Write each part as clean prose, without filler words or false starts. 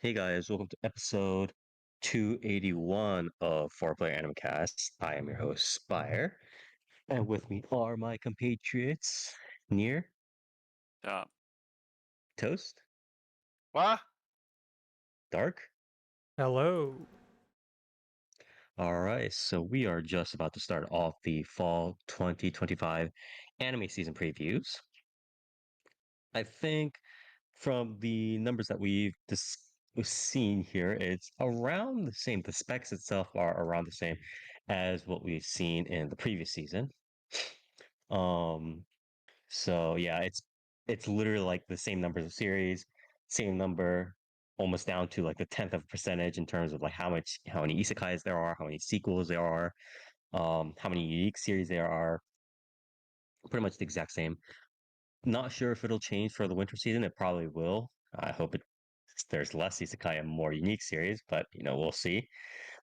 Hey guys, welcome to episode 281 of Four Player Animecast. I am your host, Spire, and with me are my compatriots, Near, Yeah. Toast, What? Dark. Hello. All right, so we are just about to start off the fall 2025 anime season previews. I think from the numbers that we've seen here, it's around the same. The specs itself are around the same as what we've seen in the previous season. Um, so yeah, it's literally like the same numbers of series, same number, almost down to like the tenth of a percentage in terms of like how many isekais there are, how many sequels there are, how many unique series there are. Pretty much the exact same. Not sure if it'll change for the winter season. It probably will. I hope there's less isekai and more unique series, but we'll see.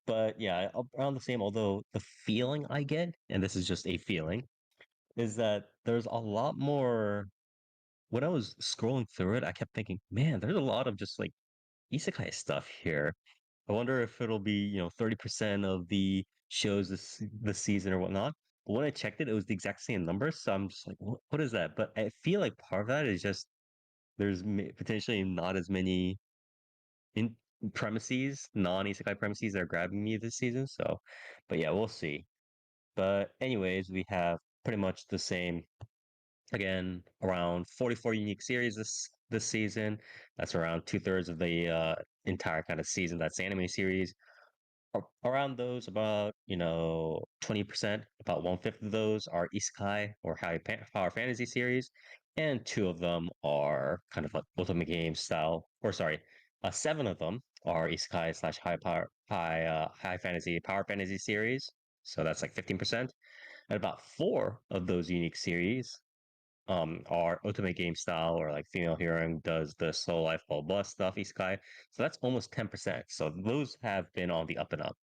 But yeah, around the same. Although the feeling I get, and this is just a feeling, is that there's a lot more. When I was scrolling through it, I kept thinking, man, there's a lot of just like isekai stuff here. I wonder if it'll be 30% of the shows this season or whatnot. But when I checked it, it was the exact same number. So I'm just like, what is that? But I feel like part of that is just there's potentially not as many in premises, non-isekai premises that are grabbing me this season. So, but yeah, we'll see. But anyways, we have pretty much the same. Again, around 44 unique series this season. That's around two-thirds of the entire kind of season. That's anime series. Around those, about 20%, about one-fifth of those are isekai or power fantasy series, and two of them are kind of like otome-game style, or sorry, seven of them are isekai slash high fantasy power fantasy series. So that's like 15%, and about four of those unique series are otome-game style, or like female hero does the slow life blah blah stuff isekai. So that's almost 10%. So those have been on the up and up.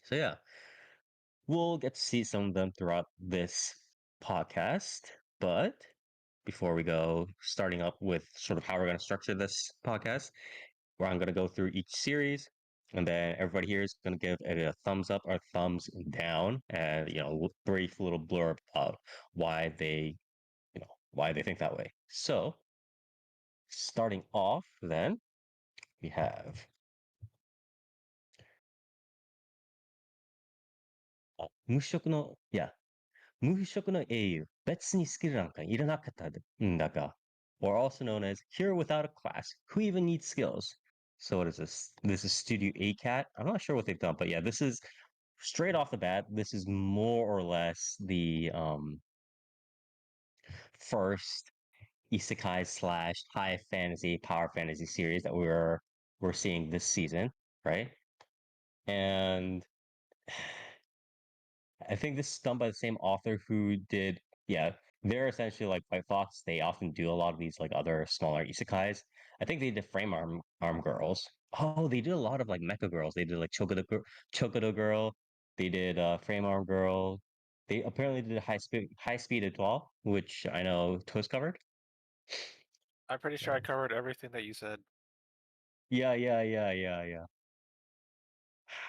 So yeah, we'll get to see some of them throughout this podcast. But before we go, starting up with sort of how we're going to structure this podcast, where I'm going to go through each series, and then everybody here is going to give it a thumbs up or thumbs down, and brief little blurb about why they think that way. So starting off, then we have 無色の、いや、無色の英雄、別にスキルなんかいらなかったんだが, or also known as Hero Without a Class, Who Even Needs Skills? So what is this? This is Studio ACAT. I'm not sure what they've done, but yeah, this is straight off the bat. This is more or less the first isekai slash high fantasy power fantasy series that we're seeing this season, right? And I think this is done by the same author who did, yeah, they're essentially like White Fox. They often do a lot of these like other smaller isekais. I think they did Frame Arm Girls. Oh, they did a lot of like mecha girls. They did like Chocodo Girl. They did Frame Arm Girl. They apparently did High Speed as well, which I know Toast covered. I'm pretty sure I covered everything that you said. Yeah.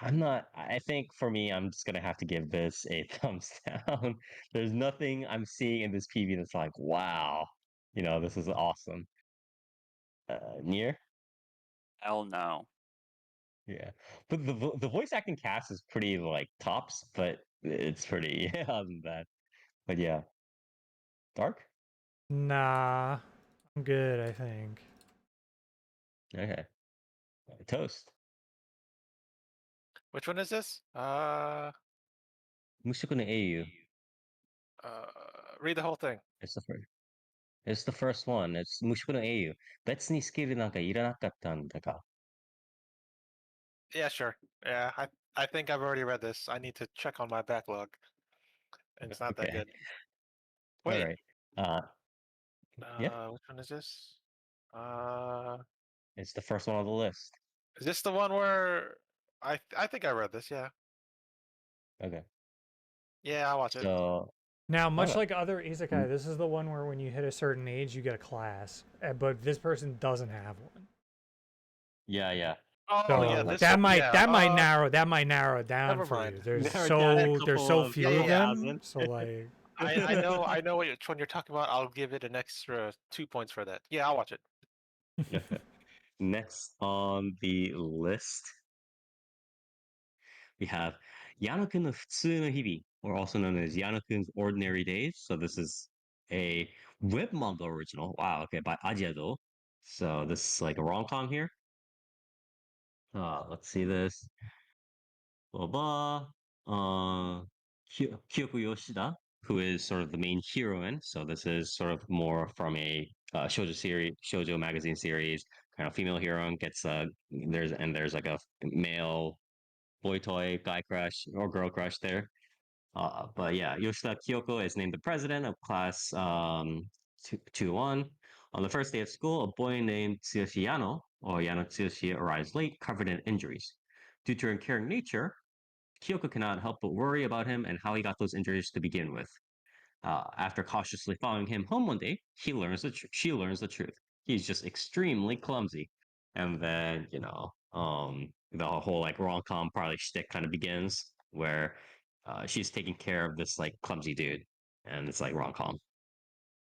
I'm not. I think for me, I'm just gonna have to give this a thumbs down. There's nothing I'm seeing in this PV that's like, wow, this is awesome. Near, Hell no. yeah, but the voice acting cast is pretty like tops, but it's pretty yeah, other than that. But yeah, Dark. Nah, I'm good, I think. Okay, Toast. Which one is this? Mushoku no Eiyu. Uh, read the whole thing. It's the first. It's the first one. It's Mushoku no Eiyu. 別にスキルなんかいらなかったんだが. Yeah, sure. Yeah, I think I've already read this. I need to check on my backlog. It's not that Okay, good. all Wait, right. Yeah, which one is this? Uh, it's the first one on the list. is this the one where I think I read this? Yeah. Okay. Yeah, I'll watch it. So, Now, much okay. like other isekai, this is the one where when you hit a certain age, you get a class, but this person doesn't have one. Yeah. Oh yeah, So Like this one. Yeah. that might narrow it down Never for mind. you. There's narrowed down a there's couple so of Yeah, few yeah, of yeah. them. 1,000. So like I know which one you're talking about. I'll give it an extra 2 points for that. Yeah, I'll watch it. Okay. Next on the list, we have Yano-kun no Futsu no Hibi, or also known as Yano-kun's Ordinary Days. So this is a web manga original. Wow, okay, by Ajiado. So this is like a rom-com here. Let's see this. Blah blah. Kyoko Yoshida, who is sort of the main heroine. So this is sort of more from a shoujo magazine series. Kind of female heroine gets there's like a male boy toy guy crush or girl crush there. But yeah, Yoshida Kyoko is named the president of class 2-1. On the first day of school, a boy named Tsuyoshi Yano, or Yano Tsuyoshi, arrives late, covered in injuries. Due to her caring nature, Kyoko cannot help but worry about him and how he got those injuries to begin with. After cautiously following him home one day, she learns the truth. He's just extremely clumsy. And then, the whole like rom com probably shtick kind of begins where she's taking care of this like clumsy dude. And it's like rom com.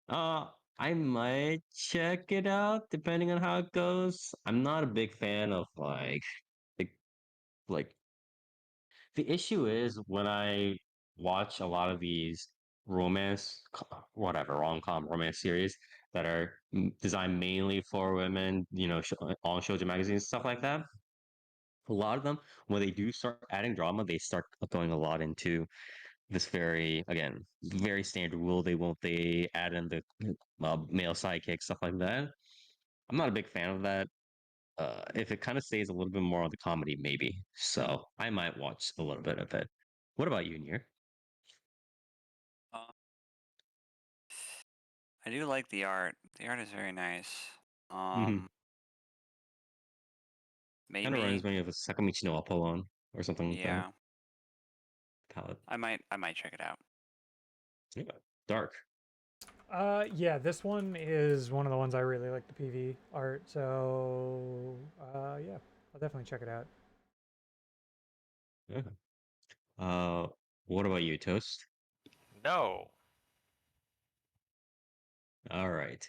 Uh, I might check it out depending on how it goes. I'm not a big fan of the like the issue is when I watch a lot of these whatever, rom-com romance series that are designed mainly for women, on shoujo magazines, stuff like that. A lot of them, when they do start adding drama, they start going a lot into this again, very standard rule. They add in the male sidekick, stuff like that. I'm not a big fan of that. If it kind of stays a little bit more on the comedy, maybe. So I might watch a little bit of it. What about you, Nier? Uh, I do like the art. The art is very nice. Mm-hmm. Um, Kind of reminds maybe, me of a Sakamichi no Apollon or something like that. yeah. Palette. I might check it out. Yeah. Dark. yeah, this one is one of the ones I really like the PV art. So yeah, I'll definitely check it out. Yeah. Uh, what about you, Toast? No. All right.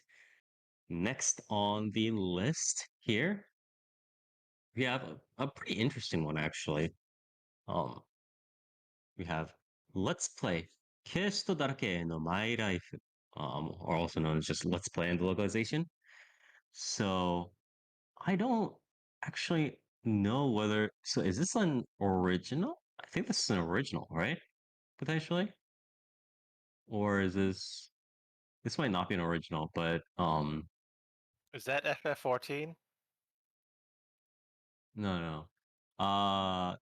Next on the list here, we have a pretty interesting one actually. Um, we have Let's Play Kesto Darake no My Life, or also known as just Let's Play and the localization. So I don't actually know whether. So is this an original? I think this is an original, right? Potentially, or is this? This might not be an original, but Is that FF14? no, no.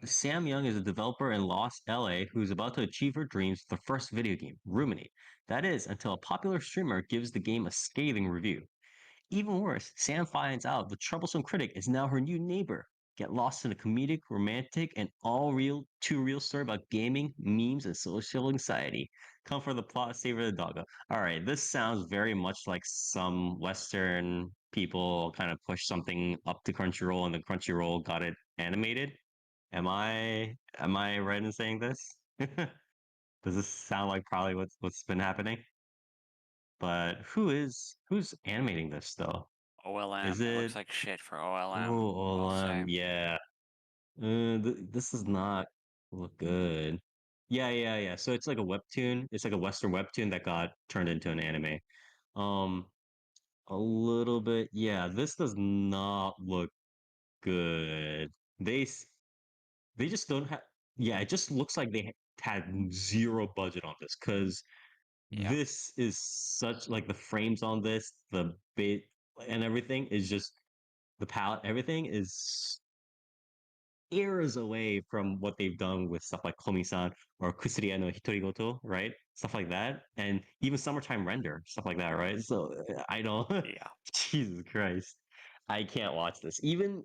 Sam Young is a developer in Los LA who's about to achieve her dreams with the first video game, Ruminate. That is, until a popular streamer gives the game a scathing review. Even worse, Sam finds out the troublesome critic is now her new neighbor. Get lost in a comedic, romantic, and too real story about gaming, memes, and social anxiety. Come for the plot, savor the doggo. All right, this sounds very much like some Western people kind of push something up to Crunchyroll, and then Crunchyroll got it animated. Am I right in saying this? Does this sound like probably what's been happening? But who's animating this though? Is OLM. It looks it? like shit for OLM, Oh, I'll say. yeah. This does not look good. Yeah. So it's like a webtoon. It's like a Western webtoon that got turned into an anime. Um, a little bit. Yeah, this does not look good. They just don't have. Yeah, it just looks like had zero budget on this because Yeah. this is such like the frames on this, the bit and everything is just the palette. Everything is eras away from what they've done with stuff like Komi-san or Kusuriya no Hitorigoto, right? Stuff like that. And even Summertime Render, stuff like that, right? So I don't Yeah. Jesus Christ. I can't watch this. Even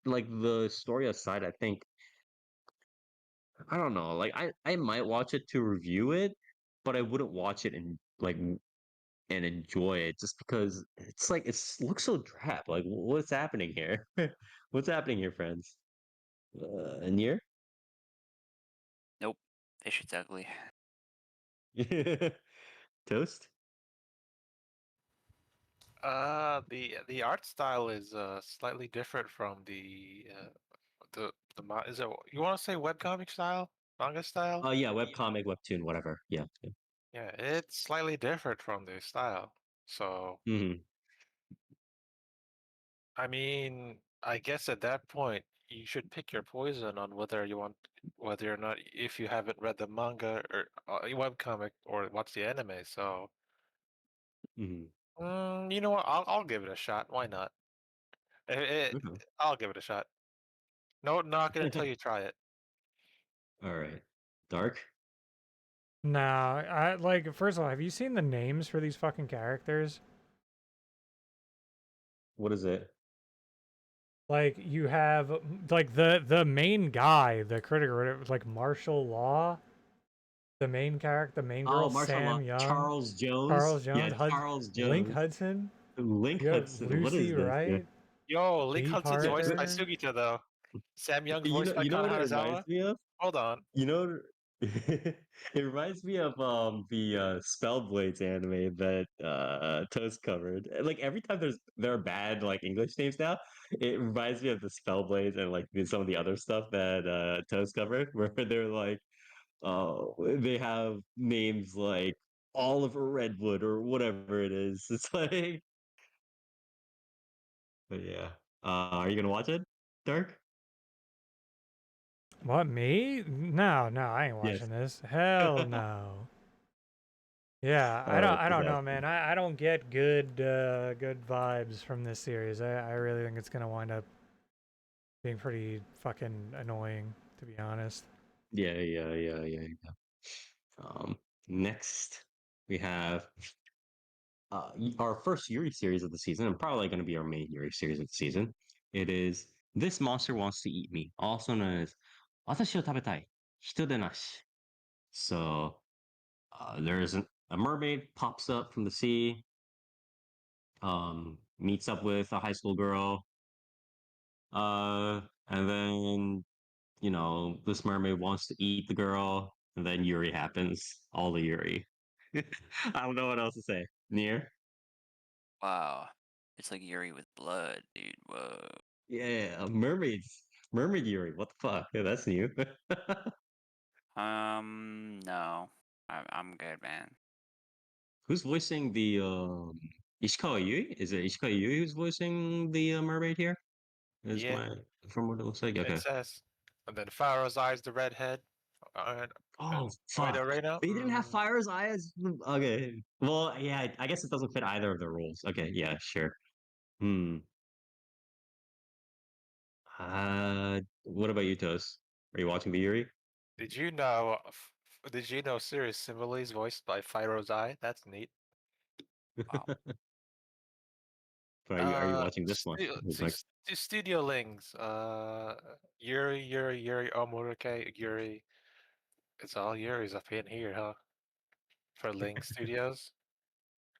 like the story aside, I think I don't know. Like I might watch it to review it, but I wouldn't watch it in like and enjoy it just because it's like looks so drab. Like what's happening here? What's happening here, friends? And year? Nope. This shit's ugly. Toast? The art style is slightly different from is it you want to say webcomic style, manga style? Oh yeah, webcomic, webtoon, whatever. Yeah. Yeah, it's slightly different from the style. So, Hmm. I mean, I guess at that point you should pick your poison on whether or not if you haven't read the manga or webcomic or watch the anime. So, Hmm. you know what? I'll give it a shot. Why not? I'll give it a shot. No, not gonna tell Okay. you try it. All right. Dark? No, I like. First of all, have you seen the names for these fucking characters? What is it? Like you have like the main guy, the critic or whatever, like Martial Law, the main character, the main girl, Oh, martial law. Sam Young, Charles Jones. Charles Yeah, Jones, Charles Link Jones. Hudson. Link You have Hudson. What Lucy is this? Yeah. Wright, Yo, Link Kate Hudson's voiced by Harper. Sugita though. Sam Young's voiced by You know Kana what it reminds Hanazawa. me of? Hold on. You know, it reminds me of the Spellblades anime that Toast covered. Like every time there are bad like English names now, it reminds me of the Spellblades and like some of the other stuff that Toast covered, where they're like, they have names like Oliver Redwood or whatever it is. It's like, but yeah. Are you gonna watch it, Dark? What, me? No, no, I ain't Yes. watching this. Hell no. Yeah, All right, I just don't know, asking. man. I don't get good vibes from this series. I really think it's gonna wind up being pretty fucking annoying, to be honest. Yeah. Next we have our first Yuri series of the season, and probably going to be our main Yuri series of the season. It is This Monster Wants to Eat Me, also known as 私を食べたい人でなし. So there's a mermaid pops up from the sea, meets up with a high school girl, and then this mermaid wants to eat the girl, and then Yuri happens. All the Yuri. I don't know what else to say. Near? Wow. It's like Yuri with blood, dude. Whoa. Yeah, mermaids. Mermaid Yuri. What the fuck? Yeah, that's new. No. I'm good, man. Who's voicing the Ishikawa Yui? Is it Ishikawa Yui who's voicing the mermaid here? Is Yeah, my from what it looks like? it Okay. says. And then Pharaoh's Eyes, the redhead. Oh And Oida fuck. Reina. They didn't have Fire's eyes. Okay. Well, yeah, I guess it doesn't fit either of the rules. Okay, yeah, sure. Hmm. What about you, Toast? Are you watching the Yuri? Did you know Sirius Simile is voiced by Pharaoh's Eye? That's neat. Wow. But are you watching this one? It's like, Studio Lings. Yuri, Omurake, Yuri. It's all Yuri's up in here, huh? For Ling Studios.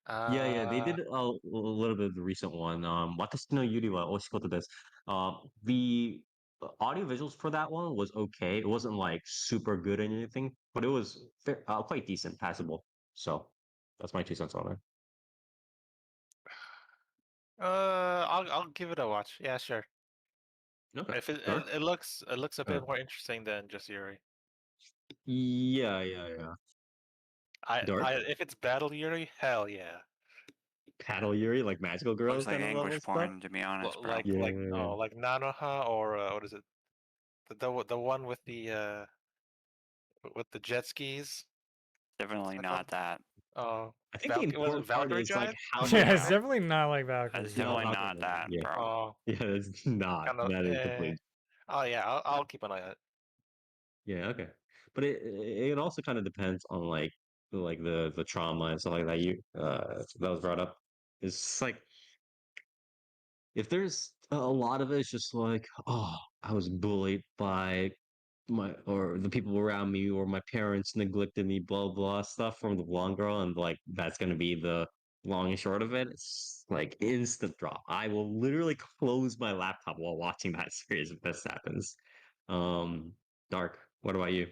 yeah, they Uh, did a little bit of the recent one. 私のユリはお仕事です. The audio visuals for that one was okay. It wasn't like super good or anything, but it was quite decent, passable. So that's my 2 cents on it. I'll give it a watch. Yeah, sure. Okay. If Dark? it looks a Uh, bit more interesting than just Yuri. yeah. Dark? If it's Battle Yuri, hell yeah. Paddle Yuri, like magical Looks girls like kind of level anguish stuff? porn, to be honest, bro. Like Yeah. no, like Nanoha or what is it? The one with the jet skis. What's Definitely that called? not that. Oh, I think the Was it important part Valkyrie is like Drive? how they Yeah, it's have definitely not like Valkyrie That's no definitely Drive. Valkyrie. not that, Yeah. bro. Oh, Yeah, it's not. kind of. That is complete. Oh yeah, I'll keep an eye on it. Yeah, okay. But it also kind of depends on like the trauma and stuff like that that was brought up. It's like if there's a lot of it, it's just like, oh, I was bullied by my or the people around me or my parents neglected me, blah blah stuff from the blonde girl, and like that's gonna be the long and short of it, it's like instant drop. I will literally close my laptop while watching that series if this happens. Um, Dark. What about you?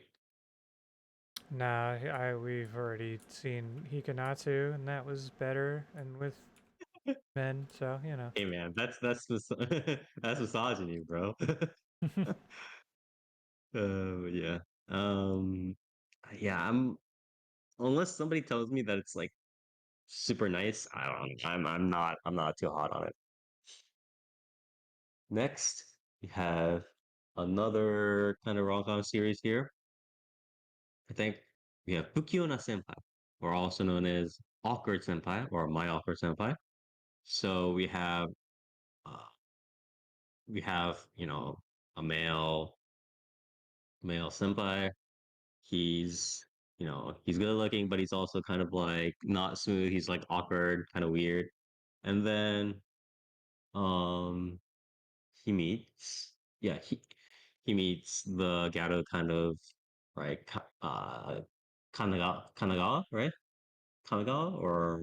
Nah, we've already seen Hikanatsu, and that was better, and with men, so you know. Hey man, that's misogyny, bro. Yeah. Um, yeah. Unless somebody tells me that it's like super nice. I don't. I'm not too hot on it. Next, we have another kind of rom-com series here. I think we have Bukiona Senpai, or also known as Awkward Senpai or My Awkward Senpai. So uh, we have a male senpai. He's he's good looking, but he's also kind of like not smooth. He's like awkward, kind of weird. And then um he meets yeah he meets the Gato kind of right Kanagawa, right? Kanagawa, or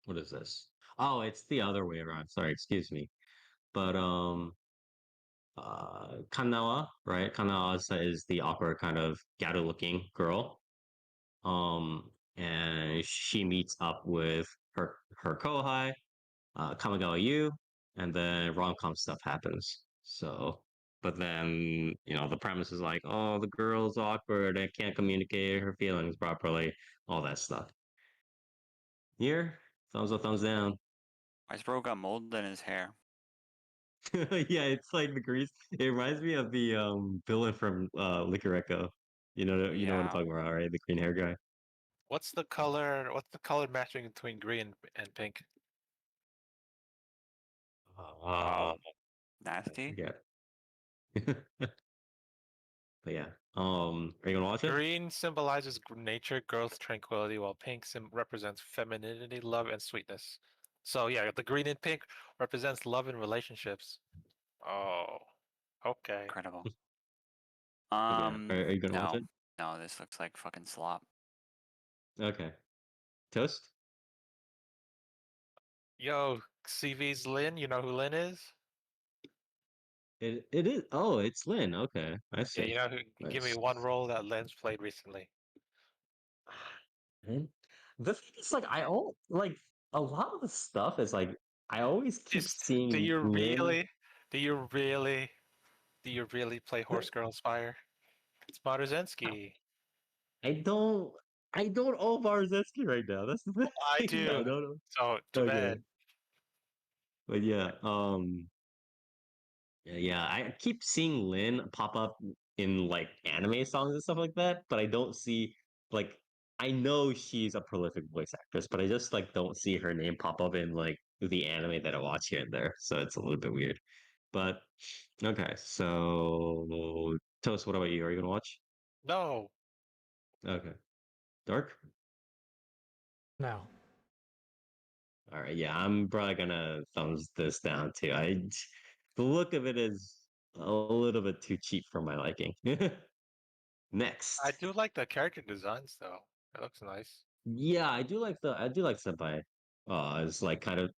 what is this? Oh, it's the other way around. Sorry, excuse me. But Kanawa, right? Kanawa is the awkward kind of Gato looking girl. And she meets up with her kohai, Kamigawa Yu, and then rom-com stuff happens. So, but then the premise is like, oh, the girl's awkward and can't communicate her feelings properly, all that stuff. Here, thumbs up, thumbs down. His bro got mold in his hair. Yeah, it's like the grease. It reminds me of the villain from Liquor Echo. You know what I'm Yeah. talking about, right? The green hair guy. What's the color? What's the color matching between green and pink? I Nasty. forget. But yeah. Are you gonna watch it? Green symbolizes nature, growth, tranquility, while pink represents femininity, love, and sweetness. So yeah, the green and pink represents love and relationships. Oh, okay. Incredible. But yeah, are you gonna watch No. it? No, this looks like fucking slop. Okay. Toast? Yo, CV's Lynn. You know who Lynn is? It is. Oh, it's Lynn. Okay, I Yeah, see. you know who? Give me Nice. one role that Lynn's played recently. And the thing is, like, I all like a lot of the stuff is like I always keep Is do seeing you Lynn. really? Do you really? Do you really play Horse Girl Spire? It's Marzensky. I don't. I don't own Barzetsky right now. That's the I thing. I do. don't know. So too Okay, bad. but yeah. Yeah. I keep seeing Lynn pop up in like anime songs and stuff like that, but I don't see like I know she's a prolific voice actress, but I just like don't see her name pop up in like the anime that I watch here and there. So it's a little bit weird. But okay, so Toast, what about you? Are you gonna watch? No. Okay. Dark? No. All right, yeah, I'm probably gonna thumbs this down too. The look of it is a little bit too cheap for my liking. I Next. do like the character designs though. It looks nice. Yeah, I do like Senpai. It's like kind of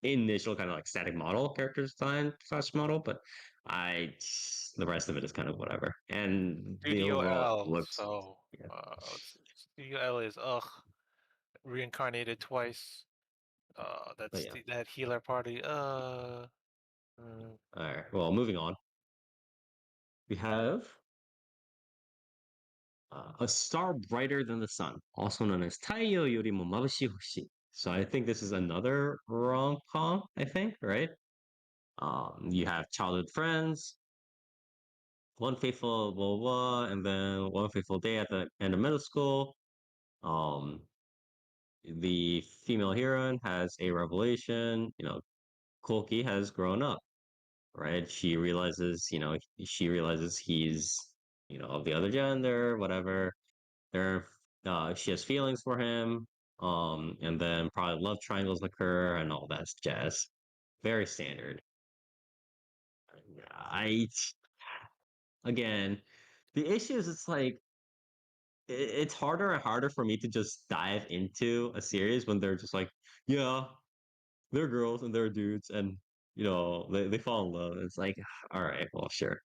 initial kind of like static model character design slash model, but I the rest of it is kind of whatever. And the Studio overall L. looks So yeah. let's see. Studio L is reincarnated twice. But That's yeah. that healer party. Mm, All right. Well, moving on. We have a star brighter than the sun, also known as 太陽よりも眩しい星. So I think this is another rom-com, I think, right? You have childhood friends, one fateful blah, blah, blah, and then one fateful day at the end of middle school. Um, the female heroine has a revelation. Koki has grown up, right? She realizes he's, of the other gender, whatever. There, she has feelings for him. And then probably love triangles occur and all that jazz. Very standard. I again, the issue is it's like it's harder and harder for me to just dive into a series when they're just like, yeah, they're girls and they're dudes, and they fall in love. It's like, all right, well, sure.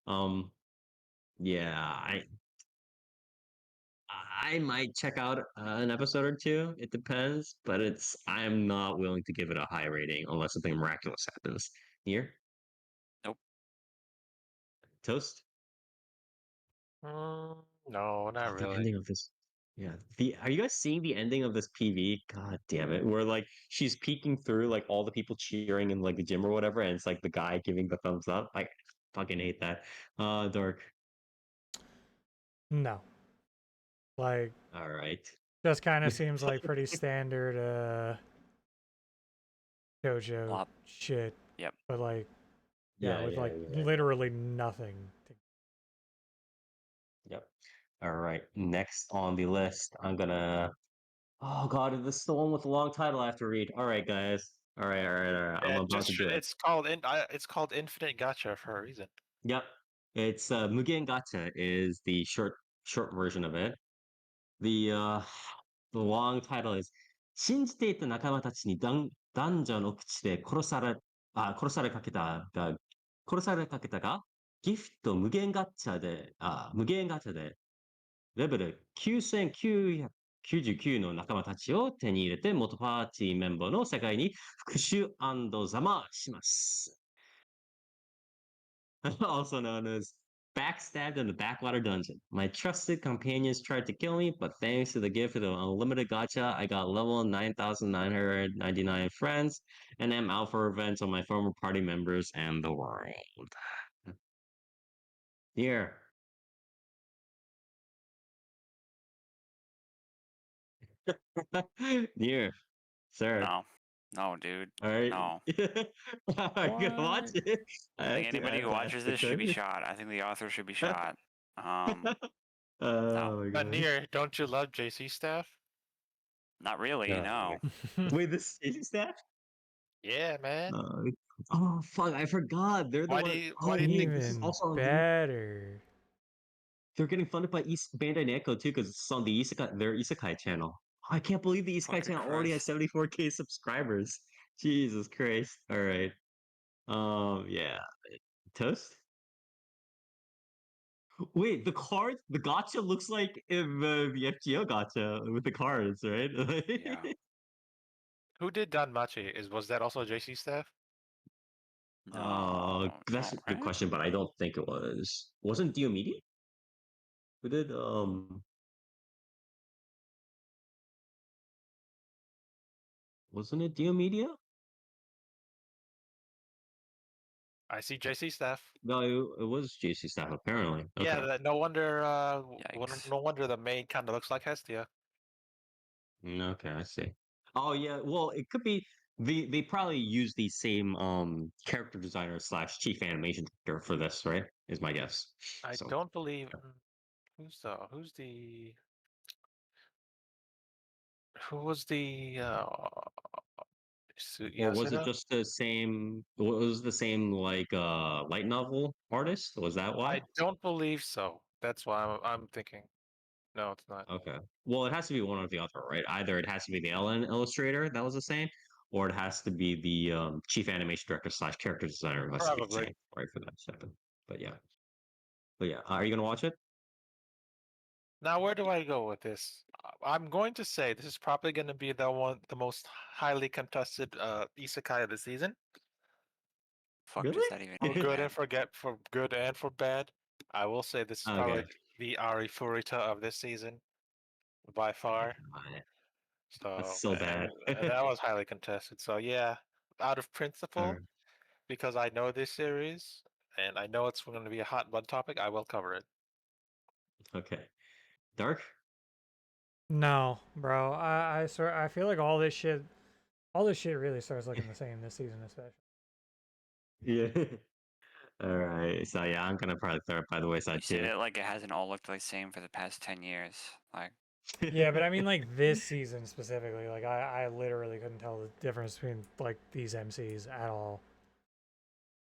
Um, yeah, I might check out an episode or two. It depends, but I'm not willing to give it a high rating unless something miraculous happens. Here, Nope. toast. No, not God, the really. ending of this. Yeah, the are you guys seeing the ending of this PV? God damn it! Where like she's peeking through like all the people cheering in like the gym or whatever, and it's like the guy giving the thumbs up. Like, fucking hate that. Dark. No, like All right. just kind of seems like pretty standard JoJo Flop. shit, Yep. but like yeah, Yeah, with yeah, like yeah. literally nothing. Yep. All right. Next on the list, I'm gonna. Oh God, this is the one with the long title I have to read. All right, guys. All right, all right, all right. I'm Yeah, about to do it. it's called Infinite Gotcha for a reason. Yep. It's Mugen Gacha is the short version of it. The long title is 信じていた仲間たちに男女の口で殺されかけたが、ギフト無限ガチャでレベル9999の仲間たちを手に入れて元パーティーメンバーの世界に復讐ざまします。Also known as backstabbed in the backwater dungeon. My trusted companions tried to kill me, but thanks to the gift of the unlimited gacha, I got level 9,999 friends, and am out for revenge on my former party members and the world. Here. Here, sir. No. No, dude. All right. No. Are you gonna watch What? it? I think anybody who I have watches to this should be shot. I think the author should be shot. No. Oh my But god. Nier, don't you love JC staff? Not really, no. Wait, this is that? Yeah, man. Uh, oh fuck, I forgot. They're the one. Why Oh do you think wait, this is Even also on better. they're getting funded by East Bandai Namco too, because it's on the their Isekai channel. I can't believe the Isekai Fucking channel already has Christ. 74K subscribers. Jesus Christ. All right. Yeah. Toast? Wait, the gotcha looks like in the FGO gotcha with the cards, right? Yeah. Who did Danmachi? Was that also JC staff? No. That's No, a good right? question, but I don't think it was. Wasn't Dio Media? Who did wasn't it Dio Media? I see JC staff. No, it was JC staff apparently. Yeah, Okay. no wonder. Yikes. No wonder the maid kind of looks like Hestia. Okay, I see. Oh yeah, well it could be they probably use the same character designer slash chief animation director for this, right? Is my guess. I So don't believe. yeah. Who's the who was the Or was it Yasuda? just the same was the same like light novel artist? Was that why? I don't believe so. That's why I'm thinking. No, it's not. Okay. Well, it has to be one or the other, right? Either it has to be the Ellen illustrator that was the same, or it has to be the chief animation director slash character designer who has to be the Probably. same, right, for that to happen. But yeah. But yeah, are you gonna watch it? Now, where do I go with this? I'm going to say this is probably going to be the most highly contested isekai of the season. Fuck Really? does that even For mean, good man? and for good and for bad. I will say this is probably Okay. the Ari Furita of this season by far. God, that's So, so bad. and that was highly contested. So yeah, out of All principle, right. because I know this series and I know it's going to be a hot button topic, I will cover it. Okay. Dark? No, bro. I feel like all this shit really starts looking the same this season, especially. Yeah. All right. So yeah, I'm gonna probably throw it by the wayside You said too. it like it hasn't all looked the same for the past 10 years. Like, Yeah, but I mean like this season specifically. Like I literally couldn't tell the difference between like these MCs at all.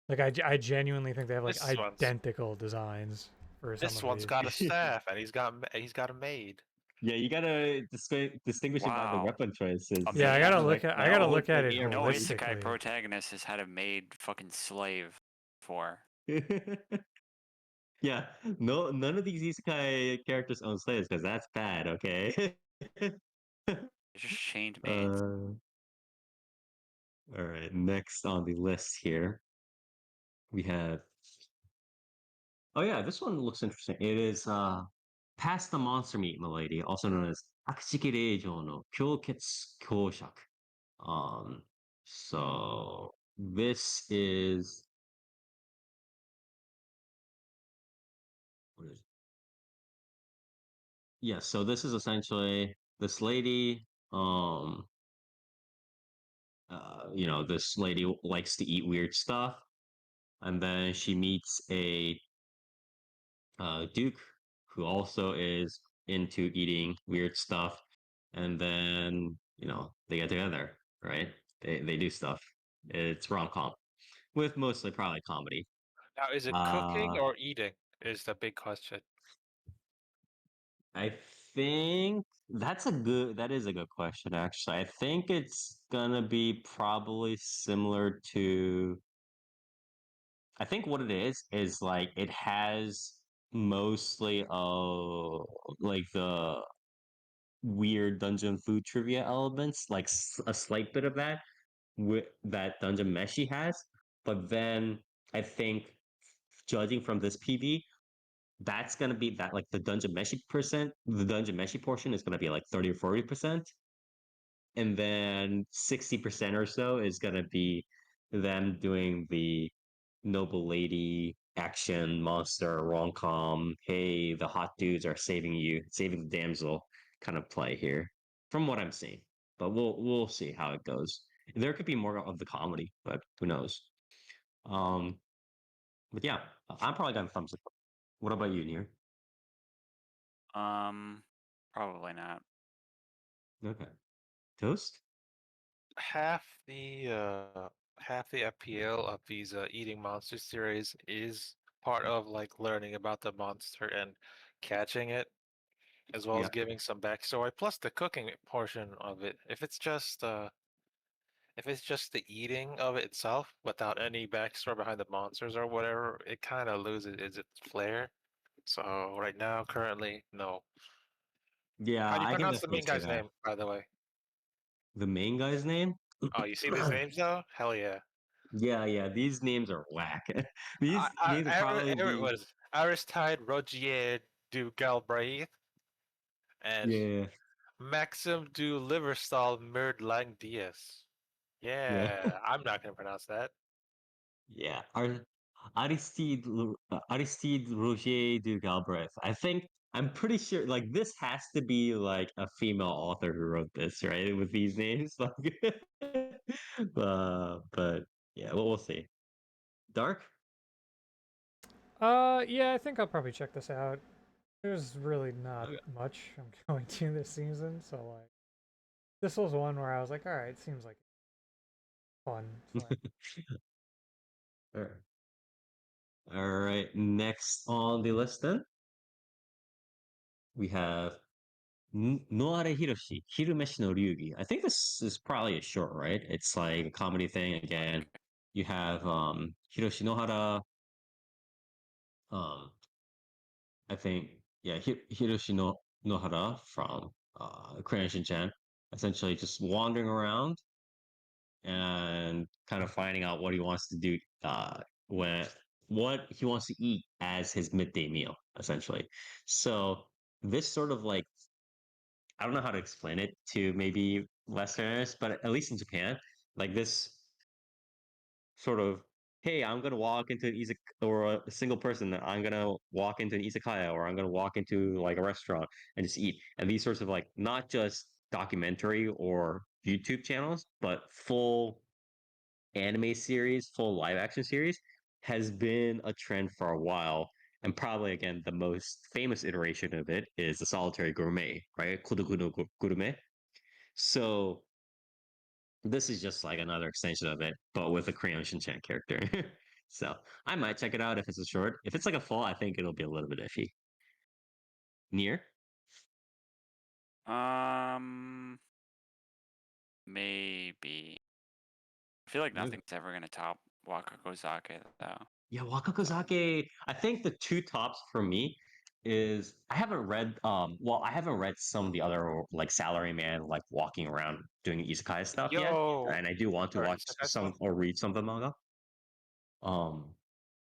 Like I genuinely think they have like This one's identical designs. for some This of one's these. got a staff, and he's got a maid. Yeah, you gotta distinguish it by the Wow. weapon choices. A Yeah, I maid? gotta Like, look at the I gotta old look at it lady or No maid. isekai holistically. protagonist has had a maid fucking slave before. Yeah, no, none of these isekai characters own slaves because that's bad. Okay. They're just chained maids. All right. Next on the list here, we have. Oh yeah, this one looks interesting. It is Past the Monster Meat Milady, also known as Akashiki Reijou no Kyoketsu Kyoshaku. Um, so this is what is yeah, so this is essentially this lady, this lady likes to eat weird stuff, and then she meets a duke who also is into eating weird stuff, and then they get together, right? They do stuff. It's rom-com with mostly probably comedy. Now, is it cooking Uh, or eating? Is the big question. I think that is a good question, actually. I think it's gonna be probably similar to, I think what it is like it has mostly like the weird dungeon food trivia elements, like a slight bit of that with that Dungeon Meshi has. But then I think judging from this PV, that's gonna be that like the Dungeon Meshi portion is gonna be like 30 or 40%. And then 60% or so is gonna be them doing the noble lady action monster rom-com, hey, the hot dudes are saving the damsel kind of play here, from what I'm seeing. But we'll see how it goes. There could be more of the comedy, but who knows? Um, but yeah, I'm probably gonna thumbs up. What about you, Near? Um, Probably not. Okay. Toast? half the half the appeal of these eating monster series is part of like learning about the monster and catching it, as well as Yeah. giving some backstory, plus the cooking portion of it. If it's just the eating of it itself without any backstory behind the monsters or whatever, it kind of loses its flair. So right now, currently, no. Yeah, How do you I can pronounce the definitely main say guy's that. name, by the way? The main guy's name? Oh, you see these names though? Hell yeah. Yeah, these names are whack. These names are probably What the is it? Aristide Rogier du Galbraith and yeah, Maxim du Liverstall Merdlang Diaz. yeah. Yeah, I'm not gonna pronounce that. Yeah, Aristide Roger du Galbraith. I'm pretty sure like this has to be like a female author who wrote this, right? With these names, like, but yeah, we'll see. Dark. Yeah, I think I'll probably check this out. There's really not Okay. much I'm going to this season, so like this was one where I was like, all right, seems like fun. So like, All right. All right. Next on the list, then we have Noare Hiroshi, Hirumeshi no Ryugi. I think this is probably a short, right? It's like a comedy thing again. Okay. You have Hiroshi Nohara, um, I think, yeah, Hiroshi Nohara from Crayon Shin-chan, essentially just wandering around and kind of finding out what he wants to do, when what he wants to eat as his midday meal, essentially. So this sort of like, I don't know how to explain it to maybe Westerners, but at least in Japan, like this sort of, hey, I'm gonna walk into an or a single person, I'm gonna walk into an izakaya, or I'm gonna walk into like a restaurant and just eat. And these sorts of like not just documentary or YouTube channels, but full anime series, full live action series has been a trend for a while. And probably again, the most famous iteration of it is the solitary gourmet, right? Kudoku no gourmet. So this is just like another extension of it, but with a Crayon Shin-chan character. So I might check it out if it's a short. If it's like a full, I think it'll be a little bit iffy. Near? Um, maybe. I feel like Okay. nothing's ever gonna top Wakakozake though. Yeah, So Wakakozake. I think the two tops for me is I haven't read I haven't read some of the other like salaryman like walking around doing isekai stuff yet. Yo, And I do want to or watch isekai some stuff. or read some of the manga. Um,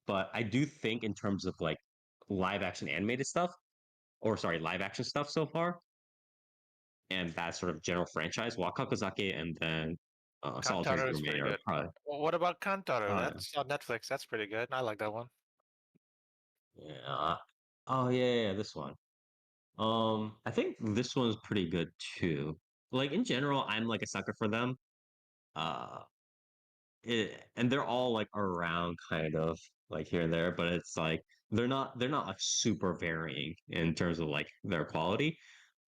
but I do think in terms of like live action animated stuff, or sorry, live action stuff so far, and that sort of general franchise, Wakakozake and then Solitary Kantaro is Gourmet pretty are good. probably Well, what about Kantaro? uh, That's on Netflix. That's pretty good. I like that one. yeah. Oh yeah, this one. I think this one's pretty good too. Like in general, I'm like a sucker for them. Uh, and they're all like around kind of like here and there, but it's like they're not like super varying in terms of like their quality.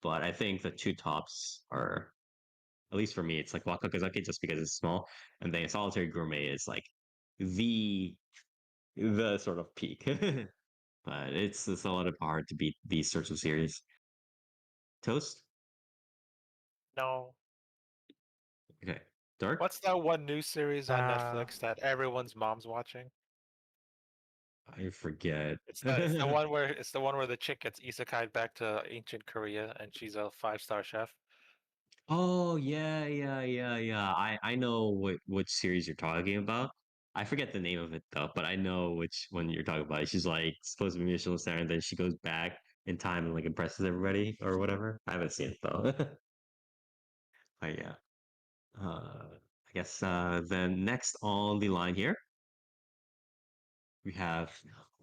But I think the two tops are, at least for me, it's like Wakakazaki just because it's small, and then Solitary Gourmet is like the the sort of peak. But it's a lot of hard to beat these sorts of series. Toast? No. Okay. Dark? What's that one new series on Uh, Netflix that everyone's mom's watching? I forget. It's the one where the chick gets isekai'd back to ancient Korea and she's a five-star chef. Oh yeah. I know what series you're talking about. I forget the name of it though, but I know which one you're talking about. She's like supposed to be Michelin star, and then she goes back in time and like impresses everybody or whatever. I haven't seen it though. But yeah. I guess then next on the line here we have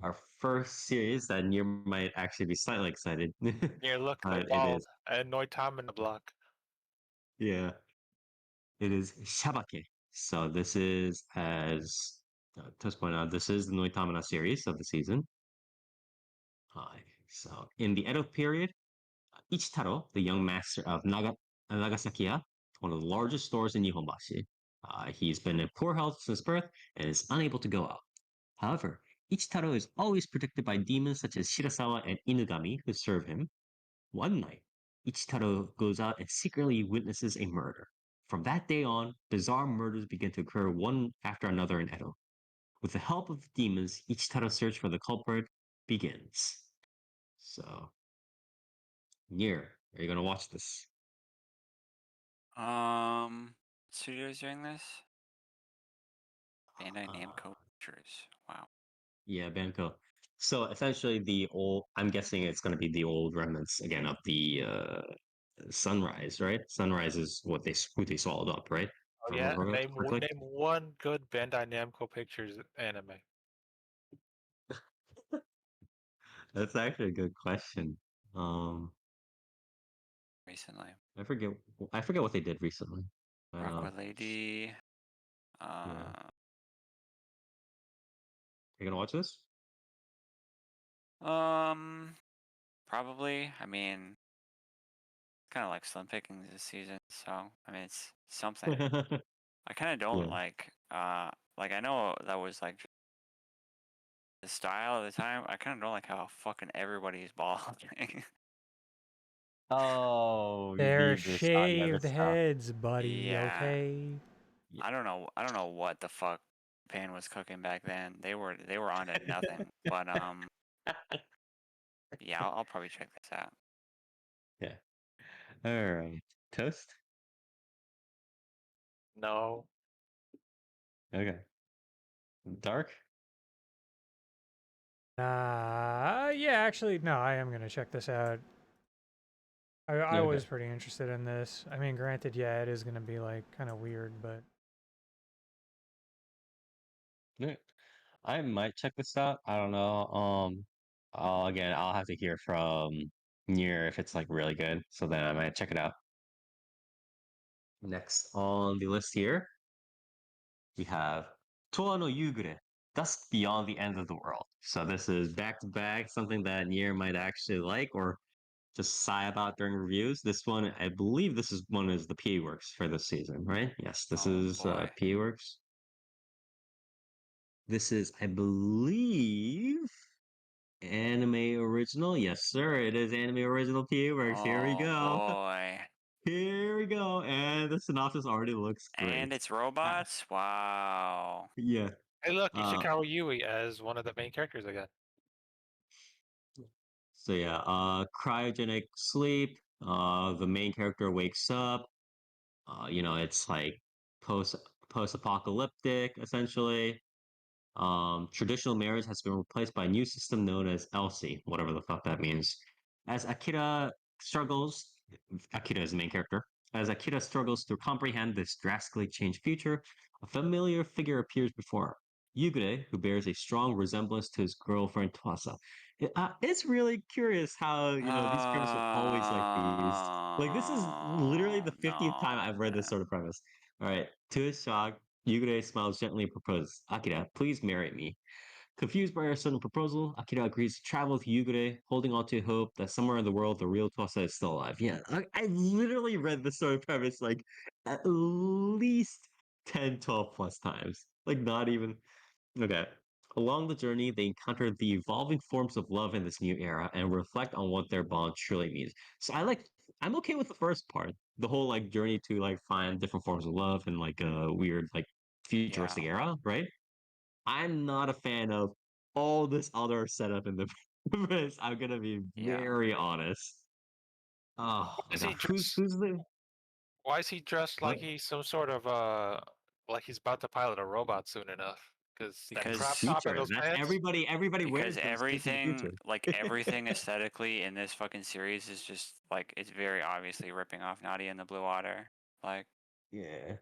our first series that Nier might actually be slightly excited. Here, look, But it evolve is, and Noitam in the block. yeah, it is Shabake. So this is, as Toast pointed out, this is the Noitamina series of the season. So in the Edo period, Ichitaro, the young master of Nagasakiya, one of the largest stores in Nihonbashi. He's been in poor health since birth and is unable to go out. However, Ichitaro is always protected by demons such as Shirasawa and Inugami who serve him. One night, Ichitaro goes out and secretly witnesses a murder. From that day on, bizarre murders begin to occur one after another in Edo. With the help of the demons, Ichitaro's search for the culprit begins. So, Nier, are you gonna watch this? Studios doing this? Bandai Uh, Namco Pictures. Wow. yeah, Banco. So essentially, the old. I'm guessing it's gonna be the old remnants again of the Sunrise, right? Sunrise is who they swallowed up, right? Oh If I yeah, remember correctly. name one good Bandai Namco Pictures anime. That's actually a good question. Um, Recently. I forget. I forget what they did recently. But Aqua Lady. yeah, Uh, you gonna watch this? um, Probably. I mean, kind of like slim pickings this season. So I mean, it's something. I kind of don't Yeah. like I know that was like the style of the time. I kind of don't like how fucking everybody's balding. Oh, you they're mean this? Yeah, shaved this stuff. heads, buddy. Yeah, Okay. Yeah. I don't know. I don't know what the fuck Pan was cooking back then. They were on to nothing. But yeah, I'll probably check this out. Yeah. All right. Toast. No. Okay. Dark. Yeah, actually, no, I am gonna check this out. I Okay. was pretty interested in this. I mean, granted, yeah, it is gonna be like kind of weird, but Yeah. I might check this out. I don't know. Again, I'll have to hear from Nier if it's like really good. So then I might check it out. Next on the list here, we have Toa no Yugure, Dusk Beyond the End of the World. So this is back to back, something that Nier might actually like or just sigh about during reviews. This one, I believe this is one is the PA Works for this season, right? Yes, this Oh is boy. PA Works. This is, I believe, anime original. Yes, sir. It is anime original P-Works. Here we Oh go. boy. Here we go. And the synopsis already looks And great. it's Ah, robots? Wow. yeah. Hey, look, Uh, Ishikawa Yui as one of the main characters again. so yeah, cryogenic sleep. The main character wakes up. It's like post post apocalyptic essentially. Traditional marriage has been replaced by a new system known as Elsie, whatever the fuck that means. As struggles, Akira is the main character. As Akira struggles to comprehend this drastically changed future, a familiar figure appears before her. Yugure, who bears a strong resemblance to his girlfriend Twasa. It's really curious how, these premises are always like these. Like, this is literally Oh the 50th time no, I've read this man. sort of premise. All right, to his shock, Yugure smiles gently and proposes, Akira, please marry me. Confused by her sudden proposal, Akira agrees to travel with Yugure, holding on to hope that somewhere in the world the real Tosa is still alive. Yeah, I literally read the story premise like at least 10, 12 plus times. Like, not even. Okay. Along the journey, they encounter the evolving forms of love in this new era and reflect on what their bond truly means. So I'm okay with the first part, the whole like journey to like find different forms of love in like a weird like futuristic Yeah, era, right? I'm not a fan of all this other setup in the premise. I'm gonna be yeah. very honest. Oh my Is he god, who's dressed? who's the Why is he dressed like what? he's some sort of like he's about to pilot a robot soon enough? Because that It's the crop Because top and future. those That's pants. everybody because wears those things in the everything future. like everything aesthetically in this fucking series is just like it's very obviously ripping off Nadia in the Blue Water. Like, Yeah.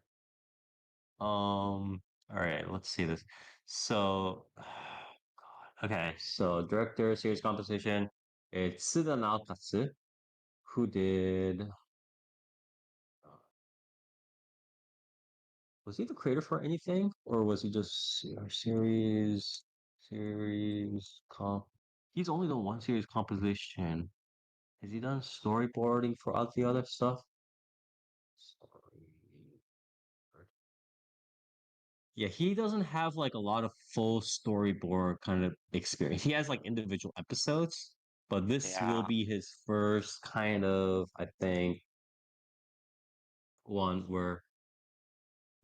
All right, let's see this. So, God. Okay, so director, series composition, it's Suda Naokatsu, who did. Was he the creator for anything, or was he just series comp? He's only done one series composition. Has he done storyboarding for all the other stuff? Yeah, he doesn't have like a lot of full storyboard kind of experience. He has like individual episodes, but this will yeah. be his first kind of, I think, one where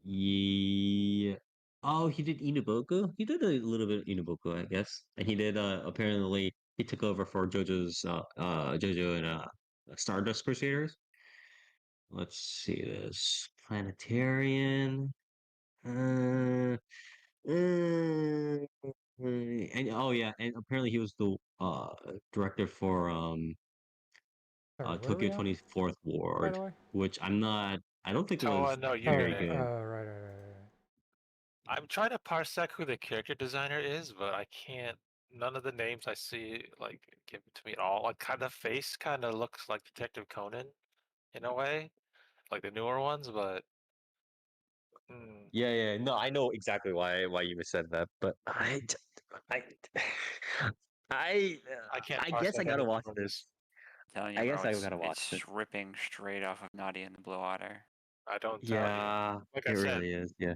he oh, he did Inaboku. He did a little bit of Inaboku, I guess. And he did apparently he took over for JoJo and Stardust Crusaders. Let's see this. Planetarian. Uh, uh, and oh yeah, and apparently he was the director for Sorry, what are Tokyo we on, 24th by the Ward, way? which I don't think Toa was no Oh, very Yugane. good. right. I'm trying to parsec who the character designer is, but I can't. None of the names I see like give it to me at all. Like kind of face kind of looks like Detective Conan in a way, like the newer ones. But hmm, Yeah, yeah, no, I know exactly why you said that, but I, I, I can't I guess I parsec gotta anything watch from this. this. I'm telling you, I bro, guess I gotta watch this. it's ripping straight off of Nadia in the Blue Water. I don't doubt you. Yeah, Like it I said, really is. Yeah.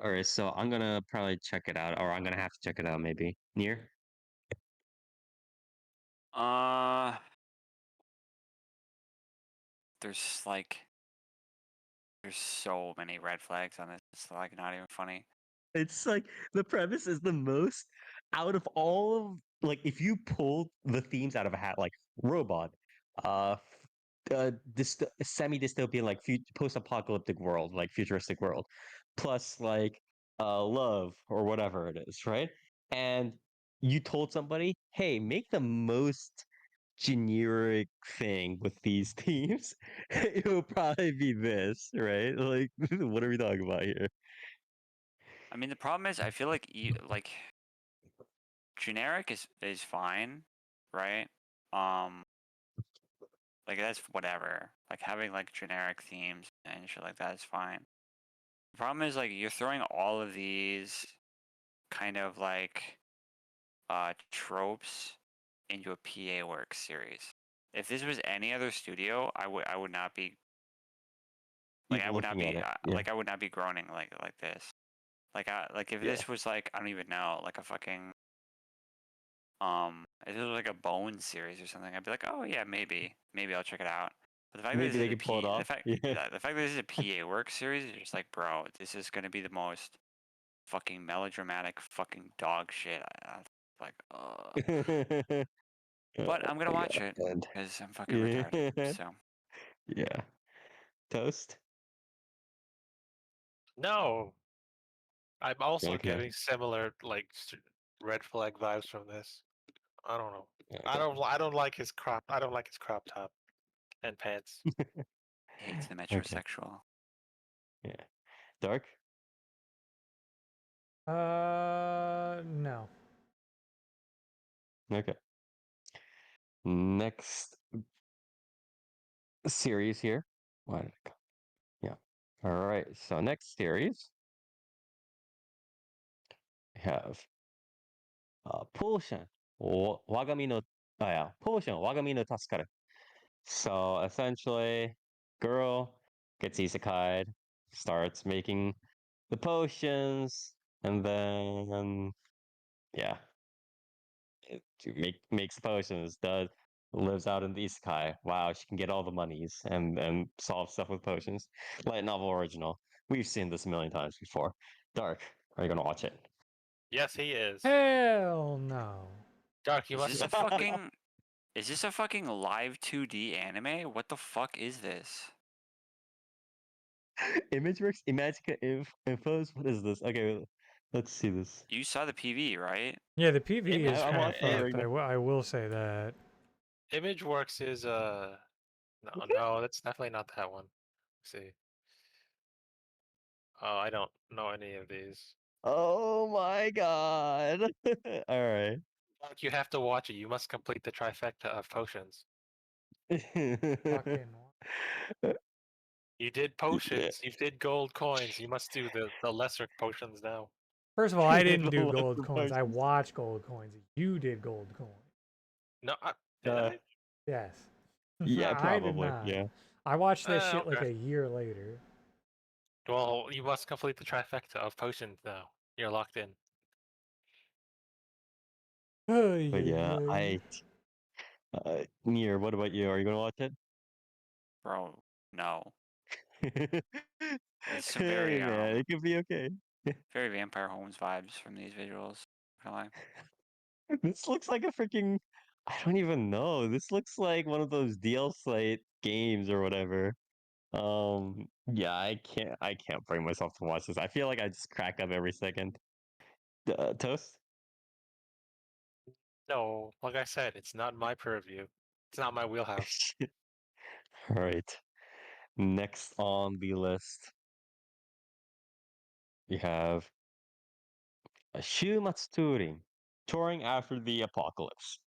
All right, so I'm gonna probably check it out, or I'm gonna have to check it out maybe. Near? Uh, there's like there's so many red flags on this. It's like not even funny. It's like the premise is the most out of all of like if you pull the themes out of a hat, like robot, semi-dystopian like post-apocalyptic world, like futuristic world, plus like love or whatever it is, right? And you told somebody, hey, make the most generic thing with these themes, it will probably be this, right? Like, what are we talking about here? I mean, the problem is, I feel like like generic is fine, right? Um, like that's whatever. Like having like generic themes and shit like that is fine. The problem is like you're throwing all of these kind of like tropes into a PA Works series. If this was any other studio, I would not be Like Even I would not looking at be it, yeah. like I would not be groaning like this. Like if Yeah. this was like I don't even know like a fucking if this was like a Bone series or something, I'd be like, oh yeah, maybe I'll check it out. But the fact that Maybe this they is a could pull it P off. Yeah. the fact that this is a PA work series is just like, bro, this is gonna be the most fucking melodramatic fucking dog shit. I'm like, but I'm gonna my watch God. it And because I'm fucking retarded. yeah. So Yeah. Toast. No, I'm also Okay. getting similar like red flag vibes from this. I don't know. Okay. I don't like his crop. I don't like his crop top and pants. he hates the Okay. metrosexual. Yeah. Dark. No. Okay. Next series here. Why did it come? Yeah. All right. So next series we have Potion. Wagami no. Oh yeah. Potion. Wagami no Tasukaru. So essentially, girl gets isekai'd, starts making the potions, and then yeah, makes potions. Does lives out in the isekai. Wow, she can get all the monies and solve stuff with potions. Light novel original. We've seen this a million times before. Dark. Are you gonna watch it? Yes, he is. Hell no. Dark, you Is must this a complete. fucking is this a fucking live 2D anime? What the fuck is this? ImageWorks, Imagica Infos. What is this? Okay, let's see this. You saw the PV, right? Yeah, the PV Image is I'm kind of watching it Im- right fucked. now. I will say that. ImageWorks is no, that's definitely not that one. Let's see. Oh, I don't know any of these. Oh my god. All right. Dark, you have to watch it. You must complete the trifecta of potions. Fucking. You did Yeah. potions. You did gold coins. You must do the lesser potions now. First of all, I didn't The do gold lesser coins. I potions. watched gold coins. You did gold coins. No, did Uh, I? Yes. yeah, I did probably. not. Yeah. I watched that shit like Okay. a year later. Well, you must complete the trifecta of potions now. You're locked in. Ay, But ay, yeah, ay. Nier, what about you? Are you gonna watch it? Bro, no. It's some Hey very man, it could be okay. very Vampire Homes vibes from these visuals. Kinda like, This looks like a freaking I don't even know. This looks like one of those DL Slate games or whatever. Yeah, I can't bring myself to watch this. I feel like I just crack up every second. Toast? No, like I said, it's not my purview. It's not my wheelhouse. All right. Next on the list, we have a Shumatsu touring after the apocalypse.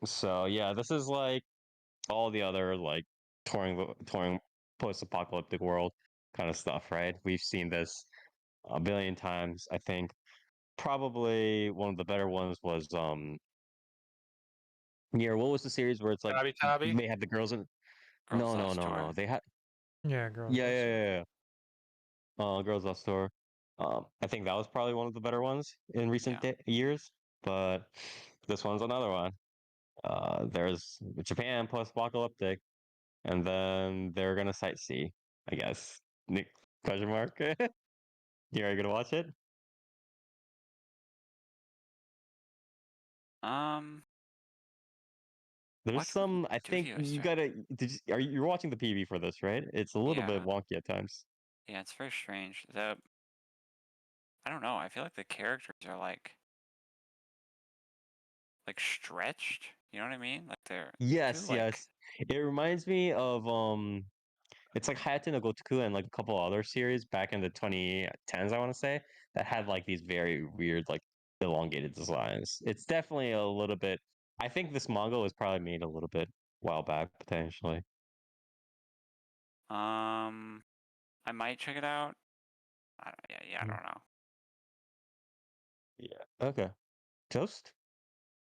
So yeah, this is like all the other like touring post-apocalyptic world kind of stuff, right? We've seen this a billion times. I think probably one of the better ones was near what was the series where it's like Tabi Tabi? they had the girls in Girls Lost no. Tour. They had Yeah, girls. yeah, Lost. Girls Lost Tour. I think that was probably one of the better ones in recent Yeah. years, but this one's another one. There's Japan post-apocalyptic, and then they're gonna sightsee, I guess. Nick question mark. You are you gonna watch it? Um, There's what some. I think studio is you doing? gotta. You're watching the PV for this, right? It's a little bit Yeah, wonky at times. yeah, it's very strange. I don't know. I feel like the characters are like stretched. You know what I mean? Like they're too Yes, like yes. It reminds me of it's like Hayate no Gotoku and like a couple other series back in the 2010s, I want to say, that had yeah. like these very weird, like elongated designs. It's definitely a little bit. I think this manga was probably made a little bit while back, potentially. I might check it out. I Mm. don't know. Yeah. Okay. Toast?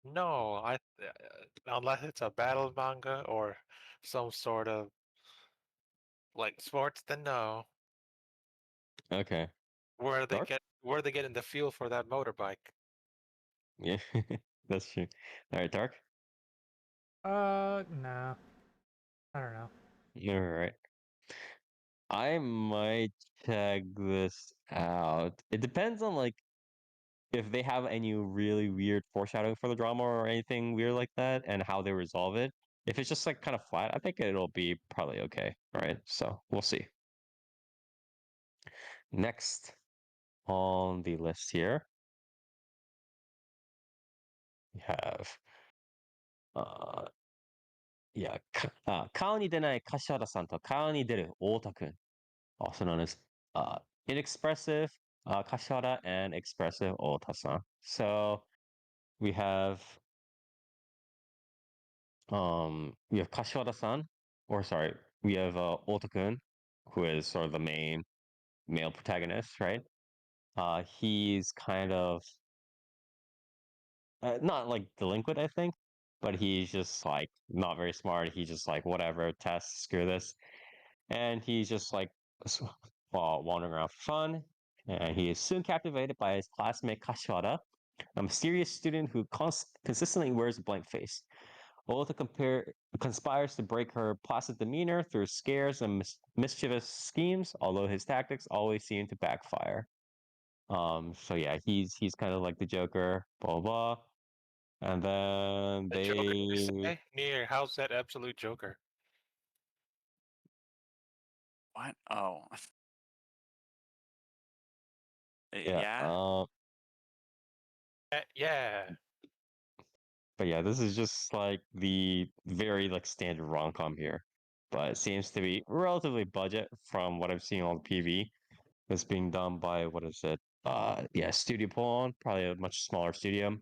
No, unless it's a battle manga or some sort of like sports, then no. Okay. Dark? Where they get in the fuel for that motorbike? Yeah, that's true. All right, Dark. Nah. I don't know. All right. I might check this out. It depends on like if they have any really weird foreshadowing for the drama or anything weird like that and how they resolve it. If it's just like kind of flat, I think it'll be probably okay. Right. So we'll see. Next on the list here, we have uh yeah, 顔に出ない柏原さんと顔に出る太田くん, also known as inexpressive Kashihara and expressive Ota-san. So we have Kashihara-san, or sorry, we have Ota-kun, who is sort of the main male protagonist, right? He's kind of not like delinquent, I think, but he's just like not very smart. He's just like whatever, tests, screw this, and he's just like wandering around for fun. And he is soon captivated by his classmate Kashiwara, a mysterious student who consistently wears a blank face. Ota conspires to break her placid demeanor through scares and mischievous schemes, although his tactics always seem to backfire. So yeah, he's kind of like the Joker, blah blah. And then The Joker, you they say? Near, how's that absolute Joker? What? Oh. yeah, Yeah. Yeah. but yeah, this is just like the very like standard rom-com here. But it seems to be relatively budget from what I've seen on the PV. It's being done by what is it? Yeah, Studio Poland, probably a much smaller studio.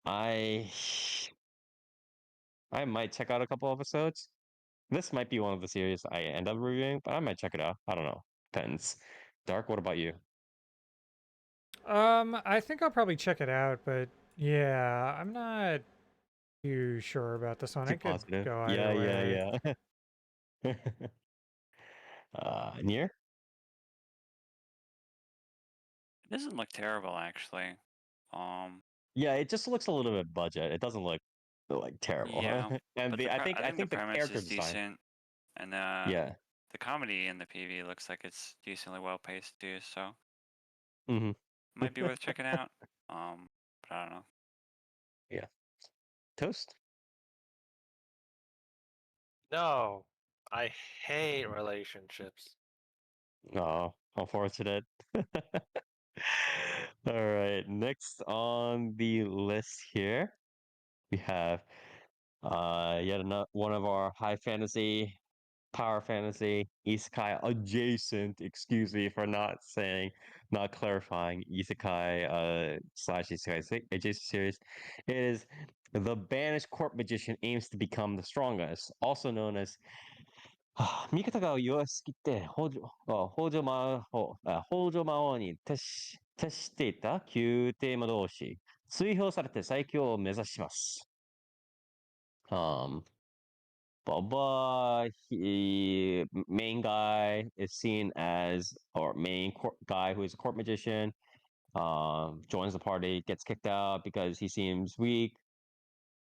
I I might check out a couple episodes. This might be one of the series I end up reviewing, but I might check it out. I don't know. Depends. Dark, what about you? I think I'll probably check it out, but yeah, I'm not too sure about this one. Too It could positive. go Yeah, either way. yeah, yeah. Near? It doesn't look terrible actually. Um. Yeah, it just looks a little bit budget. It doesn't look like terrible. Yeah. And But the I I think the think the premise character is design. decent, and Yeah. the comedy in the PV looks like it's decently well paced too. So Hmm. might be worth checking out. But I don't know. Yeah. Toast? No. I hate relationships. Oh, unfortunate. All right. Next on the list here, we have yet another one of our high fantasy, power fantasy, isekai adjacent. Excuse me for not clarifying isekai slash isekai adjacent series. It is the banished court magician aims to become the strongest, also known as 味方が弱すぎて北条魔王に徹していた旧テーマ同士、追放されて最強を目指します。Main guy is seen as, or guy who is a court magician, joins the party, gets kicked out because he seems weak.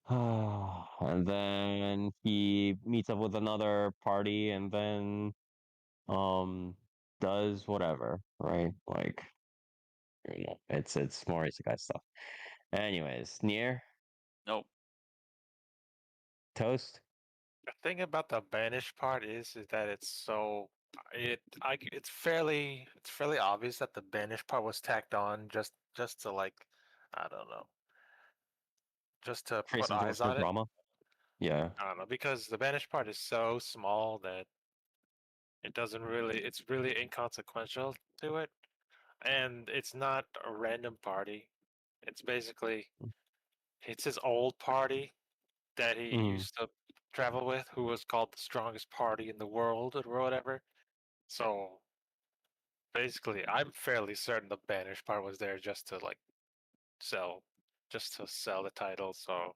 And then he meets up with another party and then um does whatever, right? Like it's more isekai stuff. Anyways, near Nope. toast. The thing about the banished part is that it's so it's fairly obvious that the banished part was tacked on just to like I don't know, just to Create put some eyes more on it. drama. Yeah. I don't know because the banished part is so small that it doesn't really it's really inconsequential to it, and it's not a random party. It's basically it's his old party that he Mm, used to travel with, who was called the strongest party in the world or whatever. So basically, I'm fairly certain the banished part was there just to like sell, just to sell the title. So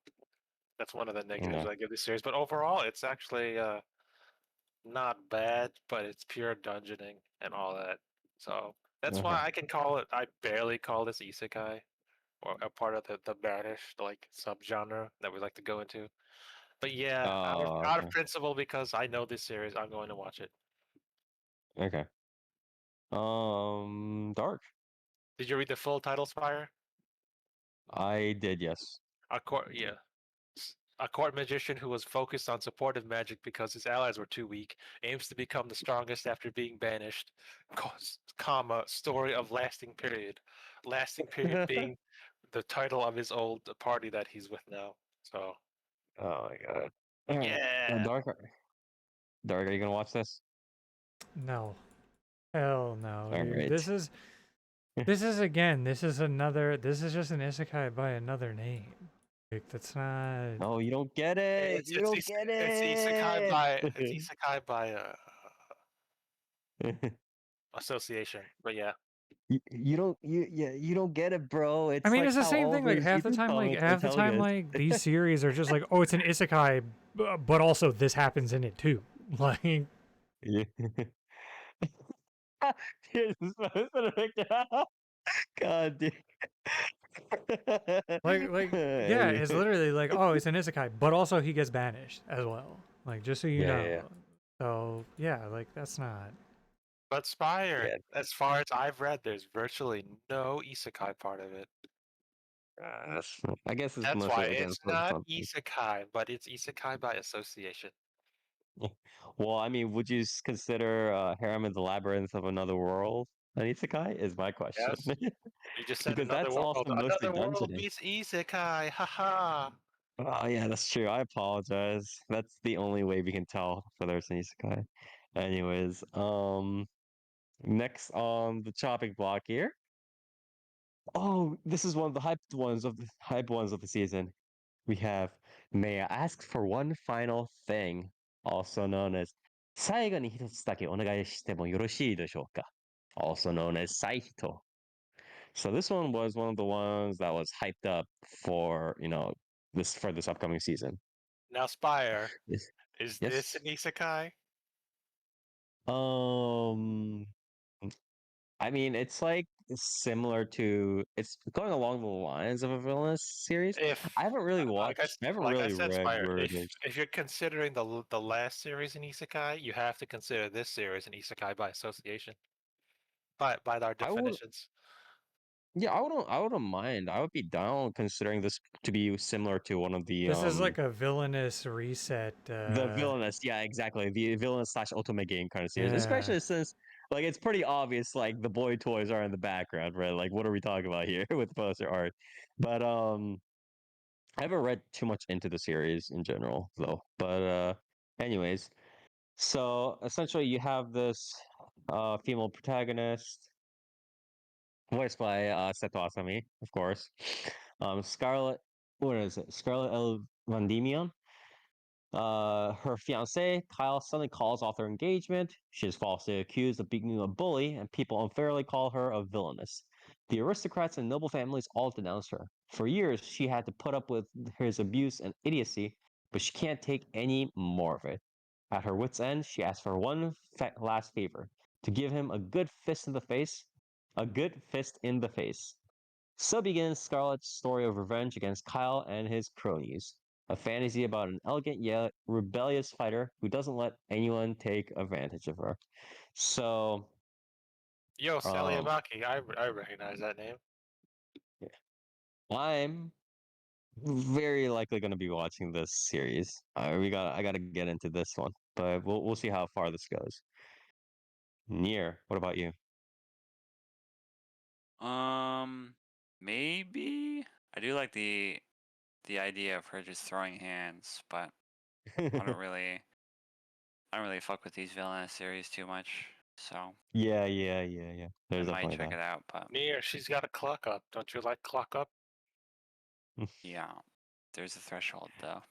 that's one of the negatives yeah. I give this series. But overall, it's actually not bad, but it's pure dungeoning and all that. So that's Okay. why I can call it. I barely call this isekai or a part of the banished like subgenre that we like to go into. But yeah, Oh, out of okay. principle, because I know this series, I'm going to watch it. Okay. Dark. Did you read the full title, Spire? I did, yes. Yeah. A court magician who was focused on supportive magic because his allies were too weak aims to become the strongest after being banished. Comma, story of lasting period. Lasting period being the title of his old party that he's with now. So Oh my god. Alright. yeah. Dark, are you gonna watch this? No. Hell no, dude. Alright. This is again, this is another, this is just an isekai by another name. Like, that's not. No, you don't get it. It's You it's don't is- get it's it. isekai by association. But yeah. You don't get it, bro. I It's mean, like it's the how same all thing. Like the half the seasons time, come. It's like how good. these series are just like, oh, it's an isekai, but also this happens in it too. Like, Yeah. Here's God, dude. yeah, it's literally like, oh, it's an isekai, but also he gets banished as well. Like, just so you Yeah, know. yeah, So yeah, like that's not. But Spire, yeah. as far as I've read, there's virtually no isekai part of it. I guess it's That's mostly why again it's for the not fun. isekai, but it's isekai by association. Well, I mean, would you consider Harem in the Labyrinth of Another World an isekai? Is my question. Yes? You just said Because another that's world. also mostly Another world dungeoning. meets isekai. Haha. Oh, yeah, that's true. I apologize. That's the only way we can tell whether it's an isekai. Anyways, next on the chopping block here. Oh, this is one of the hyped ones of the season. We have May I ask for one final thing, also known as 最後に一つだけお願いしてもよろしいでしょうか? Also known as Saito. So this one was one of the ones that was hyped up for, this upcoming season. Now, Spire, Yes. is this Yes. an isekai? Um I mean, it's going along the lines of a villainous series. If I haven't like I really said, read Spire, where it is. if you're considering the last series an isekai, you have to consider this series an isekai by association. By our I would definitions. Yeah, I wouldn't mind. I would be down considering this to be similar to one of This is like a villainous reset. the villainous, yeah, exactly. The villainous slash ultimate game kind of series. Yeah. Especially since like it's pretty obvious like the boy toys are in the background, right? Like what are we talking about here with poster art? But I haven't read too much into the series in general though. But anyways, so essentially you have this female protagonist voiced by Seto Asami, of course. Scarlet, what is it? Scarlet El Vandemion. Her fiance, Kyle, suddenly calls off their engagement. She is falsely accused of being a bully, and people unfairly call her a villainess. The aristocrats and noble families all denounce her. For years, she had to put up with his abuse and idiocy, but she can't take any more of it. At her wits' end, she asks for one last favor to give him a good fist in the face. A good fist in the face. So begins Scarlett's story of revenge against Kyle and his cronies, a fantasy about an elegant yet rebellious fighter who doesn't let anyone take advantage of her. So, Yo, Sally um, Abaki, I recognize that name. I'm very likely going to be watching this series. I got to get into this one, but we'll see how far this goes. Nier, what about you? Maybe I do like the idea of her just throwing hands, but I don't really fuck with these villainous series too much, so Yeah. I There's might definitely check that. it out. But Near, she's got a clock up. Don't you like clock up? yeah, there's a threshold though.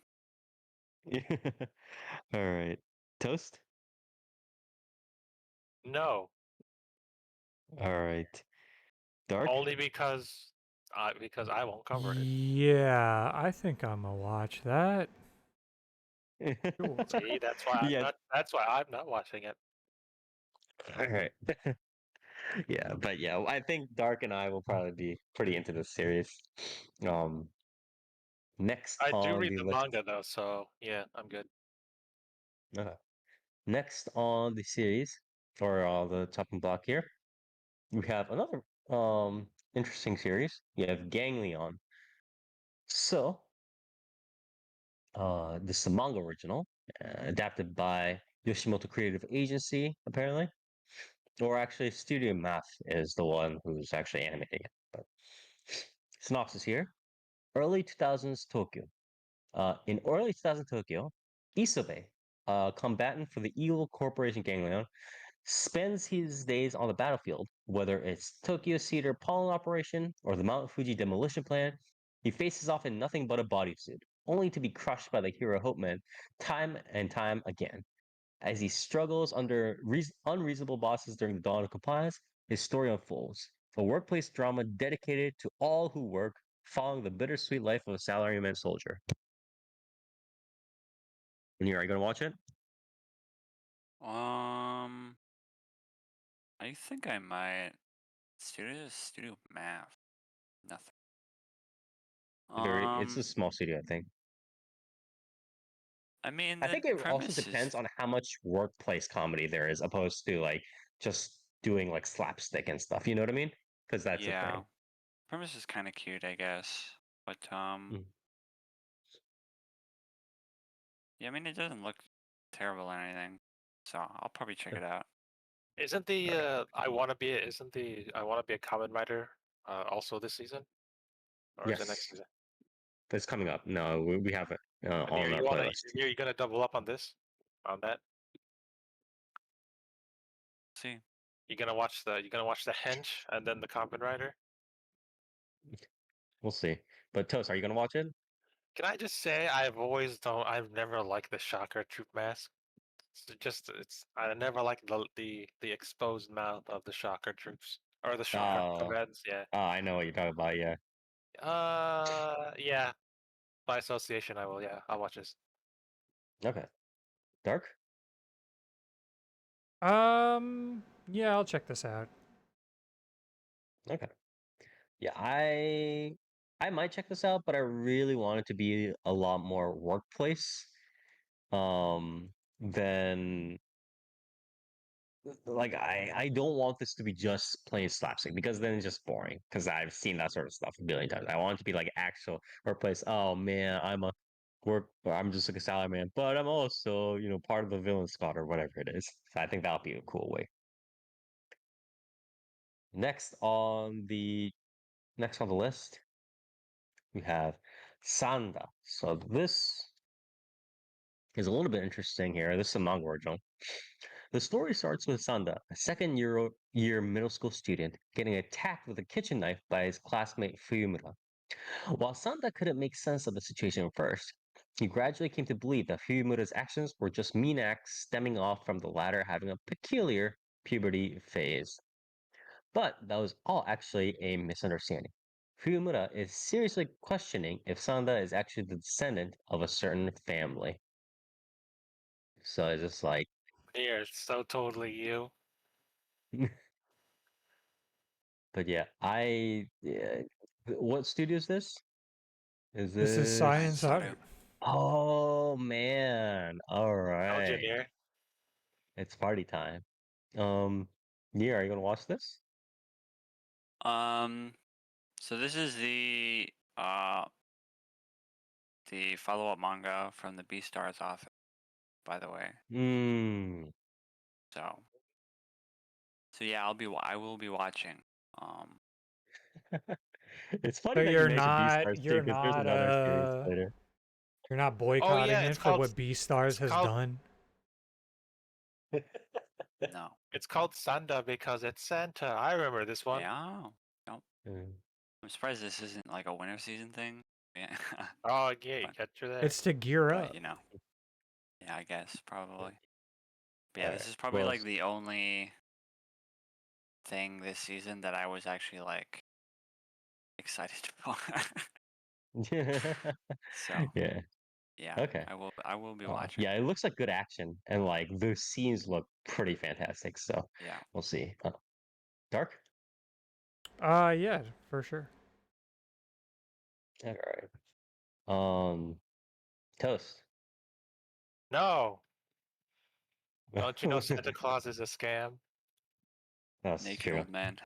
All right. Toast? No, All right. Dark? only because I won't cover it. Yeah, I think I'm gonna watch that. Cool. See, that's why I'm Yeah. not. That's why I'm not watching it. All right. Yeah, but yeah, I think Dark and I will probably be pretty into this series. Um, next I do on read the the list. manga though, so yeah, I'm good. uh, Next on the series, or the chopping block here, we have another interesting series. You have Ganglion. So, this is a manga original, adapted by Yoshimoto Creative Agency, apparently. Or actually, Studio Math is the one who's actually animating it. But synopsis here: early 2000s Tokyo. In early 2000 Tokyo, Isobe, a combatant for the evil corporation Ganglion, spends his days on the battlefield, whether it's Tokyo Cedar pollen operation or the Mount Fuji demolition plan. He faces off in nothing but a bodysuit, only to be crushed by the hero Hope Man time and time again. As he struggles under unreasonable bosses during the dawn of compliance, his story unfolds. A workplace drama dedicated to all who work, following the bittersweet life of a salaryman soldier. And are you going to watch it? Um, I think I might. Studio Math. Nothing. It's a small studio, I think. I mean, I the think it also premise is depends on how much workplace comedy there is, opposed to like just doing like slapstick and stuff. You know what I mean? Because that's a yeah. thing. Premise is kind of cute, I guess. But Mm. yeah, I mean, it doesn't look terrible or anything, so I'll probably check it out. Isn't the I wanna be a common writer also this season, or is it next Yes, season? that's coming up. No, we have it Near on our you wanna playlist. Near you gonna double up on this, on that? See, You gonna watch the Hench and then the Common Rider? We'll see. But Toast, are you going to watch it? Can I just say I've never liked the Shocker Troop mask. It's I never liked the exposed mouth of the Shocker troops or the Shocker Oh, commands. Yeah. I know what you're talking about. Yeah. Yeah. By association, I will. Yeah, I'll watch this. Okay. Dark. Yeah, I'll check this out. Okay. Yeah, I might check this out, but I really want it to be a lot more workplace than like I don't want this to be just plain slapstick because then it's just boring because I've seen that sort of stuff a billion times. I want it to be like actual workplace. Oh man, I'm just like a salary man, but I'm also, part of the villain squad or whatever it is. So I think that'll be a cool way. Next on the next on the list, we have Sanda. So this is a little bit interesting here. This is a manga original. The story starts with Sanda, a second year middle school student, getting attacked with a kitchen knife by his classmate Fuyumura. While Sanda couldn't make sense of the situation at first, he gradually came to believe that Fuyumura's actions were just mean acts stemming off from the latter having a peculiar puberty phase. But that was all actually a misunderstanding. Fuyumura is seriously questioning if Sanda is actually the descendant of a certain family. So it's just like, Here, it's so totally you. but yeah, what studio is this? Is This is this? Science Science Studio. Art. Oh man! All Told you, right, Near. it's party time. Um, yeah, are you gonna watch this? Um, so this is the follow-up manga from the Beastars author, by the way. Hmm. So yeah, I will be watching. Um, It's So funny that you mentioned you're Beastars too, because there's another series later. you're not Oh boycotting yeah, it for what it's Beastars has called done. no. it's called Sanda because it's Santa. I remember this one. Yeah. No. Mm. I'm surprised this isn't like a winter season thing. Yeah. Oh yeah, you but got you there. It's to gear but up. yeah, I guess probably. But All yeah, right. this is probably Well, like the only thing this season that I was actually like excited for. So yeah. Yeah, Okay. I will be watching. Yeah, it looks like good action, and like the scenes look pretty fantastic. So Yeah. we'll see. Dark. Yeah, for sure. All right. Toast. No, don't you know Santa Claus is a scam? That's Naked true. old man.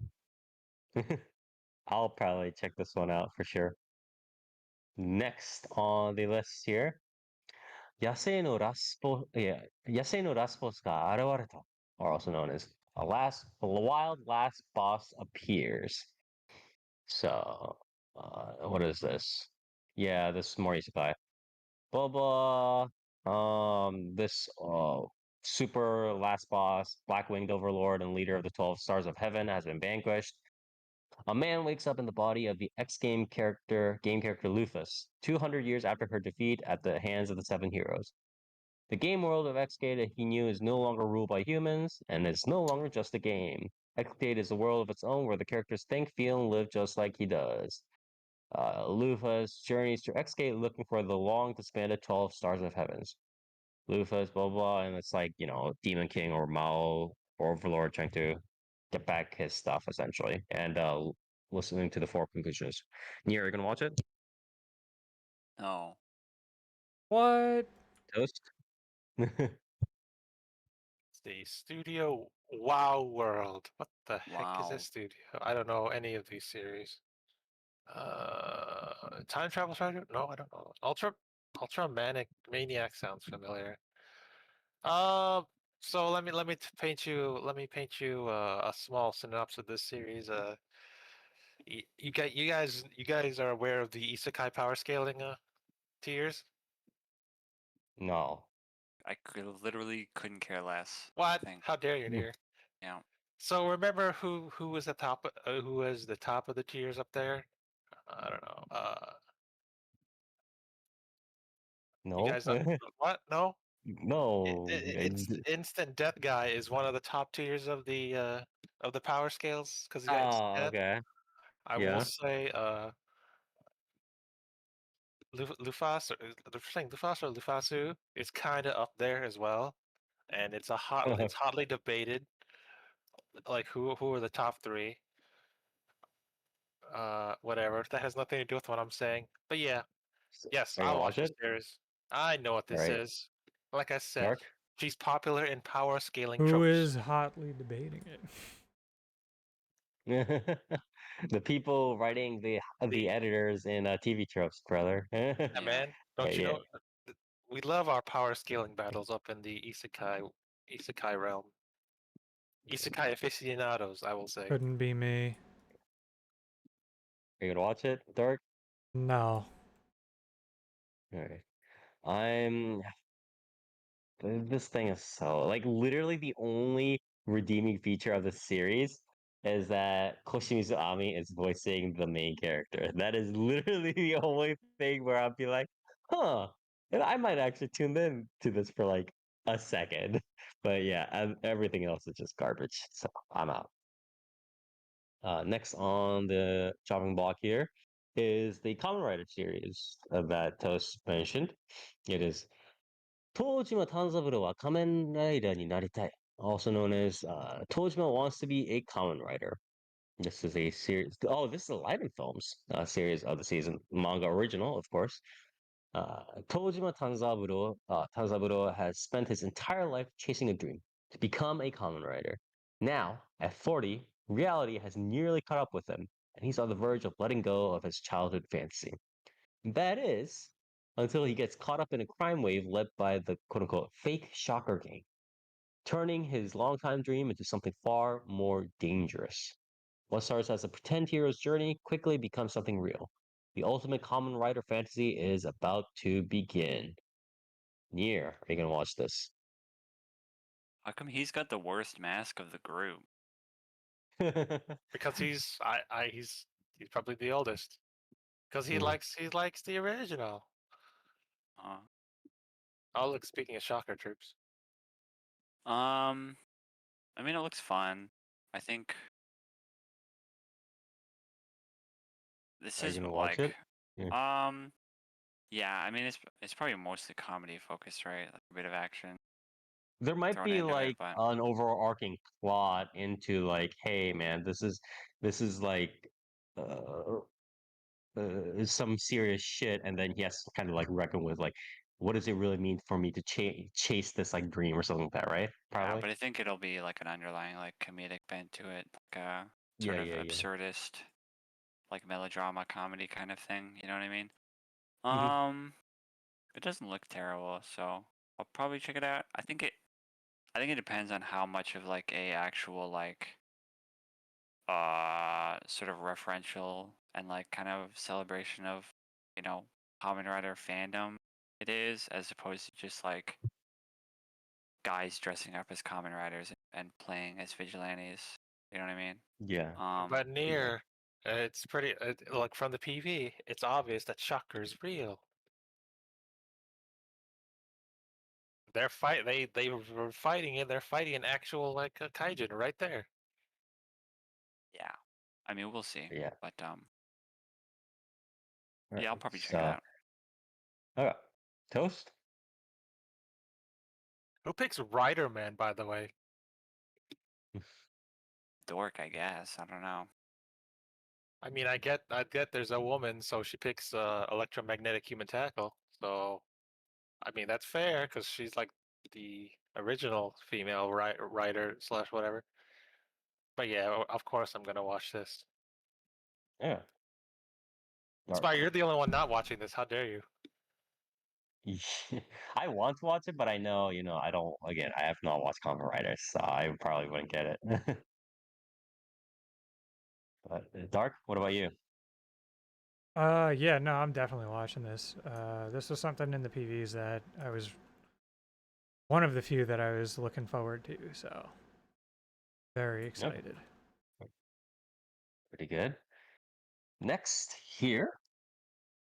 I'll probably check this one out for sure. Next on the list here, 野生のラスボスが現れた, or also known as a wild last boss appears. So, what is this? Yeah, this is more isekai. Blah blah. This super last boss, Black Winged Overlord and leader of the 12 Stars of Heaven, has been vanquished. A man wakes up in the body of the game character Lufus, 200 years after her defeat at the hands of the Seven Heroes. The game world of Xgate that he knew is no longer ruled by humans, and it's no longer just a game. Xgate is a world of its own where the characters think, feel, and live just like he does. Lufus journeys through Xgate looking for the long disbanded 12 Stars of Heavens. Lufus, blah, blah, and it's like, Demon King or Mao or Overlord trying to get back his stuff, essentially, and listening to the four conclusions. Nier, are you going to watch it? No. What? Toast? It's the Studio Wow World. What the heck is Wow. this studio? I don't know any of these series. Time Travel Treasure? No, I don't know. Ultra Maniac sounds familiar. Uh, so let me paint you a small synopsis of this series. You guys are aware of the isekai power scaling tiers? No. I literally couldn't care less. What? I think. How dare you, Near? Yeah. So remember who was the top? Who was the top of the tiers up there? I don't know. You No. guys, what? No. No. Instant Death Guy is one of the top tiers of the power scales because he's got instant Oh, death. okay. I will Yeah. say Lufas, they're saying Lufas or Lufasu is kind of up there as well, and it's hotly debated like who are the top three. Whatever, that has nothing to do with what I'm saying. But yeah, yes, Are you I'll gonna watch watch this it? series. I know what All this right. is. Like I said, Dark? she's popular in power scaling Who tropes. is hotly debating it? The people writing the The editors in TV tropes, brother. Yeah, Yeah. man, don't you Yeah. know? We love our power scaling battles up in the isekai realm. Isekai aficionados, I will say. Couldn't be me. Are you gonna watch it, Dark? No. All right. I'm This thing is so like literally the only redeeming feature of the series is that Koshimizu Ami is voicing the main character. That is literally the only thing where I'll be like, huh, and I might actually tune in to this for like a second. But yeah, everything else is just garbage. So I'm out. Next on the chopping block here is the Kamen Rider series that Toast mentioned. It is Tojima Tanzaburo wa Kamen Rider ni naritai, also known as Tojima wants to be a Kamen Rider. This is a series. Oh, this is a live in films series of the season, manga original, of course. Tojima Tanzaburo has spent his entire life chasing a dream to become a Kamen Rider. Now, at 40, reality has nearly caught up with him, and he's on the verge of letting go of his childhood fantasy. That is, until he gets caught up in a crime wave led by the quote unquote fake shocker gang, turning his longtime dream into something far more dangerous. What starts as a pretend hero's journey quickly becomes something real. The ultimate common writer fantasy is about to begin. Nier, are you gonna watch this? How come he's got the worst mask of the group? Because he's probably the oldest. Because he likes the original. Uh, Oh, look, speaking of shocker troops, um, I mean, it looks fun. I think this Are you is gonna watch like, it? Yeah. um, Yeah, I mean it's probably mostly comedy focused, right? Like a bit of action There might thrown be into it, like but an overarching plot into like, hey man, this is like uh, some serious shit, and then he has to kind of like reckon with like, what does it really mean for me to chase this like dream or something like that, right? yeah, Probably. but I think it'll be like an underlying like comedic bent to it, like a Yeah, sort of yeah, yeah. absurdist, like melodrama comedy kind of thing. You know what I mean? Hmm. It doesn't look terrible, so I'll probably check it out. I think it depends on how much of like a actual like sort of referential and like kind of celebration of, you know, Kamen Rider fandom it is, as opposed to just like guys dressing up as Kamen Riders and playing as vigilantes. You know what I mean? Yeah, But yeah, near, it's pretty like from the PV, it's obvious that Shocker's real. They were fighting it. They're fighting an actual like a kaijin right there. Yeah. I mean, we'll see. yeah. But All right. yeah, I'll probably check it So, out. okay, toast. Who picks Rider Man, by the way? Dork, I guess. I don't know. I mean, I get there's a woman, so she picks electromagnetic human tackle. So, I mean, that's fair because she's like the original female writer slash whatever. But yeah, of course I'm gonna watch this. Yeah. Spy, Dark. you're the only one not watching this. How dare you? I want to watch it, but I know, I don't. Again, I have not watched Kamen Rider, so I probably wouldn't get it. But Dark, what about you? Yeah, no, I'm definitely watching this. This was something in the PVs that I was one of the few that I was looking forward to, so very Yep, excited. pretty good. Next here,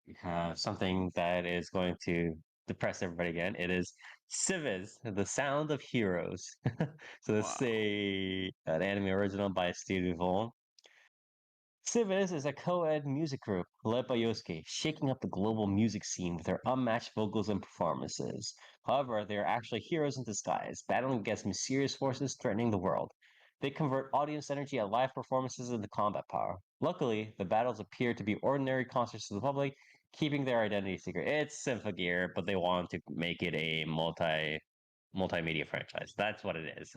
we have something that is going to depress everybody again. It is Civis, The Sound of Heroes. So this is Wow. an anime original by Studio Vol. Civis is a co-ed music group led by Yosuke, shaking up the global music scene with their unmatched vocals and performances. However, they are actually heroes in disguise, battling against mysterious forces threatening the world. They convert audience energy at live performances into combat power. Luckily, the battles appear to be ordinary concerts to the public, keeping their identity secret. It's Symphogear, but they want to make it a multimedia franchise. That's what it is.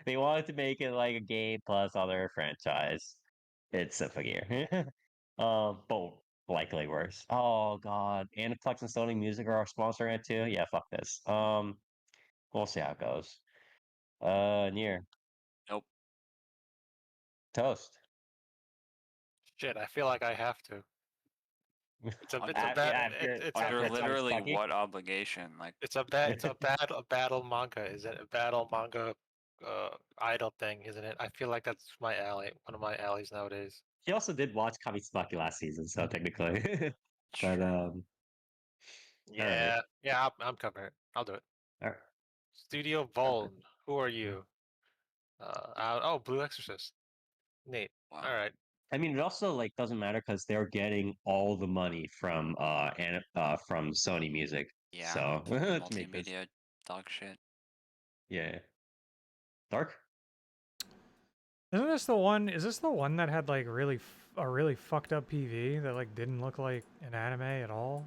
They wanted to make it like a game plus other franchise. It's a figure. But likely worse. Oh god. Aniplex and Sony Music are sponsoring it too. Yeah, fuck this. We'll see how it goes. Near Nope. toast. Shit, I feel like I have to. It's a bad After it's a Under after it's a Tommy literally Sparky. what obligation? Like, a battle manga, is it? A battle manga idol thing, isn't it? I feel like that's my alley, one of my alleys nowadays. He also did watch Kamisaki last season, so technically. But true. all right. Yeah, I'm covering it. I'll do it. All right. Studio Okay. Voln, who are you? Oh, Blue Exorcist. Neat. Wow. All right. I mean, it also like doesn't matter because they're getting all the money from from Sony Music. Yeah. So to make this, Multimedia dog shit. yeah. Dark. Isn't this the one? Is this the one that had like a really fucked up PV that like didn't look like an anime at all?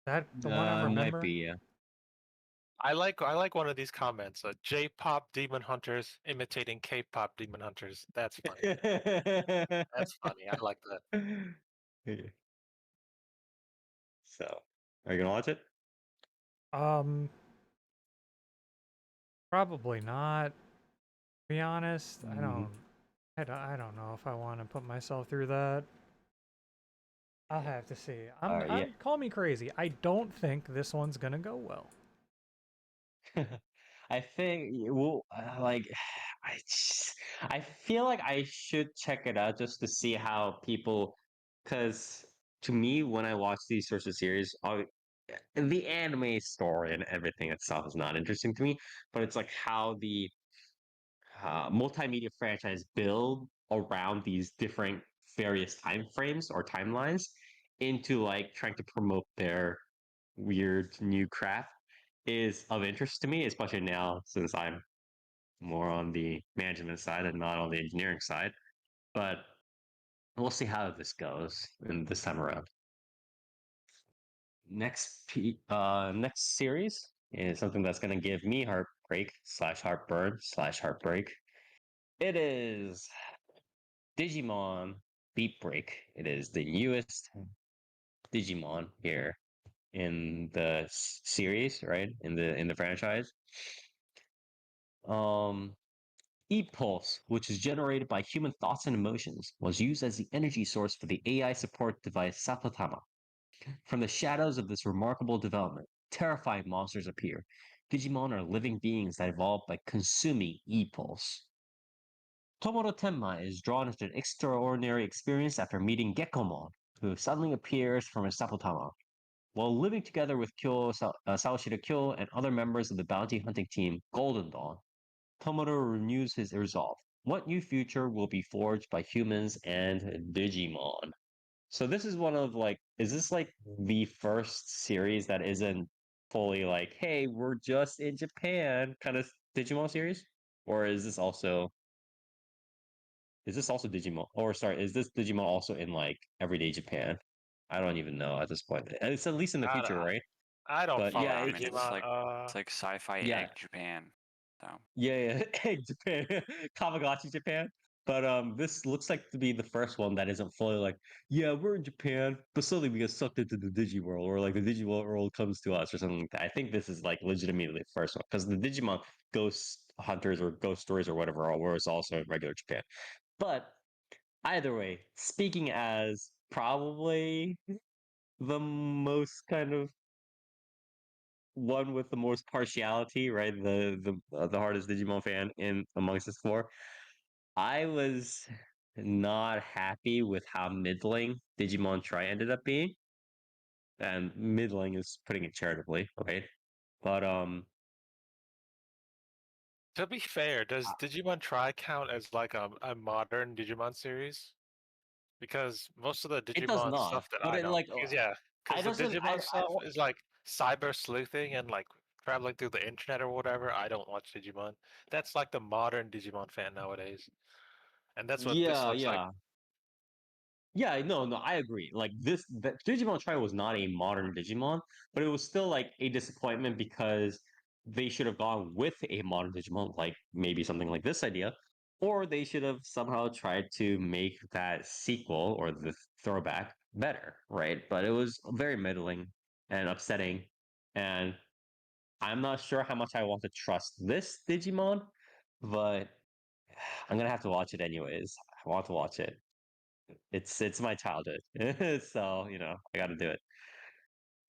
That the one I'm Might remembering? be, yeah. I like one of these comments. J-pop demon hunters imitating K-pop demon hunters. That's funny. That's funny. I like that. Yeah. So, are you gonna watch it? Um, Probably not. To be honest, Mhm. I don't know if I want to put myself through that. I'll have to see. All right, yeah. I'm call me crazy. I don't think this one's gonna go well. I think well, like I feel like I should check it out just to see how people, because to me, when I watch these sorts of series, the anime story and everything itself is not interesting to me, but it's like how the multimedia franchise build around these different various time frames or timelines into like trying to promote their weird new craft is of interest to me, especially now since I'm more on the management side and not on the engineering side. But we'll see how this goes in this time around. Next series is something that's gonna give me heartbreak slash heartburn slash heartbreak. It is Digimon Beat Break. It is the newest Digimon here in the series, right? In the franchise. Um, E-Pulse, which is generated by human thoughts and emotions, was used as the energy source for the AI support device Sapotama. From the shadows of this remarkable development, terrifying monsters appear. Digimon are living beings that evolve by consuming E-Pulse. Tomoro Tenma is drawn into an extraordinary experience after meeting Gekomon, who suddenly appears from his Sapotama. While living together with Sawashita Kyo and other members of the bounty hunting team Golden Dawn, Tomoro renews his resolve. What new future will be forged by humans and Digimon? So this is one of like, is this like the first series that isn't fully like, hey, we're just in Japan kind of Digimon series? Or is this also Digimon? Or sorry, is this Digimon also in like everyday Japan? I don't even know at this point. It's at least in the I future, don't, right? I don't But Yeah, follow yeah, I mean it's Digimon. it's like sci-fi yeah, egg Japan. So yeah, Hey, Japan, Tamagotchi Japan. But this looks like to be the first one that isn't fully like, yeah, we're in Japan, but suddenly we get sucked into the Digi world, or like the Digi world comes to us, or something like that. I think this is like legitimately the first one because the Digimon Ghost Hunters or Ghost Stories or whatever are where it's also in regular Japan. But either way, speaking as probably the most kind of one with the most partiality, right? The hardest Digimon fan in amongst us four. I was not happy with how middling Digimon Tri ended up being, and middling is putting it charitably, right? But To be fair, does uh, Digimon Tri count as like a modern Digimon series? Because most of the it does Digimon not. stuff that But I it don't, like because yeah, I because the doesn't Digimon I stuff is like cyber sleuthing and like traveling through the internet or whatever. I don't watch Digimon. That's like the modern Digimon fan nowadays, and that's what this yeah, looks like. yeah. Yeah, no, I agree. Like the Digimon Tri was not a modern Digimon, but it was still like a disappointment because they should have gone with a modern Digimon, like maybe something like this idea, or they should have somehow tried to make that sequel or the throwback better, right? But it was very middling and upsetting, and I'm not sure how much I want to trust this Digimon, but I'm gonna have to watch it anyways. I want to watch it. It's my childhood. So, I gotta do it.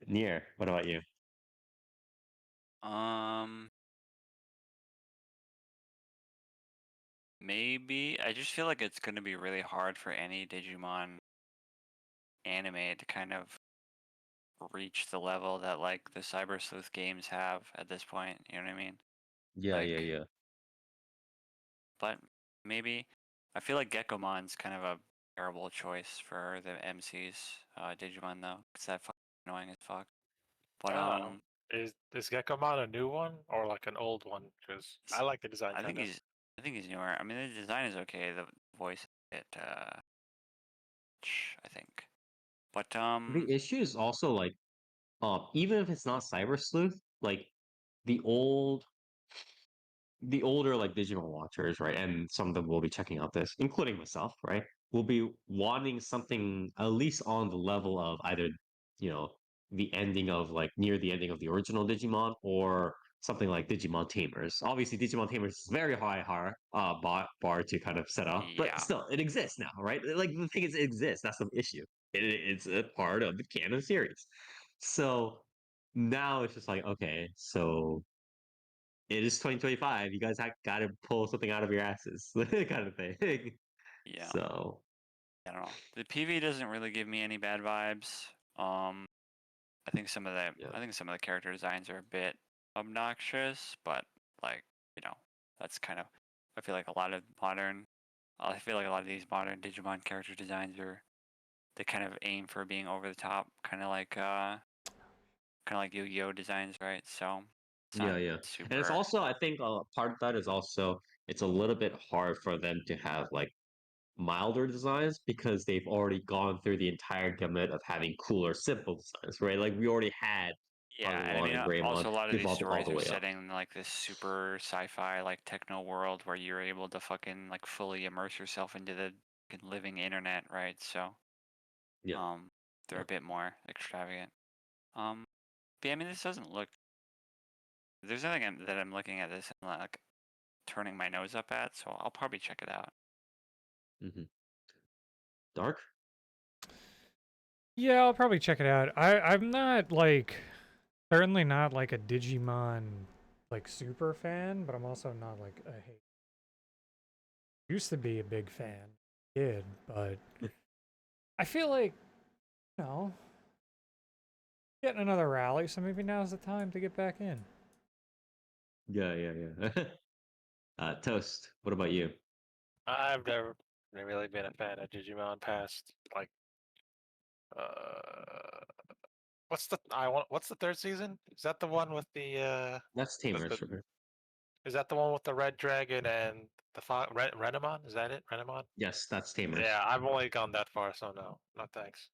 Near, what about you? um maybe I just feel like it's gonna be really hard for any Digimon anime to kind of reach the level that like the Cyber Sleuth games have at this point. You know what I mean? Yeah, yeah, Like, yeah. but maybe I feel like Geckomon's kind of a terrible choice for the MC's Digimon though, because that fucking annoying as fuck. But Oh, is Gekomon a new one or like an old one? Because I s- like the design I think kind of. he's newer. I mean, the design is okay. The voice is a bit, I think. But The issue is also like, even if it's not Cyber Sleuth, like the old the older like digital watchers, right? And some of them will be checking out this, including myself, right? Will be wanting something at least on the level of either, you know, the ending of like near the ending of the original Digimon or something like Digimon Tamers. Obviously, Digimon Tamers is very bar to kind of set up, but yeah, still, it exists now, right? Like the thing is, it exists. That's the issue. It's a part of the canon series. So now it's just like, okay, so it is 2025. You guys got to pull something out of your asses, kind of thing. yeah. So, I don't know. The PV doesn't really give me any bad vibes. Um, yeah, I think some of the character designs are a bit obnoxious, but like, you know, that's kind of I feel like a lot of these modern Digimon character designs are they kind of aim for being over the top, kind of like Yu-Gi-Oh designs, right? So it's not Yeah. And it's super. also, I think, part of that is also it's a little bit hard for them to have like milder designs because they've already gone through the entire gamut of having cooler, simple designs, right? Like we already had Yeah, and I Agumon mean, and Greymon also a lot of these evolved all stories the are way up. set in like this super sci-fi, like techno world where you're able to fucking like fully immerse yourself into the fucking living internet, right? So, Yeah. um, they're a bit more extravagant. But yeah, I mean, this doesn't look. There's nothing that I'm looking at this and like turning my nose up at, so I'll probably check it out. hmm Dark? Yeah, I'll probably check it out. I'm not like certainly not like a Digimon like super fan, but I'm also not like a hate. Used to be a big fan, kid, but I feel like you know getting another rally, so maybe now's the time to get back in. Yeah. Toast, what about you? I've never really been a fan of Digimon past like uh what's the third season? Is that the one with That's Tamers, the right? is that the one with the red dragon and the Renamon? Is that it? Renamon? Yes, that's Tamers. Yeah, I've only gone that far, so no, no thanks.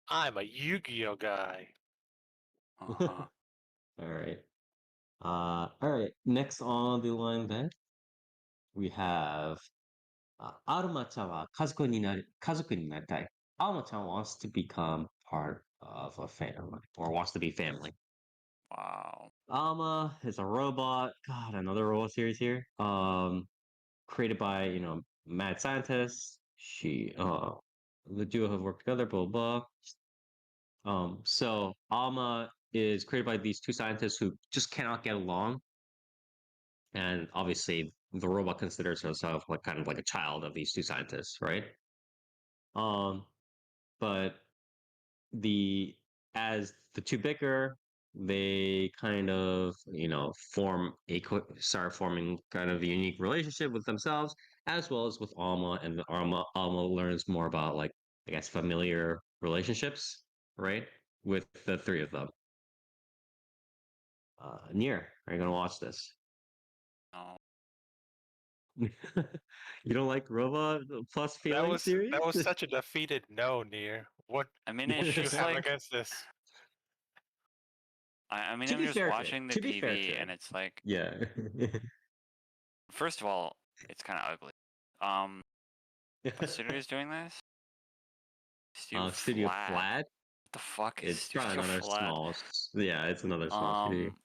I'm a Yu-Gi-Oh guy. Uh-huh. All right. All right. Next on the line, then we have Aruma-chan wa kazoku ni naritai. Aruma-chan wants to become part of a family or wants to be family. Wow. Alma is a robot. God, another robot series here. Created by mad scientists. The duo have worked together. Blah blah. So Alma is created by these two scientists who just cannot get along, and obviously the robot considers herself like kind of like a child of these two scientists, right? Um, but the as the two bicker, they kind of start forming kind of a unique relationship with themselves as well as with Alma, and Alma learns more about like I guess familiar relationships, right? With the three of them. Near, are you gonna watch this? No. You don't like robot plus feeling That series? was such a defeated no, Near. What I mean, what it's do you just have like against this? I mean, To I'm be just fair to it, watching the to be fair PV to and it, it's like, yeah. first of all, it's kind of ugly. Um, what studio is doing this? Studio Studio Flat. Flat. What the fuck is It's probably Studio another Flat? yeah, it's another small studio. Um,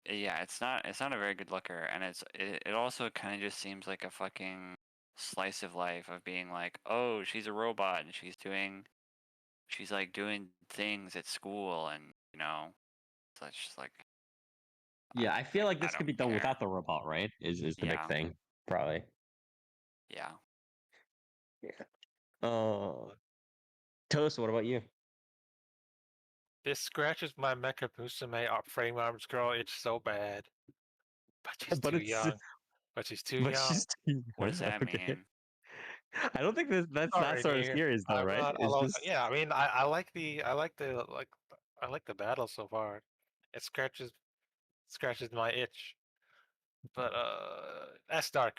yeah, it's not a very good looker, and it also kind of just seems like a fucking slice of life of being like, oh, she's a robot and she's like doing things at school, and so it's just like Yeah, I feel like I this could don't be done care. without the robot, right? Is the big Yeah, thing, probably. yeah. Yeah. Uh, Toast, what about you? This scratches my Mecha Musume frame arms girl itch so bad. But she's But too it's young. But she's too but young. she's too What does young, that okay. mean? I don't think that's that Sorry, sort of Near. series though, I'm right? not It's all just yeah, I mean I like the battle so far. It scratches my itch. But that's dark.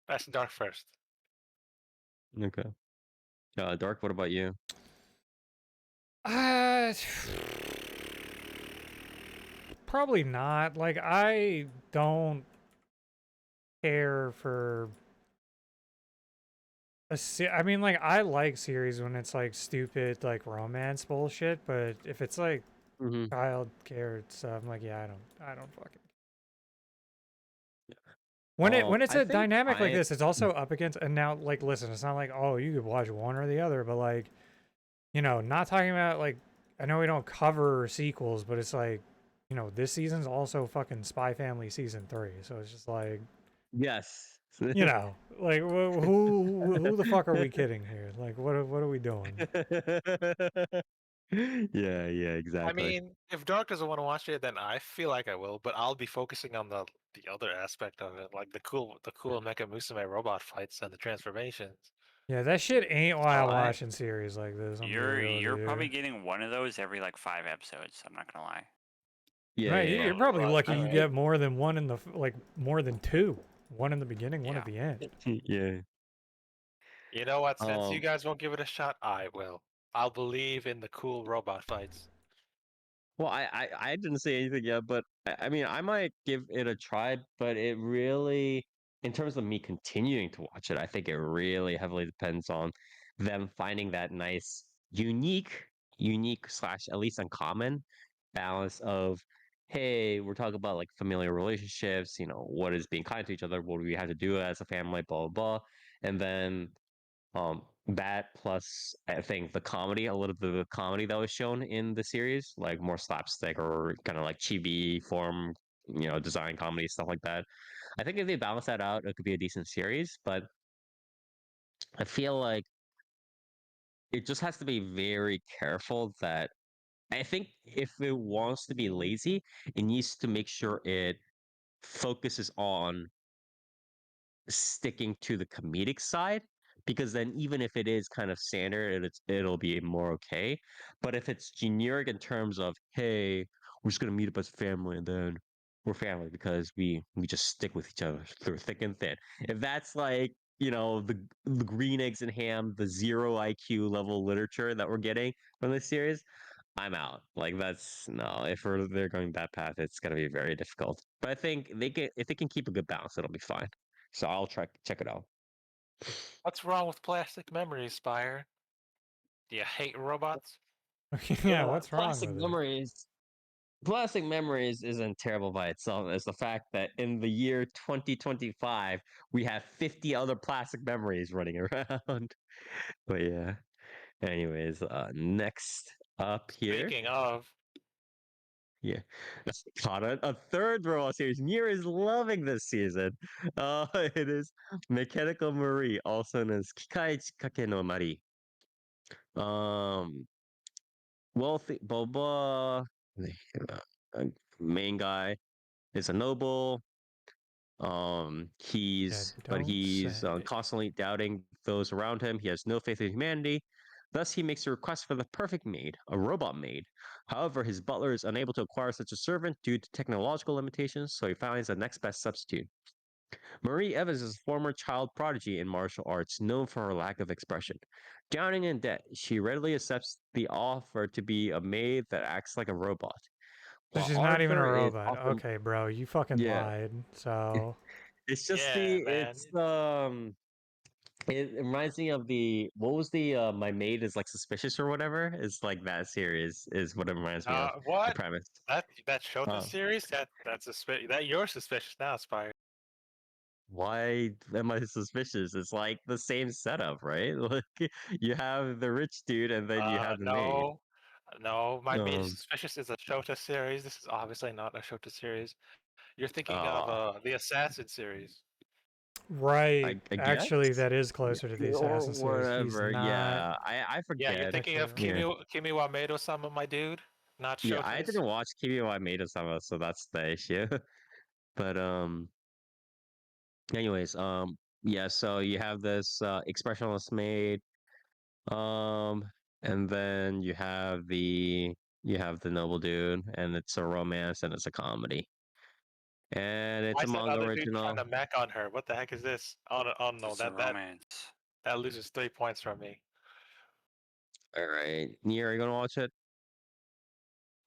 That's dark first. okay. Dark, what about you? Uh, probably not. Like I don't care for I mean, like I like series when it's like stupid, like romance bullshit. But if it's like hmm child care stuff, I'm like, yeah, I don't fucking. When it's I a think dynamic like I this, it's also up against. And now, like, listen, it's not like oh, you could watch one or the other, but like, not talking about like. I know we don't cover sequels, but it's like, this season's also fucking Spy Family season 3, so it's just like. yes. Like who the fuck are we kidding here? Like what are we doing? Yeah, I exactly. mean, if Dark doesn't want to watch it, then I feel like I will, but I'll be focusing on the other aspect of it, like the cool Mecha Musume robot fights and the transformations. Yeah, that shit ain't why So I'm I watching series like this. I'm gonna be real with You're probably you. getting one of those every like 5 episodes. I'm not gonna lie. yeah, Right, yeah, you're yeah. probably lucky All you right. get more than one in the like more than two. One in the beginning, one at Yeah. the end. Yeah. You know what? Since you Um, guys won't give it a shot, I will. I'll believe in the cool robot fights. well, I didn't say anything yet, but I mean, I might give it a try, but it really, in terms of me continuing to watch it, I think it really heavily depends on them finding that nice, unique slash at least uncommon balance of, hey, we're talking about like familiar relationships, what is being kind to each other, what do we have to do as a family, blah, blah, blah. And then that plus I think the comedy, a little bit of the comedy that was shown in the series, like more slapstick or kind of like chibi form, design comedy, stuff like that. I think if they balance that out, it could be a decent series, but I feel like it just has to be very careful that I think if it wants to be lazy, it needs to make sure it focuses on sticking to the comedic side, because then even if it is kind of standard, it'll be more okay. But if it's generic in terms of, hey, we're just gonna meet up as family and then we're family because we just stick with each other through thick and thin. If that's like, the green eggs and ham, the zero IQ level literature that we're getting from this series, I'm out. Like that's no, if they're going that path, it's gonna be very difficult. But I think if they can keep a good balance, it'll be fine. So I'll check it out. What's wrong with plastic memories, Spire? Do you hate robots? Yeah, what's wrong Plastic with it? memories. Plastic memories isn't terrible by itself. It's the fact that in the year 2025, we have 50 other plastic memories running around. But yeah. Anyways, next up here. Speaking of, Yeah. Caught a third robot series. Nier is loving this season. It is Mechanical Marie, also known as Kikai Chikake no Mari. Um, wealthy Boba, the uh, main guy, is a noble. Yeah, But don't he's say. constantly doubting those around him. He has no faith in humanity. Thus, he makes a request for the perfect maid, a robot maid. However, his butler is unable to acquire such a servant due to technological limitations, so he finds the next best substitute. Marie Evans is a former child prodigy in martial arts, known for her lack of expression. Drowning in debt, she readily accepts the offer to be a maid that acts like a robot. So While she's not even a Arthur is robot. often, Okay, bro, you fucking yeah, lied. So it's just yeah, man. it reminds me of what was the My Maid is like suspicious or whatever. It's like that series is what it reminds me of. The What? premise. That Shota Uh, series? That's suspicious. That you're suspicious now, Spire. why am I suspicious? It's like the same setup, right? Like you have the rich dude and then you have the maid. No, no. My maid is Um, suspicious is a Shota series. This is obviously not a Shota series. You're thinking of uh, the Assassin series. right, I actually, guess. that is closer to the Or Assassin series. He's whatever. not Yeah, I Yeah, you're forget. thinking of necessarily. Yeah, Kimi wa Medo-sama, my dude, not yeah. I Shota's. didn't watch Kimi wa Maid Sama, so that's the issue. But anyways, yeah, so you have this expressionless maid, um, and then you have the noble dude, and it's a romance and it's a comedy. And Why it's a is that manga other dude trying original. to mech on her? What the heck is this? Oh no, It's a romance. that loses 3 points from me. All right. Nier, are you gonna watch it?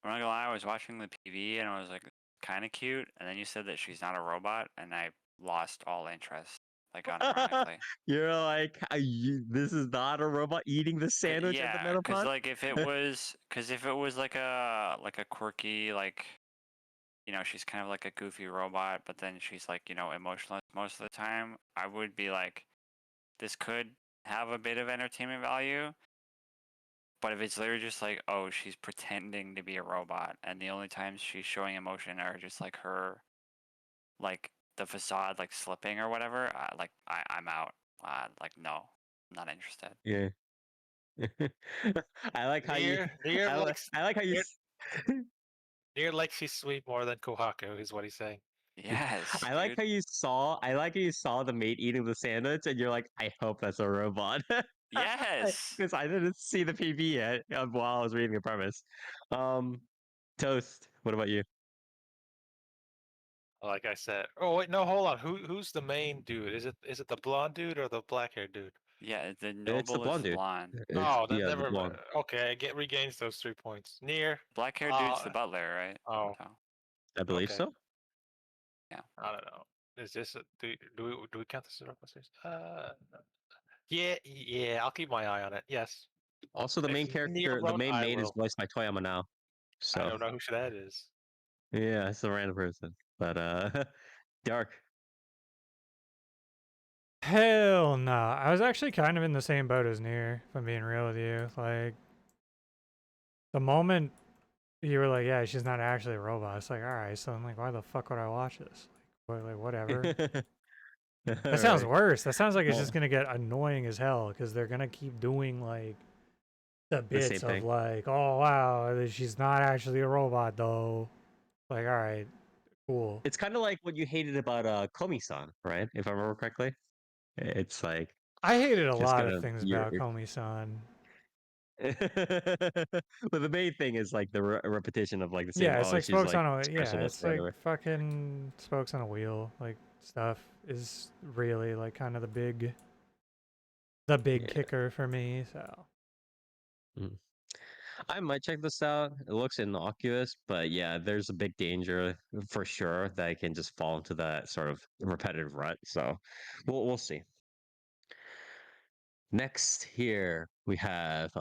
I'm not gonna lie, I was watching the PV and I was like, kind of cute. And then you said that she's not a robot, and I lost all interest, like unironically. You're like, this is not a robot eating the sandwich at the Yeah, because Metapod? like if it was like a quirky like she's kind of like a goofy robot, but then she's like emotionless most of the time, I would be like, this could have a bit of entertainment value. But if it's literally just like, oh, she's pretending to be a robot, and the only times she's showing emotion are just like her, like the facade, like slipping or whatever, I'm out. Like no, I'm not interested. Yeah. I like how you Near I likes like how you near, near likes she's sweet more than Kohaku is what he's saying. Yes, I like dude. how you saw. I like how you saw the mate eating the sandwich, and you're like, I hope that's a robot. Yes. Because I didn't see the PV yet while I was reading the premise. Um, Toast. What about you? Like I said. Oh wait, no, hold on. Who's the main dude? Is it the blonde dude or the black haired dude? Yeah, the It's the noble is blonde the dude. blonde. It's Oh, then yeah, the never. blonde. Okay, I get regains those 3 points. Near. Black haired dude's the butler, right? Oh, So, I believe okay. so. yeah. I don't know. Is this do we count this as a series? Yeah. I'll keep my eye on it. Yes. Also, the If main Near character, the wrote, main I main is will. voiced by Toyama now. I So don't know who that is. yeah, it's a random person. But Dark. Hell no. I was actually kind of in the same boat as Near, if I'm being real with you. Like, the moment you were like, yeah, she's not actually a robot, it's like, all right, so I'm like, why the fuck would I watch this? Like whatever. That All sounds right. worse. That sounds like it's just Well, gonna get annoying as hell because they're gonna keep doing like the the same bits of thing. like, oh wow, she's not actually a robot though. Like, all right, cool. It's kind of like what you hated about Komi-san, right? If I remember correctly. It's like I hated a just lot of gonna things you're, about Komi-san. but the main thing is like the repetition of like the same. Yeah, it's Oh, like she's spokes like on a yeah, specialist it's right like away. fucking spokes on a wheel. Like stuff is really like kind of the big Yeah. kicker for me. So Mm. I might check this out. It looks innocuous, but yeah, there's a big danger for sure that I can just fall into that sort of repetitive rut. So we'll see. Next here we have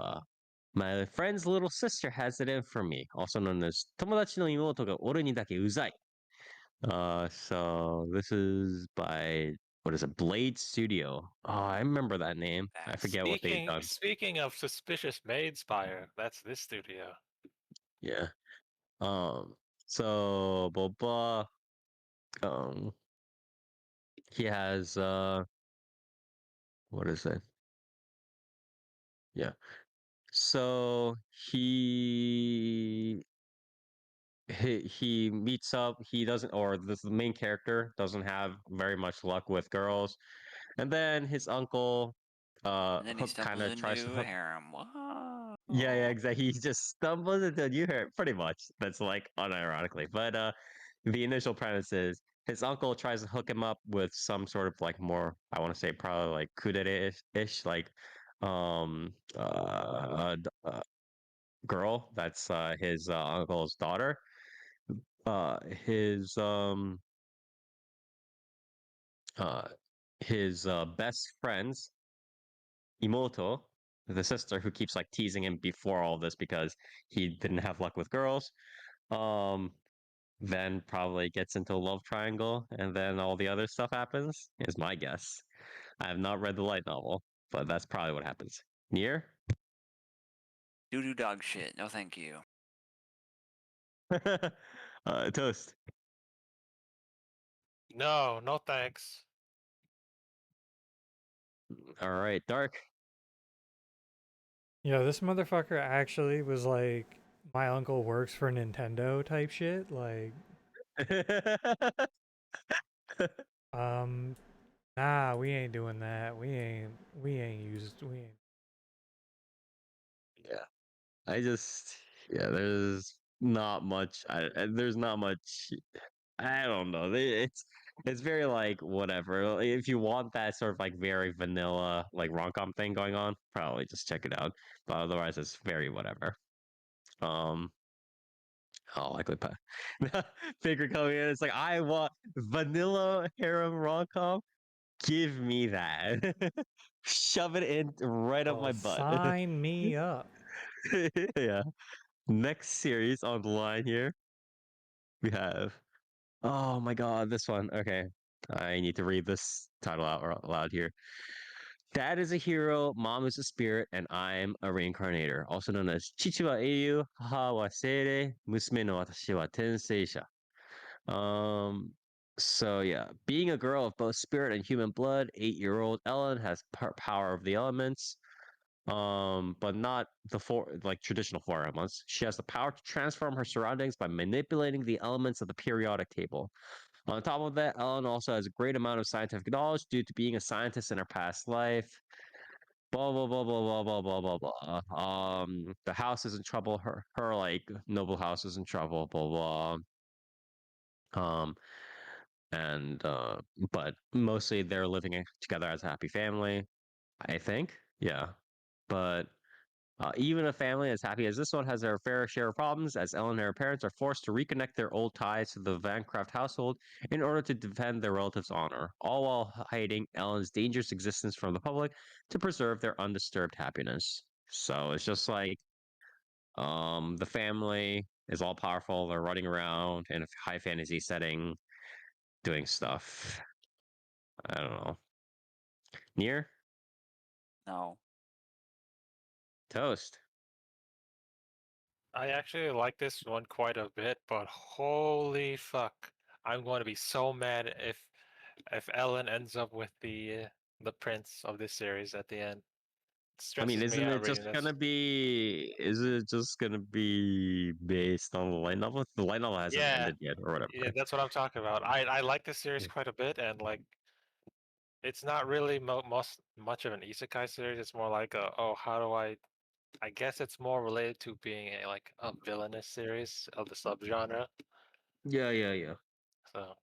my friend's little sister has it in for me, also known as 友達の妹が俺にだけうざい. So this is by what is it? Blade Studio. Oh, I remember that name. I That's forget what they've Speaking done. speaking of suspicious maid spire, that's this studio. Yeah. Um. So Boba. Um. He has what is it? Yeah. So he meets up. He doesn't, or the main character doesn't have very much luck with girls, and then his uncle, and then he Hook kind stumbles of tries to into a hook. harem. Yeah, Whoa. exactly. He just stumbles into a new hair, pretty much. That's like unironically, but the initial premise is his uncle tries to hook him up with some sort of like more, I want to say probably like kudere-ish, like um uh, girl that's his uncle's daughter. His uh best friend's Imoto, the sister who keeps like teasing him before all this because he didn't have luck with girls. Um, then probably gets into a love triangle, and then all the other stuff happens. Is my guess. I have not read the light novel, but that's probably what happens. Near? Doo doo dog shit. No, thank you. Toast. No, no thanks. All right, Dark. this motherfucker actually was like, my uncle works for Nintendo type shit. Like, um, nah, we ain't doing that. We ain't. Yeah. I just yeah, there's not much. I don't know. It's very like whatever. If you want that sort of like very vanilla like rom-com thing going on, probably just check it out. But otherwise it's very whatever. Um oh likely figure coming in, it's like I want vanilla harem rom-com. Give me that. Shove it in right up Well, my butt. sign me up. Yeah. Next series on the line here, we have. Oh my god, this one. Okay. I need to read this title out loud here. Dad is a hero, mom is a spirit, and I'm a reincarnator, also known as Chichi wa Eiyu, Haha wa Seirei, Musume no watashi wa Tenseisha. Um, so yeah, being a girl of both spirit and human blood, 8-year-old Ellen has power of the elements, but not the like traditional 4 elements. She has the power to transform her surroundings by manipulating the elements of the periodic table. On top of that, Ellen also has a great amount of scientific knowledge due to being a scientist in her past life. Blah blah blah blah blah blah blah blah blah. The house is in trouble. Her like noble house is in trouble. Blah blah. Um, and but mostly they're living together as a happy family. I think, yeah. But even a family as happy as this one has their fair share of problems, as Ellen and her parents are forced to reconnect their old ties to the Vancraft household in order to defend their relatives' honor, all while hiding Ellen's dangerous existence from the public to preserve their undisturbed happiness. So it's just like the family is all powerful. They're running around in a high fantasy setting, doing stuff. I don't know. Near No. toast. I actually like this one quite a bit, but holy fuck, I'm going to be so mad if Ellen ends up with the prince of this series at the end. It I mean, stresses me isn't out it just reading this. gonna be? Is it just gonna be based on the light novel? The light novel hasn't Yeah, ended yet, or whatever. yeah, that's what I'm talking about. I like this series Yeah. quite a bit, and like it's not really much of an isekai series. It's more like a, oh, how do I guess it's more related to being a like a villainous series of the subgenre. Yeah, yeah, yeah. So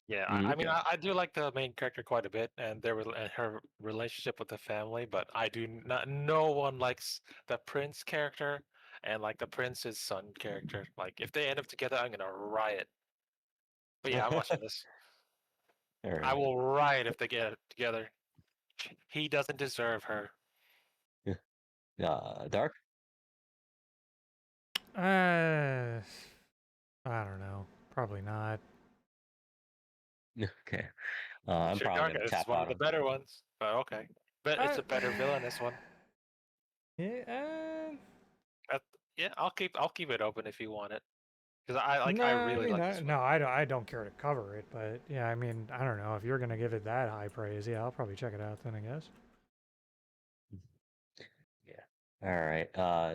yeah, I mean Okay. I do like the main character quite a bit and and her relationship with the family, but I do not. No one likes the prince character and like the prince's son character. Like if they end up together, I'm gonna riot. But yeah, I'm watching this. All I right. will riot if they get together. He doesn't deserve her. Yeah. Dark. Uh, I don't know. Probably not. Okay. I'm Sure, probably Dark gonna is tap one of out the on. better ones, but okay. But it's Uh, a better villainous one. yeah. Uh, yeah, I'll keep it open if you want it because I like No, I I really mean, like this one. no, I don't care to cover it, but yeah, I mean, I don't know if you're gonna give it that high praise. Yeah, I'll probably check it out then, I guess. Yeah. All right.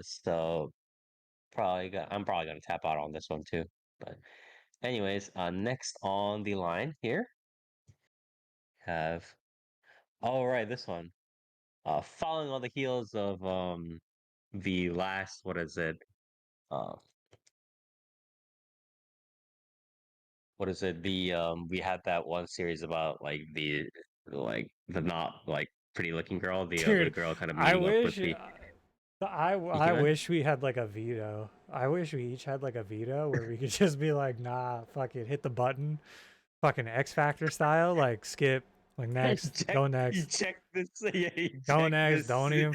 So I'm probably gonna tap out on this one too. But anyways, next on the line here have. All right, this one. Following on the heels of the last, what is it? Uh, what is it? The we had that one series about like the not like pretty looking girl, the ugly Dude, girl kind of I meeting up with wish, the I Ikigai. wish we had like a veto. I wish we each had like a veto where we could just be like, nah, fuck it, hit the button, fucking X Factor style, like skip, like next, check go you next, check this. Yeah, you go check next. this. Don't even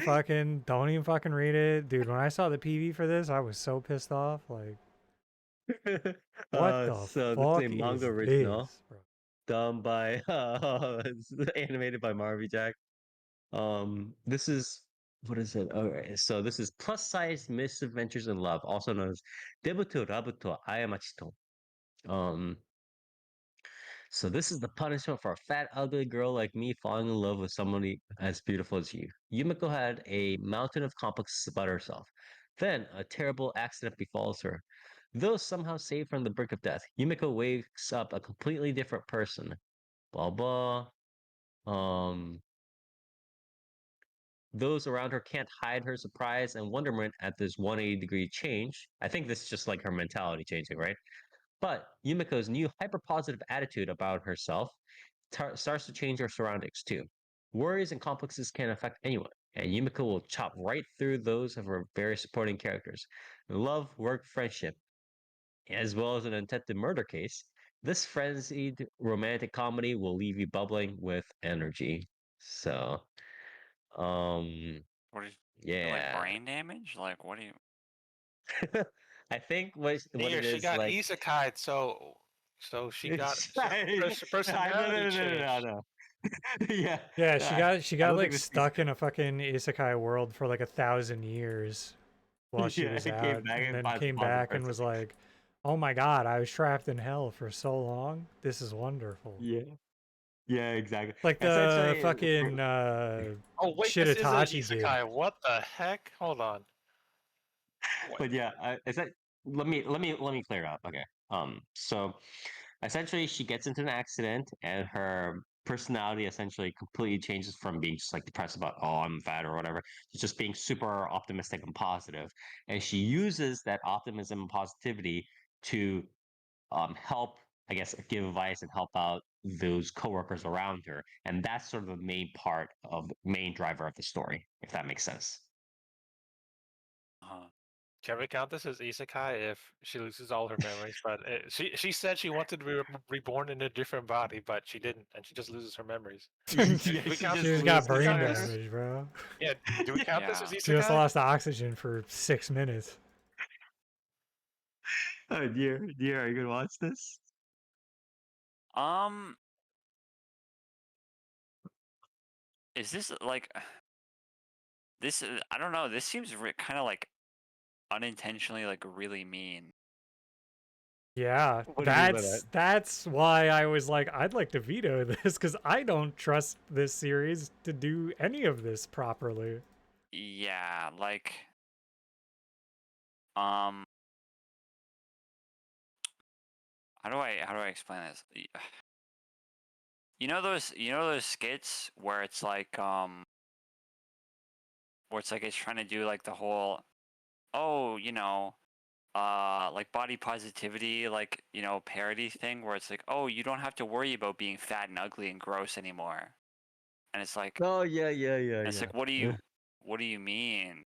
fucking read it, dude. When I saw the PV for this, I was so pissed off. Like, what the So this is a fuck manga is original this, bro? done by it's animated by Marvy Jack. This is what is it? Okay, so this is plus size misadventures in love, also known as Debuto Rabuto Ayamachito. Um, so this is the punishment for a fat, ugly girl like me falling in love with somebody as beautiful as you. Yumiko had a mountain of complexes about herself. Then a terrible accident befalls her. Though somehow saved from the brink of death, Yumiko wakes up a completely different person. Blah blah. Um, Those around her can't hide her surprise and wonderment at this 180-degree change. I think this is just like her mentality changing, right? But Yumiko's new hyper-positive attitude about herself starts to change her surroundings too. Worries and complexes can affect anyone, and Yumiko will chop right through those of her various supporting characters. Love, work, friendship, as well as an attempted murder case. This frenzied romantic comedy will leave you bubbling with energy. So, um, What is like yeah. brain damage? Like what do you I think what Near, it she is got like. isekai, so she got I, no, personality no, no, no, no, change. no. Yeah, Yeah, I, she I got don't like think this. stuck in a fucking isekai world for like 1,000 years while she Yeah, was it came out, back and and then came positive back and person. was like, "Oh my god, I was trapped in hell for so long. This is wonderful." Yeah, yeah, exactly. Like the Essentially, fucking Oh wait, shit this is an Itachi did. isekai. What the heck? Hold on. Wait. but yeah, is that? Let me clear it up. Okay. So essentially she gets into an accident and her personality essentially completely changes from being just like depressed about oh I'm fat or whatever to just being super optimistic and positive. And she uses that optimism and positivity to help, I guess, give advice and help out those coworkers around her. And that's sort of the main part of main driver of the story, if that makes sense. Uh, Can we count this as isekai if she loses all her memories? But she said she wanted to be reborn in a different body, but she didn't, and she just loses her memories. Yeah, Do we she count She just just got loses brain isekai her. as damage, bro. yeah? Do we count this yeah. as She just isekai? lost oxygen for 6 minutes. Oh dear, are you gonna watch this? Um, is this like this? I don't know. This seems kind of like unintentionally like really mean. Yeah, What do you mean by that? that's why I was like, I'd like to veto this because I don't trust this series to do any of this properly. Yeah, like um, how do I explain this? You know those skits where it's like it's trying to do like the whole oh like body positivity like parody thing where it's like oh you don't have to worry about being fat and ugly and gross anymore, and it's like Oh yeah. what do you mean?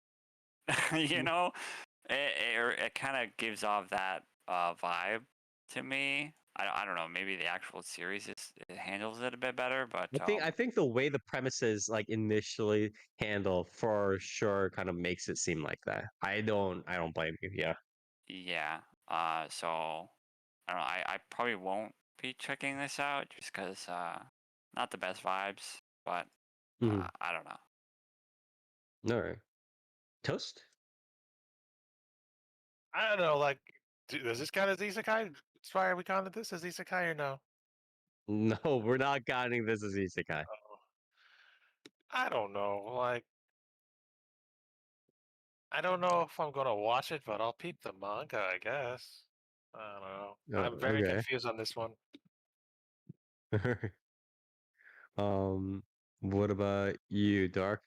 you Mm. know it kind of gives off that vibe to me. I don't know, maybe the actual series it handles it a bit better, but I think the way the premises like initially handled for sure kind of makes it seem like that. I don't blame you. Yeah. yeah. So I don't know. I probably won't be checking this out just because not the best vibes, but Mhm. I don't know. All right. Toast? I don't know. Like, does this count as isekai? That's why are we counting this as isekai or no? No, we're not counting this as isekai. Oh, I don't know. Like, I don't know if I'm gonna watch it, but I'll peep the manga, I guess. I don't know. I'm very Okay. confused on this one. um, what about you, Dark?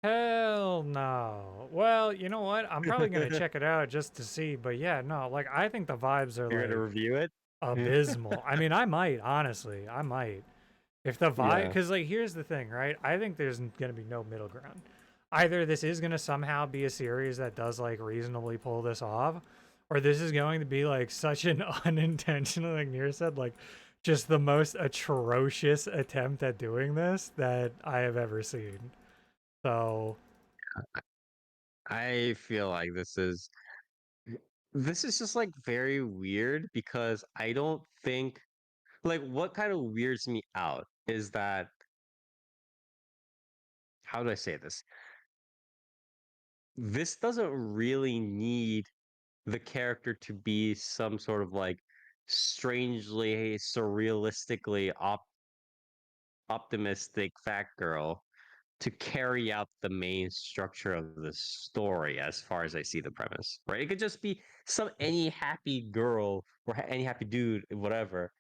Hell no. Well, you know what? I'm probably gonna check it out just to see. But yeah, no, like I think the vibes are You're gonna like review it? abysmal. I mean, I might honestly, I might. If the vibe, Yeah. because like here's the thing, right? I think there's gonna be no middle ground. Either this is gonna somehow be a series that does like reasonably pull this off, or this is going to be like such an unintentional, like Nir said, like just the most atrocious attempt at doing this that I have ever seen. So I feel like this is just like very weird because I don't think like what kind of weirds me out is that how do I say this? This doesn't really need the character to be some sort of like strangely surrealistically optimistic fat girl to carry out the main structure of the story as far as I see the premise, right? It could just be any happy girl or any happy dude, whatever.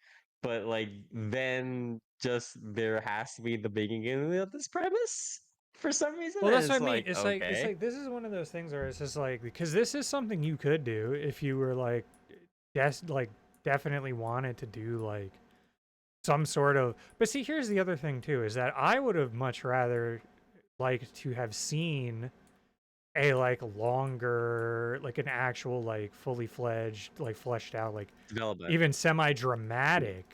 But like then just there has to be the beginning of this premise for some reason. well, And that's what it's I mean. like, It's okay. like this is one of those things where it's just like because this is something you could do if you were like, like definitely wanted to do like some sort of. But see, here's the other thing too: is that I would have much rather liked to have seen a like longer, like an actual like fully fledged, like fleshed out, like Development. even semi dramatic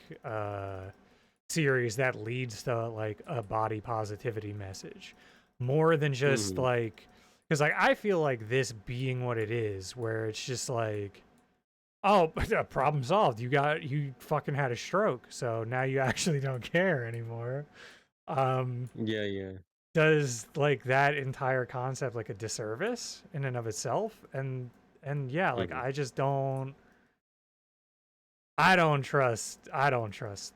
series that leads to like a body positivity message more than just Mhm. like because like I feel like this being what it is where it's just like oh problem solved, you fucking had a stroke so now you actually don't care anymore. um Yeah. does like that entire concept like a disservice in and of itself, and yeah, like Mhm. I just don't I don't trust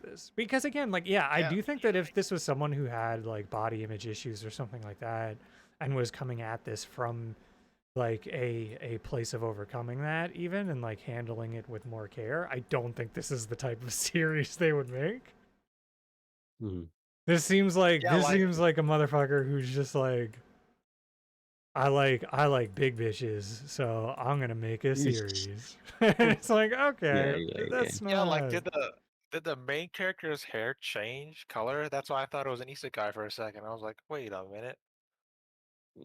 this. Because again, like yeah, I Yeah, do think that if this was someone who had like body image issues or something like that and was coming at this from like a place of overcoming that even and like handling it with more care. I don't think this is the type of series they would make. Hmm. This seems like Yeah, like a motherfucker who's just like I like big bitches, so I'm gonna make a series. And it's like, Yeah, okay, yeah, yeah. that's yeah, like not did the main character's hair change color? That's why I thought it was an isekai for a second. I was like, wait a minute,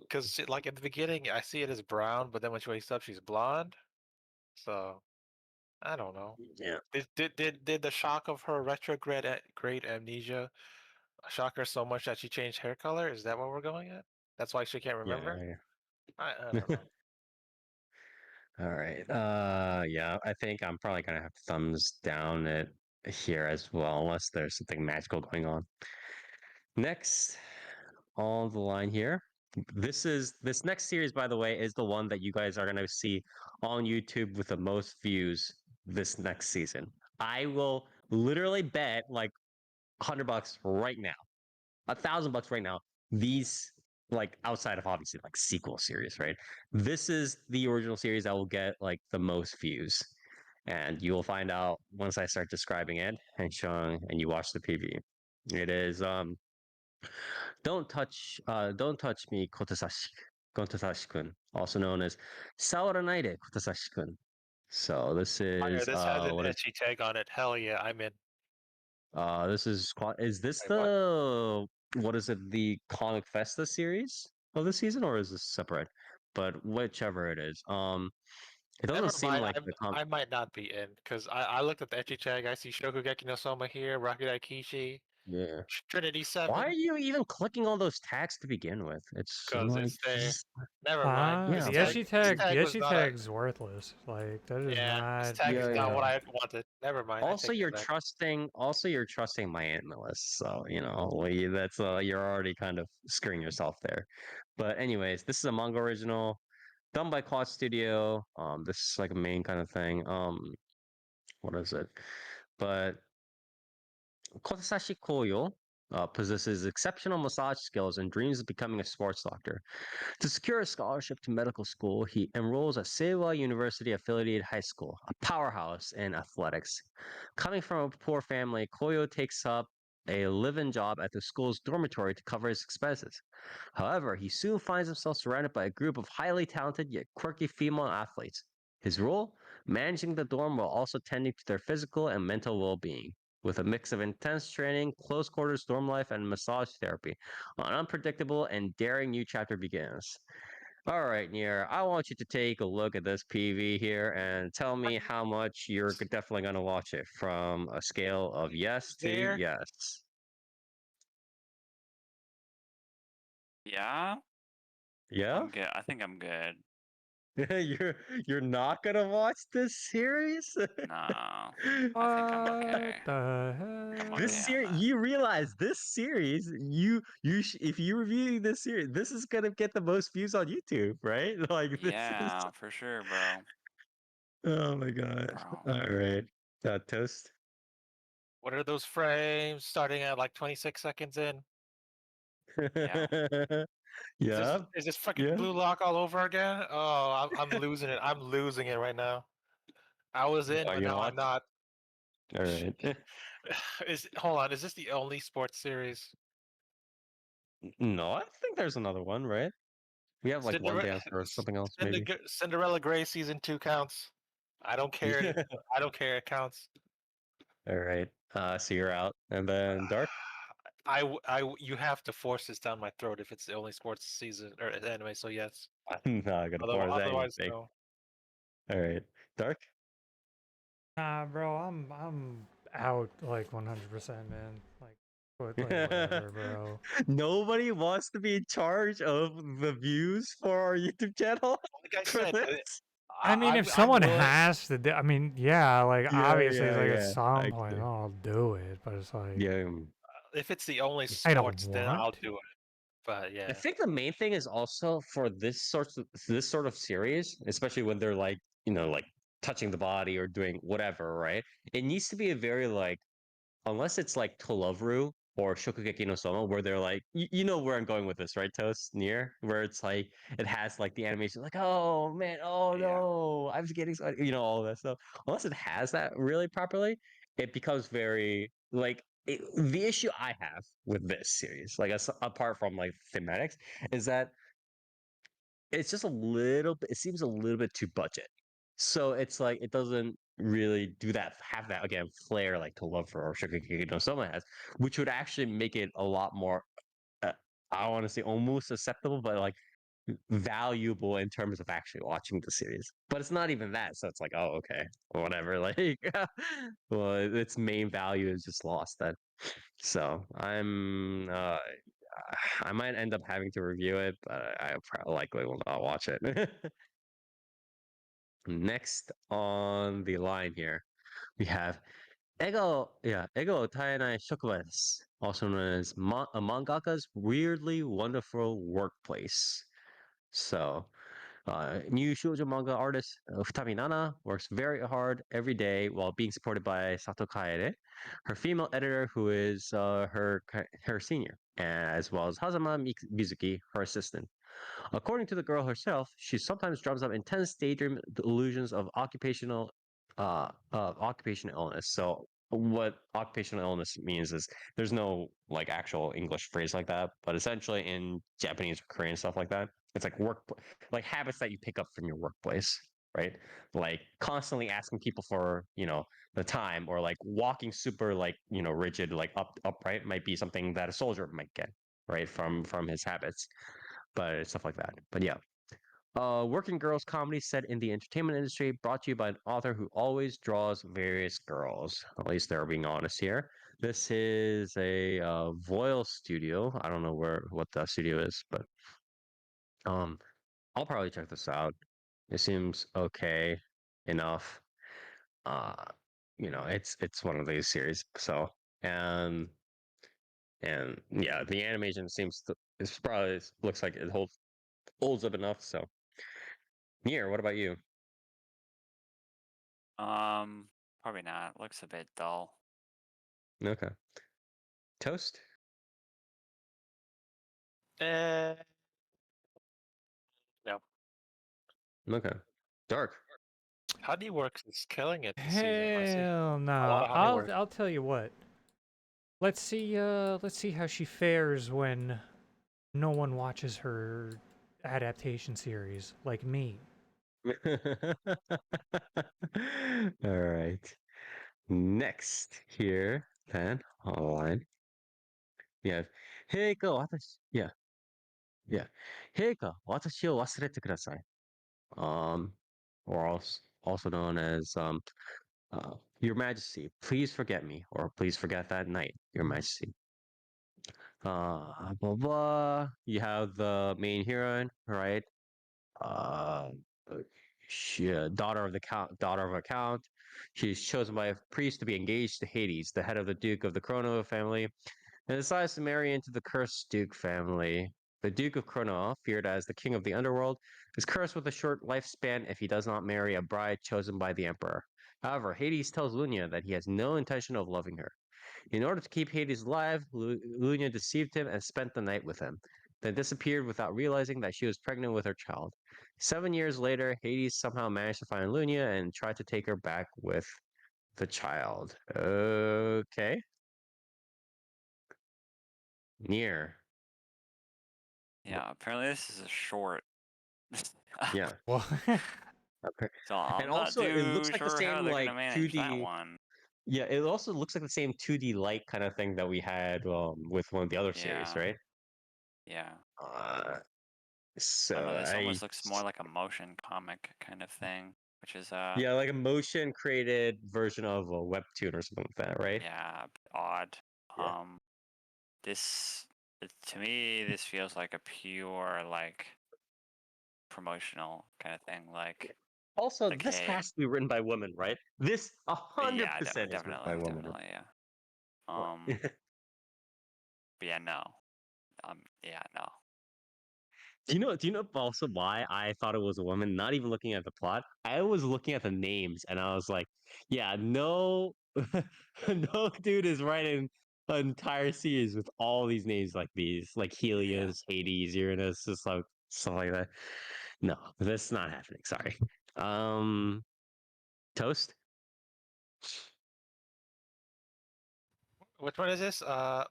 because like at the beginning I see it as brown, but then when she wakes up she's blonde. So I don't know. Yeah, Did the shock of her retrograde great amnesia shock her so much that she changed hair color? Is that what we're going at? That's why she can't remember? yeah, I yeah. don't know. All right. Yeah, I think I'm probably gonna have to thumbs down it here as well, unless there's something magical going on. Next on the line here. This next series, by the way, is the one that you guys are gonna see on YouTube with the most views this next season. I will literally bet like $100 right now, $1,000 right now. These like outside of obviously like sequel series, right? This is the original series that will get like the most views, and you will find out once I start describing it and showing, and you watch the preview. It is don't touch me, Kotosashi-kun, also known as Sawaranaide Kotosashi-kun. So this Fire, is this has an what is etchy tag on it. Hell yeah, I'm in. this is this Wait, what? the what is it, the Comic Festa series of the season, or is this separate? But whichever it is, it doesn't Never seem mind. like the I might not be in because I looked at the etchy tag. I see Shokugeki no Soma here, Rakurai Kishi, yeah. Trinity Why are 7, you even clicking on those tags to begin with? It's because like it's there. Never mind. yeah, but This the tag was SG not a. tag's worthless. Like that is Yeah, this not tag is yeah, not yeah. what I wanted. Never mind. I Also, take that back. you're trusting my Aunt Melissa, so you know that's you're already kind of screwing yourself there. But anyways, this is a manga original done by Quad Studio. This is like a main kind of thing. What is it? But Kotasashi Koyo possesses exceptional massage skills and dreams of becoming a sports doctor. To secure a scholarship to medical school, he enrolls at Seiwa University Affiliated High School, a powerhouse in athletics. Coming from a poor family, Koyo takes up a live-in job at the school's dormitory to cover his expenses. However, he soon finds himself surrounded by a group of highly talented yet quirky female athletes. His role? Managing the dorm while also tending to their physical and mental well-being. With a mix of intense training, close quarters dorm life, and massage therapy, an unpredictable and daring new chapter begins. All right, Nier, I want you to take a look at this PV here and tell me how much you're definitely going to watch it from a scale of yes to There, yes. Yeah, Yeah? I'm good. I think I'm good. you're you're not going to watch this series? No, I think I'm okay. what the I'm This okay hell. on series, that. you realize this series, if you review this series, this is going to get the most views on YouTube, right? Like this is Yeah, for sure, bro. oh my god. Bro. All right. Toast. what are those frames starting at like 26 seconds in? Yeah. Yeah. Is this fucking Yeah. blue lock all over again? Oh, I'm losing it. I'm losing it right now. I was in, Are but you now gonna I'm watch? not. All right. Is hold on? Is this the only sports series? No, I think there's another one, right? We have like one Cinderella, dance or something else, maybe. Cinderella Gray season 2 counts. I don't care. Yeah. I don't care. It counts. All right. So you're out, and then Dark. You have to force this down my throat if it's the only sports season or anime. So yes. I'm not gonna Otherwise, force otherwise anything. no. All right. Dark. Nah, bro, I'm out like 100%, man. Like whatever, bro. Nobody wants to be in charge of the views for our YouTube channel Like I for said, this. I mean, if I'm someone willing. has to, I mean, yeah, like Yeah, obviously, it's yeah, like at yeah. some point Actually, I'll do it, but it's like yeah. If it's the only I don't sports, then want I'll to. do it. But I yeah, think the main thing is also for this sort of series, especially when they're like, like touching the body or doing whatever, right? It needs to be a very like, unless it's like Tolovru, or Shokugeki no Soma, where they're like, you know where I'm going with this, right, Toast? Near where it's like it has like the animation, like, oh man, oh Yeah. no, I was getting so, all that stuff. Unless it has that really properly, it becomes very like the issue I have with this series, like apart from like thematics, is that it's just a little bit. It seems a little bit too budget. So it's like it doesn't really do that. Have that again flair like to love for or Shokugeki no Soma has, which would actually make it a lot more. Uh, I want to say almost acceptable, but like valuable in terms of actually watching the series. But it's not even that. So it's like, oh, okay, whatever. Like, well, its main value is just lost then. So I might end up having to review it, but I probably likely will not watch it. Next on the line here, we have Ego Taenai Shokuba desu, also known as a mangaka's weirdly wonderful workplace. So, new shoujo manga artist Futami Nana works very hard every day while being supported by Sato Kaede, her female editor, who is her senior, as well as Hazama Mizuki, her assistant. According to the girl herself, she sometimes drums up intense daydream delusions of occupational illness. So what occupational illness means is there's no like actual English phrase like that, but essentially in Japanese or Korean stuff like that, it's like like habits that you pick up from your workplace, right? Like constantly asking people for the time, or like walking super like rigid, like upright might be something that a soldier might get right from his habits, but stuff like that. But yeah, working girls comedy set in the entertainment industry, brought to you by an author who always draws various girls. At least they're being honest here. This is a Voil studio. I don't know what the studio is, but um, I'll probably check this out. It seems okay enough. Uh, it's one of these series. So and and yeah, the animation it's probably looks like it holds up enough. So, Nier, what about you? Probably not. Looks a bit dull. Okay. Toast? Eh, no. Okay. Dark. Honeyworks is killing it this season, Marcy. Hell no. A lot of Honeyworks. I'll tell you what. Let's see how she fares when no one watches her adaptation series like me. All right. Next here, then, online, we have, yeah, yeah. 陛下、私を忘れてください. Or also known as, Your Majesty, please forget me, or please forget that night, Your Majesty. Blah blah. You have the main heroine, right? Uh, she, daughter of a count. She's chosen by a priest to be engaged to Hades, the head of the Duke of the Chrono family, and decides to marry into the cursed Duke family. The Duke of Chrono, feared as the king of the underworld, is cursed with a short lifespan if he does not marry a bride chosen by the emperor. However, Hades tells Lunia that he has no intention of loving her. In order to keep Hades alive, Lunia deceived him and spent the night with him, then disappeared without realizing that she was pregnant with her child. 7 years later, Hades somehow managed to find Lunia and tried to take her back with the child. Okay. Near. Yeah, apparently this is a short. Yeah. What? Okay. So I'm And not also, it looks too like the sure how same they're like gonna manage that 2D. one. Yeah, it also looks like the same 2D light kind of thing that we had with one of the other series, Yeah, right? yeah. Uh, I don't know. so This I almost looks more like a motion comic kind of thing, which is Yeah, like a motion created version of a webtoon or something like that, right? yeah, a bit odd. Yeah. This to me this feels like a pure like promotional kind of thing. Also, Like this hey, has to be written by women, right? This yeah, 100% is written by women. definitely, yeah. Right? But yeah, no. Yeah, no. Do you know also why I thought it was a woman? Not even looking at the plot. I was looking at the names and I was like, yeah, no, no dude is writing an entire series with all these names like these, like Helios, Hades, Uranus, just like stuff like that. No, that's not happening. Sorry. Um, Toast. Which one is this? I'm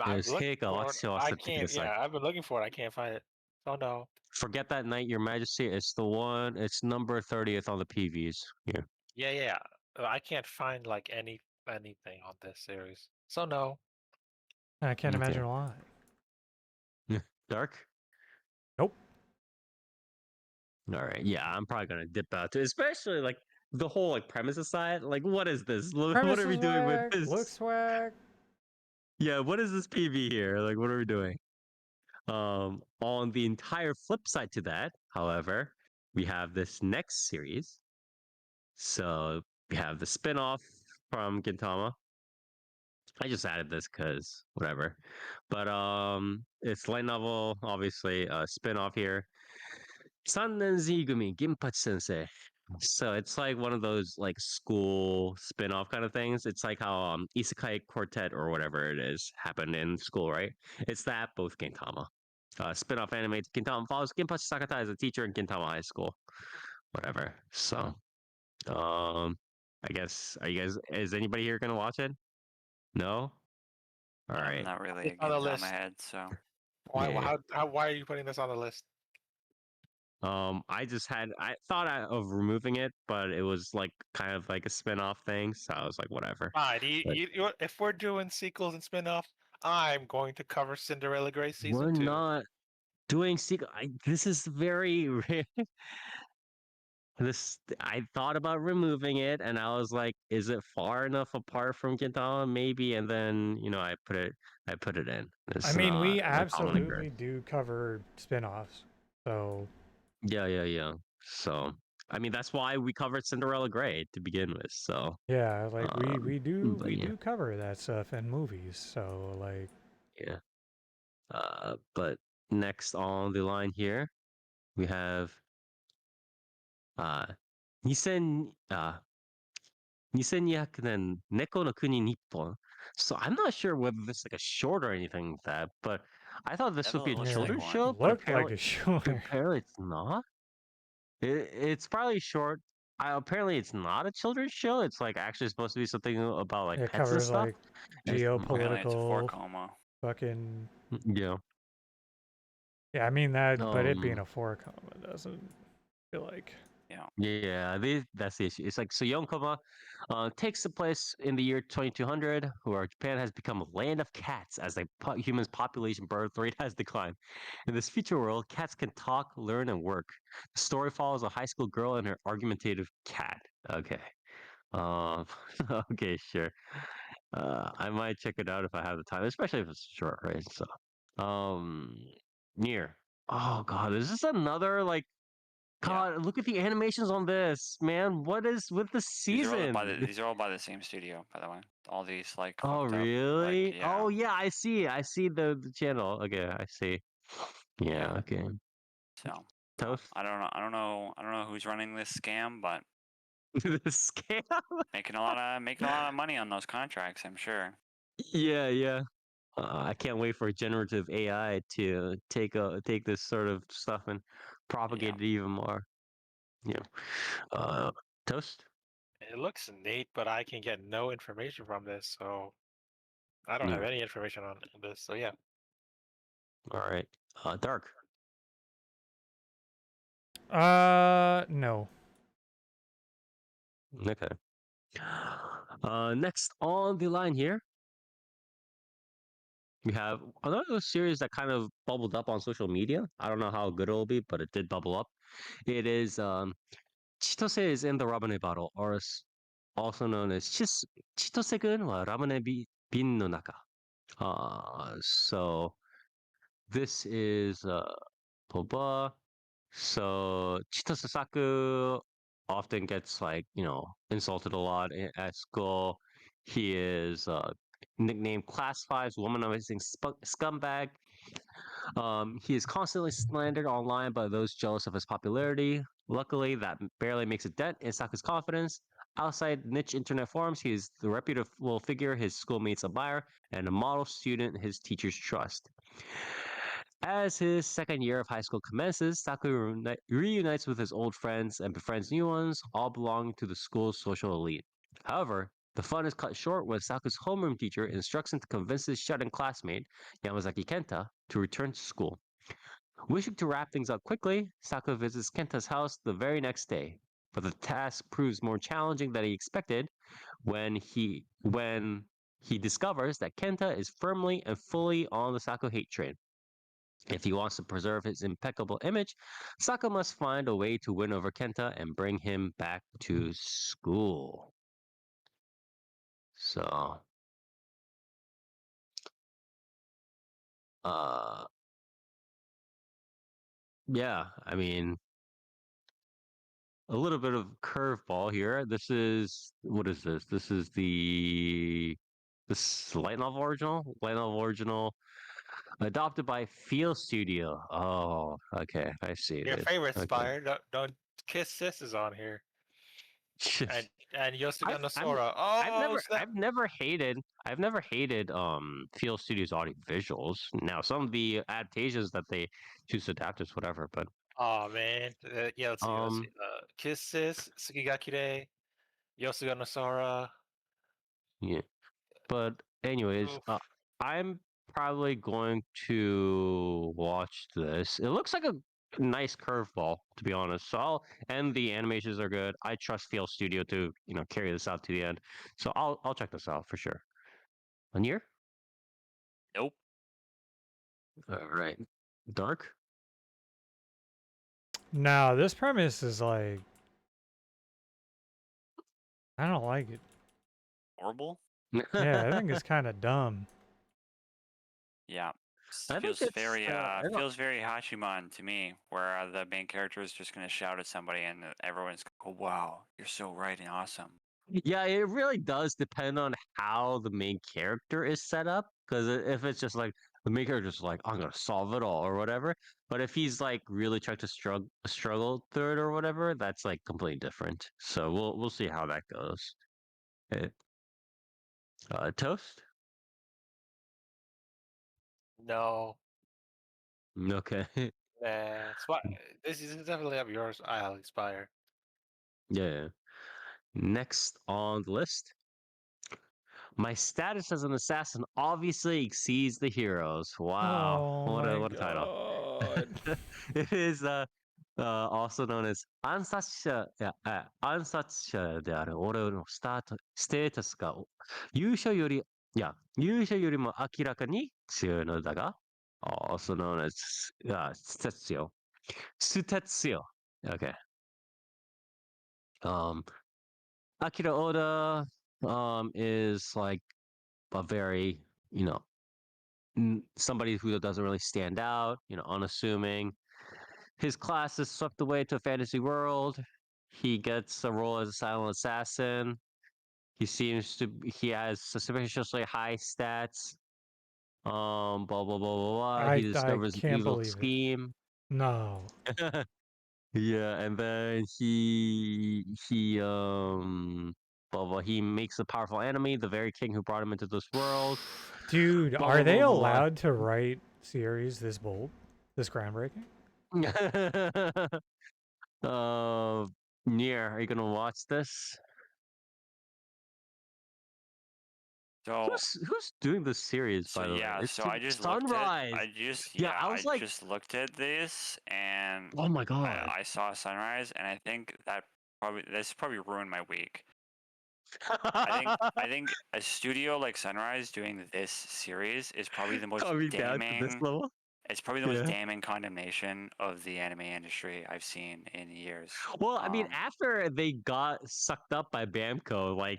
There's looking Hika, for it. I Watsuwasa can't. Tikasai. Yeah, I've been looking for it. I can't find it. Oh no. Forget that night, Your Majesty. It's the one. It's number 30th on the PVs. Here. Yeah, yeah. I can't find like anything on this series. So no. I can't Okay. imagine why. Dark. Nope. All right. Yeah, I'm probably gonna dip out too, especially like the whole like premise aside. Like, what is this? What Premise are we is doing with whack. this? Looks whack. Yeah, what is this PV here? Like, what are we doing? On the entire flip side to that, however, we have this next series. So we have the spin-off from Gintama. I just added this because whatever. But it's light novel, obviously, spin-off here. Sannen Zigumi Ginpachi Sensei. So it's like one of those like school spin-off kind of things. It's like how Isekai Quartet or whatever it is happened in school, right? It's that both Gintama. Spin-off anime Gintama follows Ginpachi Sakata as a teacher in Gintama High School. Whatever. So I guess are you guys is anybody here gonna watch it? No? All I'm right. not really It's a on the Gintama list. head, so Why? Yeah. Why are you putting this on the list? I thought of removing it, but it was like kind of like a spin-off thing, so I was like, whatever. Fine. But If we're doing sequels and spin-offs, I'm going to cover Cinderella Grey we're season 2. not doing sequel. This is very this. I thought about removing it, and I was like, is it far enough apart from Gintama? Maybe, and then I put it in. I It's mean, not we a common occurrence. absolutely do cover spin-offs. So Yeah. So, I mean, that's why we covered Cinderella Grey to begin with. So, yeah, like but we yeah, do cover that stuff in movies. So like yeah. But next on the line here, we have uh, 2000, 2200年猫の国日本. So I'm not sure whether this is like a short or anything like that, but I thought this would be a definitely looks like yeah, children's one. show, but looked like a short. apparently it's not. It's probably short. Apparently it's not a children's show. It's like actually supposed to be something about like It pets and covers stuff. like Apparently, it's a geopolitical 4 fucking. Yeah. Yeah, I mean that, but it being Um. a 4 doesn't feel like. Yeah, that's the issue. It's like so Yonkoma takes the place in the year 2200, where Japan has become a land of cats as the humans' population birth rate has declined. In this future world, cats can talk, learn, and work. The story follows a high school girl and her argumentative cat. Okay. Um, okay, sure. I might check it out if I have the time, especially if it's short, right? So, um, near. Oh God, is this another like? Yeah. God, look at the animations on this, man. What is with the These are all by the season? these are all by the same studio, by the way. All these like Oh, fucked up, like really? yeah, Oh, yeah, I see. I see the channel. Okay, I see. Yeah, yeah. okay. So Toast. I don't know who's running this scam, but The scam. making a lot of money on those contracts, I'm sure. Yeah. I can't wait for generative AI to take this sort of stuff and Yeah. propagate it even more. Yeah. Uh, Toast. It looks neat, but I can get no information from this, so I don't have Yeah. any information on this. So yeah. All right. Dark. No. Okay. Next on the line here, we have another series that kind of bubbled up on social media. I don't know how good it'll be, but it did bubble up. It is Chitose is in the Ramune Bottle, or also known as Chitose-kun wa Ramune Bin no Naka. So this is Boba. So Chitose Saku often gets like, insulted a lot at school. He is nicknamed Class 5's womanizing scumbag. He is constantly slandered online by those jealous of his popularity. Luckily, that barely makes a dent in Saku's confidence. Outside niche internet forums, he is the reputable figure his schoolmates admire and a model student his teachers trust. As his second year of high school commences, Saku reunites with his old friends and befriends new ones, all belonging to the school's social elite. However, the fun is cut short when Saku's homeroom teacher instructs him to convince his shut-in classmate, Yamazaki Kenta, to return to school. Wishing to wrap things up quickly, Saku visits Kenta's house the very next day, but the task proves more challenging than he expected when he discovers that Kenta is firmly and fully on the Saku hate train. If he wants to preserve his impeccable image, Saku must find a way to win over Kenta and bring him back to school. So, uh, yeah, I mean, a little bit of curveball here. This is what is this? This light novel original, adopted by Feel Studio. Oh, okay, I see Your this. favorite Okay. Spire. Don't Kiss Sis is on here. And Yosuga no I'm Sora. I've Oh never snap! I've never hated Feel Studios audio visuals. Now some of the adaptations that they choose to adapt is whatever, but Oh man. Yeah, let's see. Let's see. um Kiss Sis, Sukigakure, Yosuga no Sora. yeah. But anyways, Oof. I'm probably going to watch this. It looks like a nice curveball, to be honest. And the animations are good. I trust Feel Studio to, carry this out to the end. So I'll check this out for sure. One year? Nope. All right. Dark? No, this premise is like I don't like it. Horrible. Yeah, I think it's kind of dumb. Yeah. I think it's I don't Feels very Hachiman to me, where the main character is just gonna shout at somebody and everyone's go, "Wow, you're so right and awesome." Yeah, it really does depend on how the main character is set up. Because if it's just like the main character's just like, I'm gonna solve it all or whatever. But if he's like really trying to struggle through it or whatever, that's like completely different. So we'll see how that goes. Eh, Toast? No. Okay. This is definitely up yours, I'll Spire. Yeah. Next on the list. My status as an assassin obviously exceeds the heroes. Wow. Oh What a my what a title. god. It is also known as 暗殺者である俺のステータスが勇者よりも明らかに強いのだが also known as Stetsuyo. Sutetsuyo. Okay. Um, Akira Oda is like a very, you know, somebody who doesn't really stand out, unassuming. His class is swept away to a fantasy world. He gets a role as a silent assassin. He has suspiciously high stats. Blah blah blah blah blah. He I discovers an can't evil believe it. scheme. No. Yeah, and then he makes a powerful enemy, the very king who brought him into this world. Dude, Blah are blah they blah blah allowed to write series this bold? This groundbreaking? blah. Nier, are you gonna watch this? So Who's doing this series, so by the way? yeah, It's so I just looked at Sunrise. I I was like, just looked at this and oh my god. I saw Sunrise and I think this probably ruined my week. I think a studio like Sunrise doing this series is probably the most Coming down to this damning. level. It's probably the most Yeah. damning condemnation of the anime industry I've seen in years. Well, I mean, after they got sucked up by Bamco, like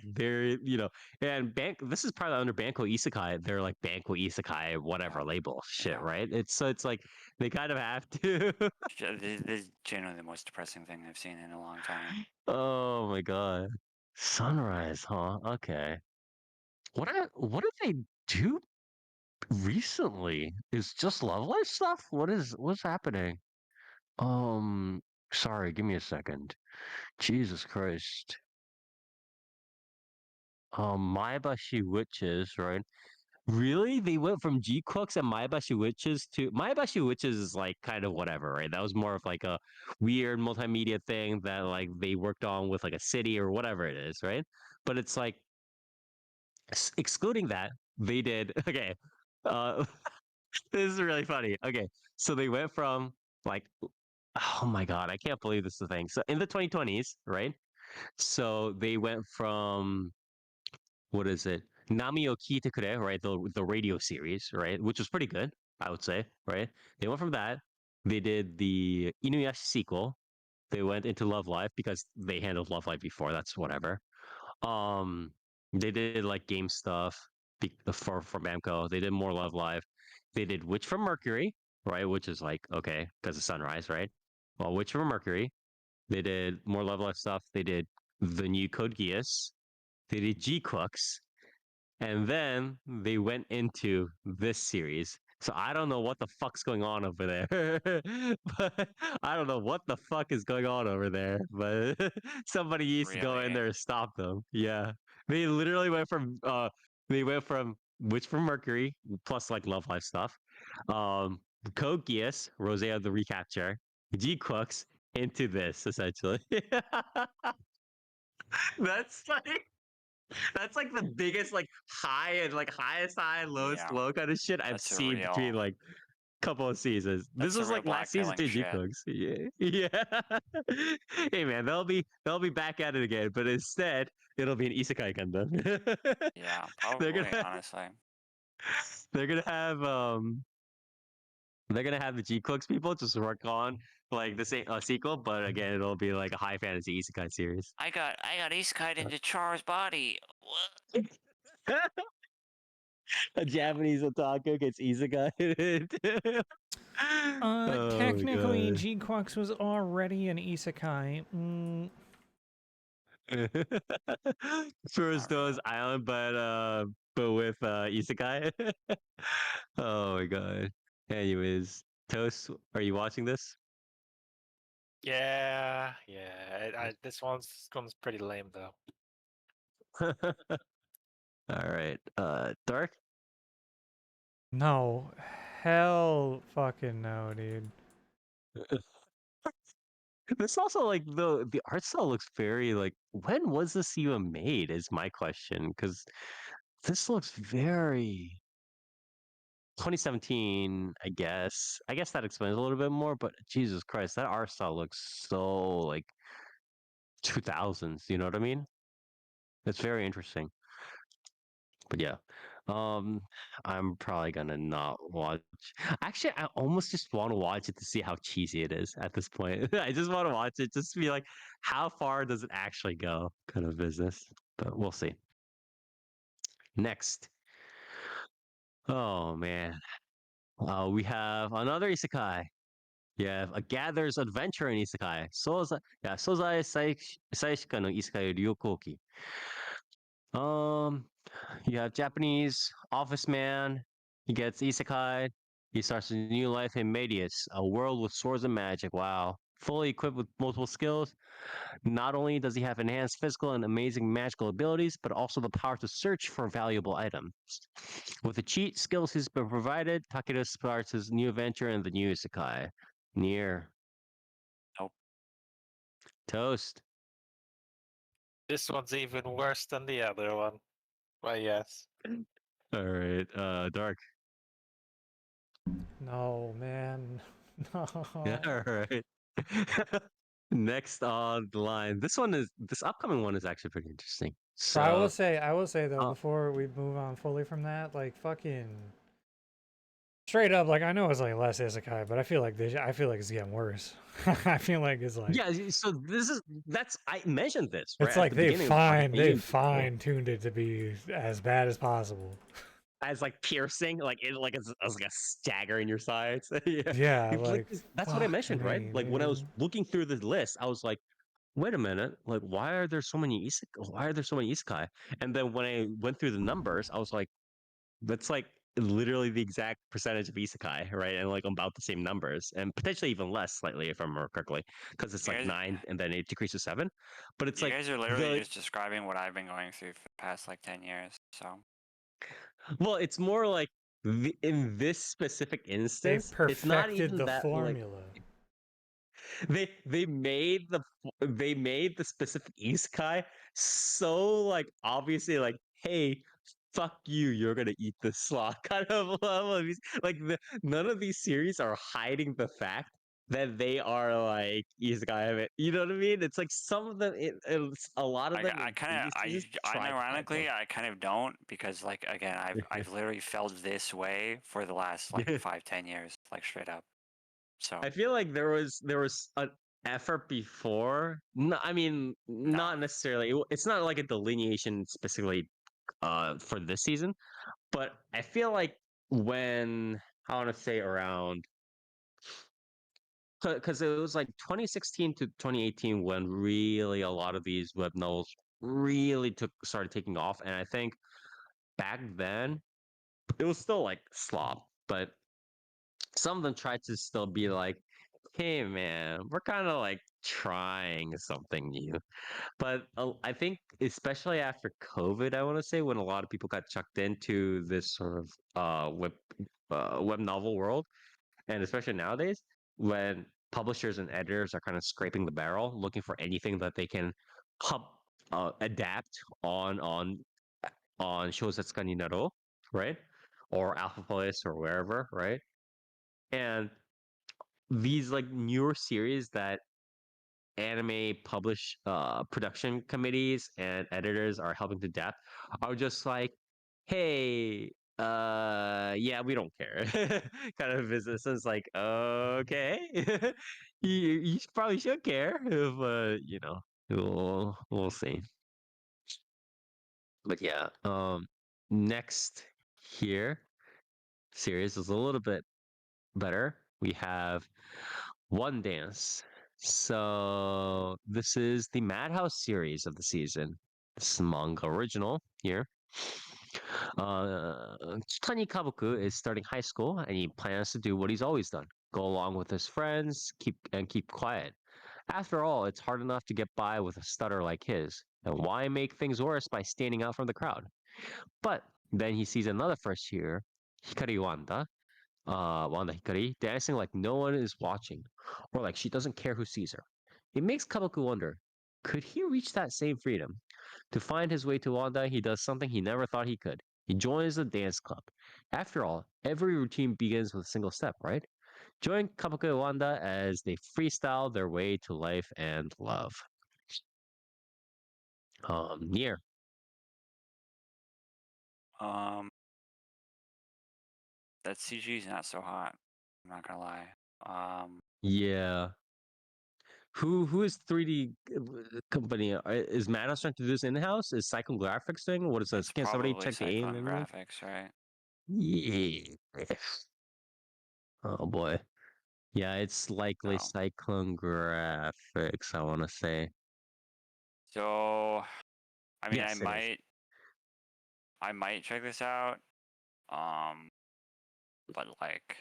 and this is probably under Banco Isekai. They're like Banco Isekai, whatever Yeah, label shit, yeah. right? It's like they kind of have to. This is genuinely the most depressing thing I've seen in a long time. Oh my god. Sunrise, huh? Okay. What did they do recently? Is just Love Life stuff? What's happening? Um, sorry, give me a second. Jesus Christ. Maebashi Witches, right? Really? They went from G Cooks and Maebashi Witches to Maebashi Witches is like kind of whatever, right? That was more of like a weird multimedia thing that like they worked on with like a city or whatever it is, right? But it's like excluding that, they did okay. Uh this is really funny. Okay. So they went from like oh my god, I can't believe this is the thing. So in the 2020s, right? So they went from what is it? Nami o Kite Kure, right? The radio series, right? Which was pretty good, I would say, right? They went from that. They did the Inuyasha sequel. They went into Love Live because they handled Love Live before. That's whatever. Um, they did like game stuff for Bamco. They did more Love Live. They did Witch from Mercury, right? Which is like okay because of Sunrise, right? Well, Witch from Mercury. They did more Love Live stuff. They did the new Code Geass. They did G Cooks, and then they went into this series. So I don't know what the fuck's going on over there. But I don't know what the fuck is going on over there. But somebody needs to go in Really? there and stop them. Yeah. They literally went from Witch from Mercury plus like Love Life stuff. Code Geass, Rosea the Recapture, G Cooks into this essentially. That's like that's like the biggest like high and like highest high, lowest Yeah, low kind of shit I've that's seen between surreal. like couple of seasons. This That's was surreal like last season blackpilling too, G shit. Cooks. Yeah. Yeah. Hey man, they'll be back at it again, but instead it'll be an Isekai Gundam. Yeah, they're probably, gonna honestly. they're gonna have they're gonna have the G Cooks people just work on like the same sequel, but again it'll be like a high fantasy Isekai series. I got isekai into Char's body. What? A Japanese otaku gets isekai. Oh my Technically, god. G-Quux was already an isekai. First Not really. those island, but with isekai. Oh my god. Anyways, Toast, are you watching this? Yeah, yeah. This one's pretty lame though. All right. Dark. No. Hell fucking no, dude. This also like the art style looks very like when was this even made is my question because this looks very 2017, I guess. I guess that explains a little bit more, but Jesus Christ, that art style looks so like 2000s, you know what I mean? It's very interesting. But yeah. Um I'm probably gonna not watch. Actually, I almost just want to watch it to see how cheesy it is at this point. I just want to watch it just to be like, how far does it actually go? Kind of business. But we'll see. Next. Oh man. We have another isekai. You have a gather's adventure in isekai. Sozai Saishika no isekai Ryokoki. Um, you have Japanese office man. He gets isekai. He starts a new life in Medius, a world with swords and magic. Wow. Fully equipped with multiple skills. Not only does he have enhanced physical and amazing magical abilities, but also the power to search for valuable items. With the cheat skills he's been provided, Takeda starts his new adventure in the new isekai. Near Nope. Toast. This one's even worse than the other one. But yes. All right, Dark. No, man. No. Yeah, all right. Next on the line. This upcoming one is actually pretty interesting. But So, I will say though, uh, before we move on fully from that, like fucking straight up, like I know it's like less isekai, but I feel like it's getting worse. I feel like it's like yeah. So that's I mentioned this right it's at like the beginning of the podcast. I they even fine tuned it to be as bad as possible. as like piercing, like it like it's like a stagger in your sides. Yeah, Yeah, like that's what I fuck mentioned, right? me, Like when I was dude. looking through the list, I was like, wait a minute, like why are there so many isekai? And then when I went through the numbers, I was like, that's like literally the exact percentage of isekai, right? And like about the same numbers, and potentially even less, slightly, if I remember correctly, because it's You like guys, 9 and then it decreases 7. But it's you like guys are literally the just describing what I've been going through for the past like 10 years. So well, it's more like in this specific They instance, it's not perfected even the that like formula. they they made the specific isekai so like obviously like, hey, fuck you, you're gonna eat this slot kind of level of like none of these series are hiding the fact that they are like isekai of it. You know what I mean? It's like some of them, it's a lot of them I in kind of previous seasons I try to hide them. unironically I kind of don't because like again I've literally felt this way for the last like 5-10 years like straight up. So I feel like there was an effort before. No, I mean, no, not necessarily. It's not like a delineation specifically for this season, but I feel like when I want to say around because it was like 2016 to 2018 when really a lot of these web novels really took started taking off, and I think back then it was still like slop, but some of them tried to still be like, hey man, we're kind of like trying something new. But I think especially after COVID, I want to say when a lot of people got chucked into this sort of web novel world, and especially nowadays when publishers and editors are kind of scraping the barrel looking for anything that they can pub adapt on Shousetsuka ni Naro, right? Or Alpha Police or wherever, right? And these like newer series that anime publish production committees and editors are helping to adapt are just like, hey, yeah, we don't care kind of business. It's like, okay, you probably should care if we'll see. But yeah, next here series is a little bit better. We have One Dance. So this is the Madhouse series of the season. This is manga original here. Chitani Kabuku is starting high school and he plans to do what he's always done. Go along with his friends, keep quiet. After all, it's hard enough to get by with a stutter like his. And why make things worse by standing out from the crowd? But then he sees another first year, Hikari Wanda Hikari, dancing like no one is watching, or like she doesn't care who sees her. It makes Kabuku wonder, could he reach that same freedom? To find his way to Wanda, he does something he never thought he could. He joins the dance club. After all, every routine begins with a single step, right? Join Kabuku and Wanda as they freestyle their way to life and love. Near. um, that CG is not so hot. I'm not gonna lie. Yeah. Who is 3D company? Is Manos trying to do this in house? Is Cycle Graphics doing? What is this? It's Can somebody probably check the aim Cyclone image? graphics, right? Yeah. Oh boy. Yeah, it's likely So, Cyclone Graphics, I want to say. so I mean, Yes, it is. I might check this out. Um, but like,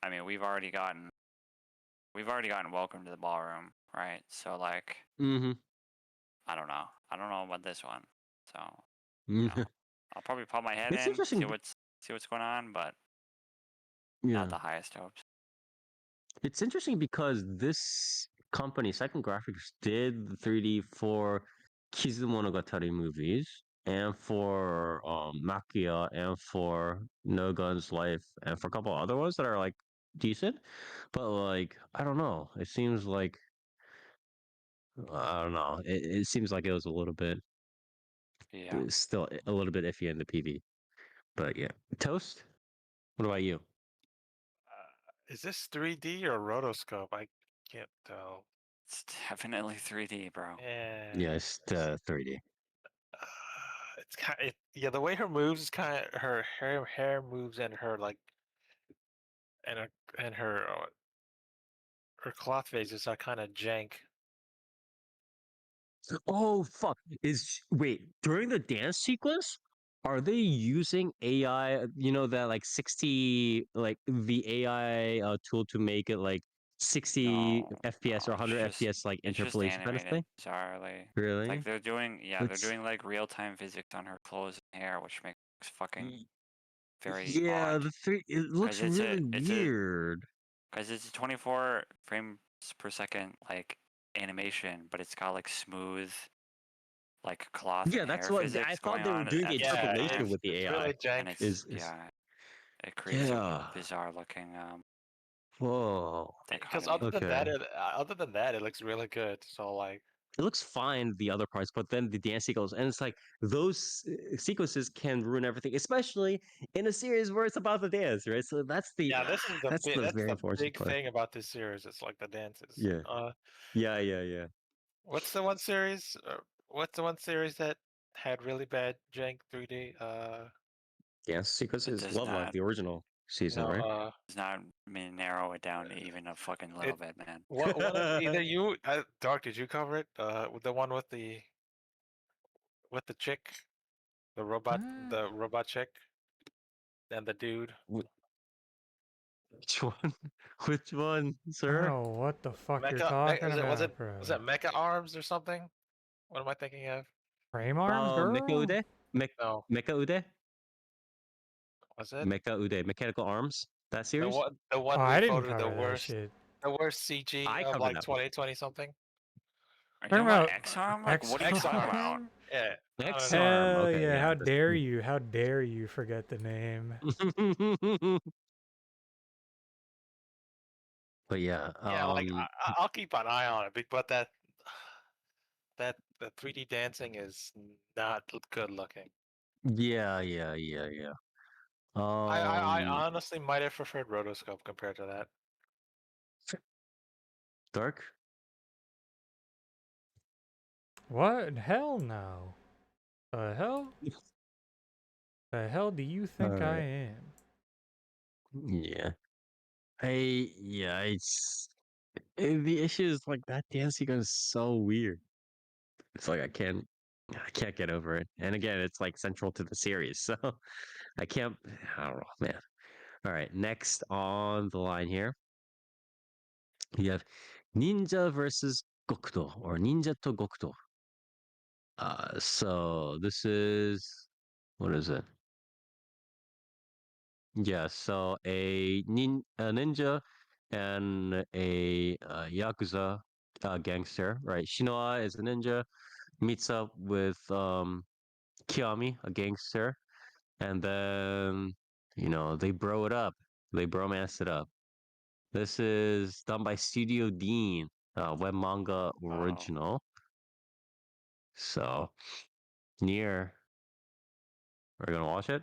I mean, we've already gotten Welcome to the Ballroom, right? So like, Mm-hmm. I don't know. I don't know about this one. So, you know, I'll probably pop my head It's in, interesting. see what's going on, but not Yeah. the highest hopes. It's interesting because this company, Cyclone Graphics, did the 3D for Kizumonogatari movies and for Makia and for No Guns Life and for a couple other ones that are like decent. But like, I don't know. It seems like I don't know. It seems like it was a little bit Yeah. still a little bit iffy in the PV. But yeah. Toast? What about you? Is this 3D or rotoscope? I can't tell. It's definitely 3D, bro. Yeah, Yes, 3D. it's kind. Yeah, the way her moves is kind of her hair moves and her like and her and her cloth phases are kind of jank. Oh fuck! Wait, during the dance sequence? Are they using AI? You know that like 60, like the AI tool to make it like 60 No, FPS or no, 100 FPS like it's just interpolation kind of animated thing? bizarrely. Really? Like they're doing, yeah, they're It's doing like real-time physics on her clothes and hair, which makes fucking y- very yeah, odd. the three it Cause looks really it's a weird. Because it's a 24 frames per second like animation, but it's got like smooth like cloth Yeah, and that's hair what I physics thought going they were on doing at the same Yeah, interpolation time, with the it's AI. really jank. and it's Is yeah, it creates a yeah. bizarre looking Whoa. Because dichotomy. Okay. other than that, it looks really good. So like, It looks fine the other parts, but then the dance sequence, and it's like those sequences can ruin everything, especially in a series where it's about the dance, right? So yeah, this is that's the that's very the unfortunate big part. thing about this series. It's like the dances. Yeah, yeah. What's the one series? What's the one series that had really bad jank 3D? Dance It sequences, does Love Live, not the original season, No, right? does not narrow it down to even a fucking little it bit, man. one of either you, Dark, did you cover it? With the one with the chick, Uh, the robot chick, and the dude. Which one? Which one, I don't sir? know what the fuck you're talking about, bro. Was it Mecha Arms or something? What am I thinking of? Frame arms, girl? Mecha Ude? No, Mecha Ude? was it Mecha Ude, Mechanical Arms? That series? the Oh, one we I didn't voted cover that shit. the worst CG I of covered like that one. 2020 something? Are you Talking talking about about X-Arm? Like, X what are you talking about? arm? Yeah, I don't X know. Arm. Hell Okay, yeah! yeah. How dare you? How dare you forget the name? But yeah, Yeah, like I'll keep an eye on it, but that the 3D dancing is not good looking. yeah. I Um, honestly might have preferred rotoscope compared to that. Dark. What? Hell no. The hell? The hell do you All think I right. am? Yeah. The issue is like that dance sequence is so weird. It's like I can't get over it. And again, it's like central to the series, so I can't. I don't know, man. All right, next on the line here, you have Ninja versus Gokudo or Ninja to Gokudo. So this is what is it? Yeah, so a ninja and a yakuza gangster, right? Shinoa is a ninja, meets up with Kiyomi, a gangster, and then they bro it up, they bromance it up. This is done by Studio Dean, web manga Oh, original. So near, we're gonna watch it.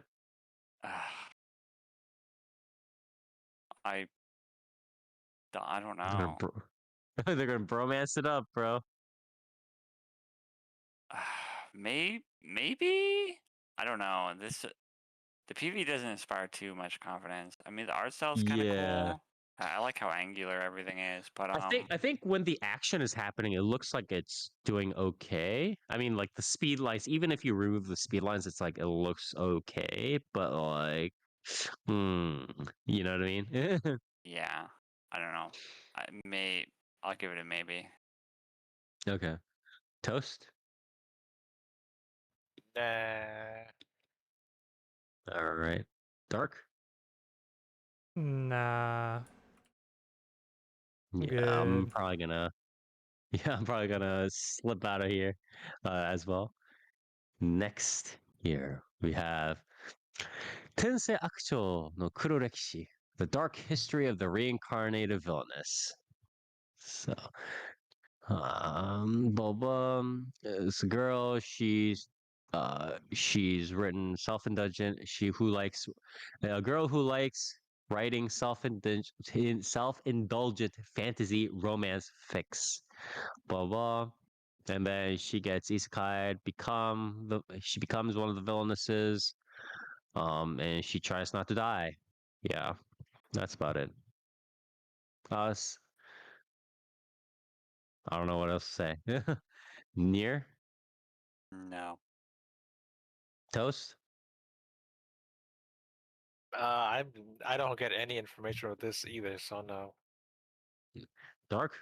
I I don't They're gonna know. they're gonna bromance it up, bro. Maybe I don't know. The PV doesn't inspire too much confidence. I mean, the art style's kind of Yeah. cool. I like how angular everything is, but I think when the action is happening, it looks like it's doing okay. I mean, like the speed lines, even if you remove the speed lines, it's like it looks okay, but like, hmm, you know what I mean? yeah, I don't know. I'll give it a maybe. Okay. Toast. Nah. All right. Dark. Nah, I'm Yeah, I'm good. probably gonna. Yeah, I'm probably gonna slip out of here as well. Next here we have Tensei Akucho no Kurorekishi, the dark history of the reincarnated villainess. So, Boba is a girl. She's written self-indulgent. She who likes a girl who likes writing self-indulgent fantasy romance fics. Blah blah. And then she gets isekai, she becomes one of the villainesses. And she tries not to die. Yeah, that's about it. Us, I don't know what else to say. Near No, toast. I don't get any information with this either, so no. Dark?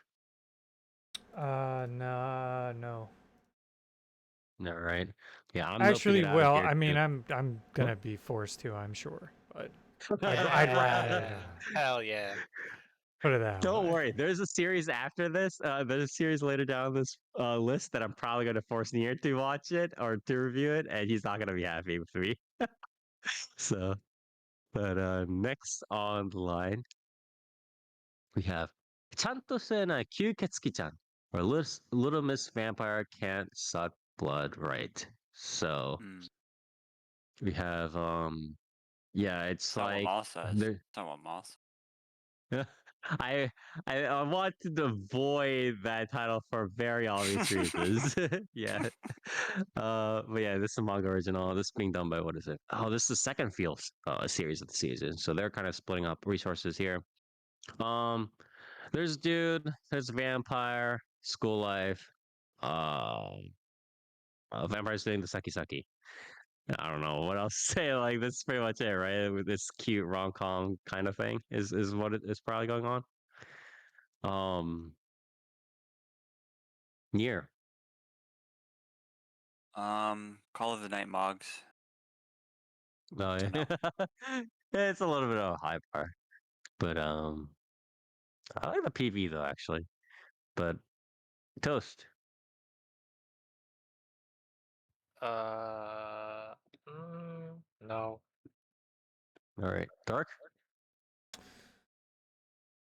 Nah, no. No, right? Yeah, I'm noping Actually, it out of well, here I mean, too. I'm gonna be forced to, I'm sure, but I'd rather Yeah, not. hell yeah. Put it that Don't way. worry. There's a series after this. There's a series later down this list that I'm probably going to force Nier to watch it or to review it, and he's not going to be happy with me. So, but next on the line, we have ちゃんとせない吸血鬼ちゃん or Little Miss Vampire Can't Suck Blood Right. So Hmm. we have yeah, it's That's not what like Maul says. there. That's not what Maul says. I I wanted to avoid that title for very obvious reasons. Yeah. But yeah, this is a manga original. This is being done by what is it? Oh, this is the second field series of the season. So they're kind of splitting up resources here. Um, there's a dude, there's a vampire, school life. Um, vampire's doing the sucky sucky. I don't know what else to say. Like this is pretty much it, right? With this cute rom com kind of thing is what it is probably going on. Year. Call of the Night Mogs. No, So no. it's a little bit of a high bar, but I like the PV though actually. But toast. Uh, no. All right, dark.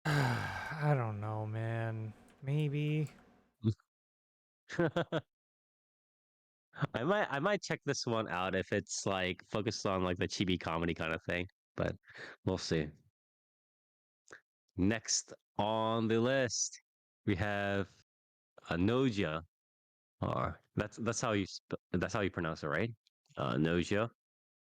I don't know, man. Maybe. I might check this one out if it's like focused on like the chibi comedy kind of thing, but we'll see. Next on the list, we have Noja, or that's how that's how you pronounce it, right? Noja.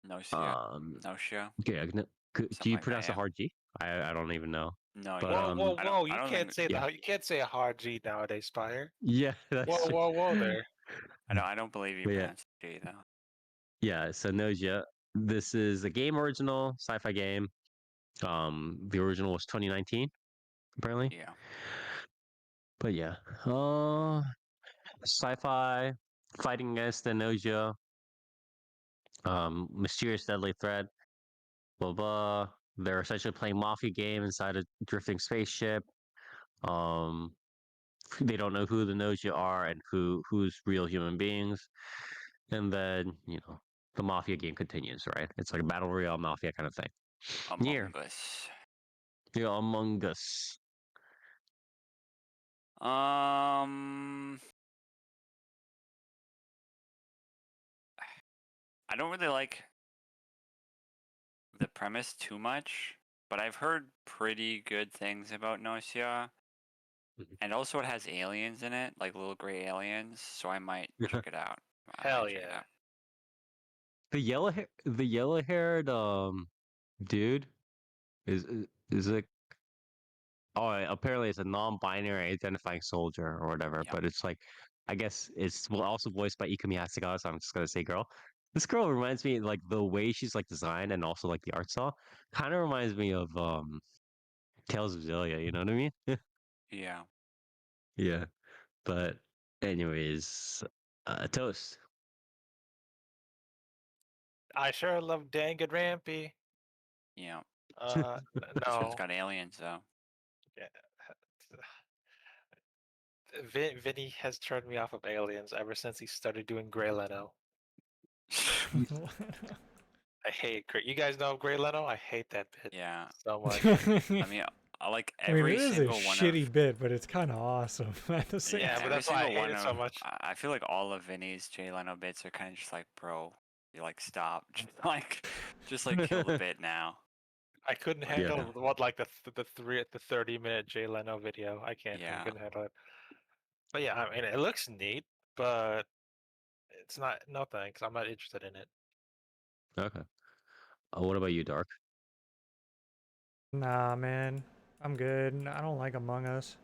Nausea. Um, Nausea. okay, do Something you like that, pronounce the yeah. hard G? I don't even know, No, you but Whoa, don't. whoa, whoa! I You don't can't think. say yeah, you can't say a hard G nowadays, Spire. yeah, that's Whoa, true. whoa, whoa! There. I don't believe you But yeah, pronounce it G though. yeah. So Noja, this is a game original sci-fi game. The original was 2019, apparently. Yeah. But yeah, sci-fi fighting against the Noja, mysterious deadly threat, blah blah. They're essentially playing mafia game inside a drifting spaceship. Um, they don't know who the Noja are and who's real human beings. And then the mafia game continues, right? It's like a battle royale mafia kind of thing. Among Near, Us. yeah, Among Us. Um, I don't really like the premise too much, but I've heard pretty good things about Nausea. Mhm. And also it has aliens in it, like little gray aliens, so I might check it out. I Hell might check it yeah. out. The yellow haired dude is it? Oh, apparently it's a non-binary identifying soldier or whatever. Yep. But it's like, I guess it's also voiced by Ikumi Hasegawa. So I'm just gonna say girl. This girl reminds me like the way she's like designed and also like the art style kind of reminds me of Tales of Zillia. You know what I mean? Yeah. Yeah. But anyways, toast. I sure love Danganronpa. Yeah. This one's No. got aliens though. Yeah. Vinny has turned me off of aliens ever since he started doing Grey Leno. I hate Grey. You guys know Grey Leno? I hate that bit Yeah. so much. I mean, I like I mean, every it is a single one of shitty bit, but it's kind of awesome at the same Yeah, time. but every that's why I single hate one it of. so much. I feel like all of Vinny's Jay Leno bits are kind of just like, bro, you like stop, just like kill the bit now. I couldn't Yeah. handle what like the 30-minute Jay Leno video. I Yeah. couldn't handle it. But yeah, I mean it looks neat, but it's not. No thanks. I'm not interested in it. Okay. What about you, Dark? Nah, man. I'm good. I don't like Among Us.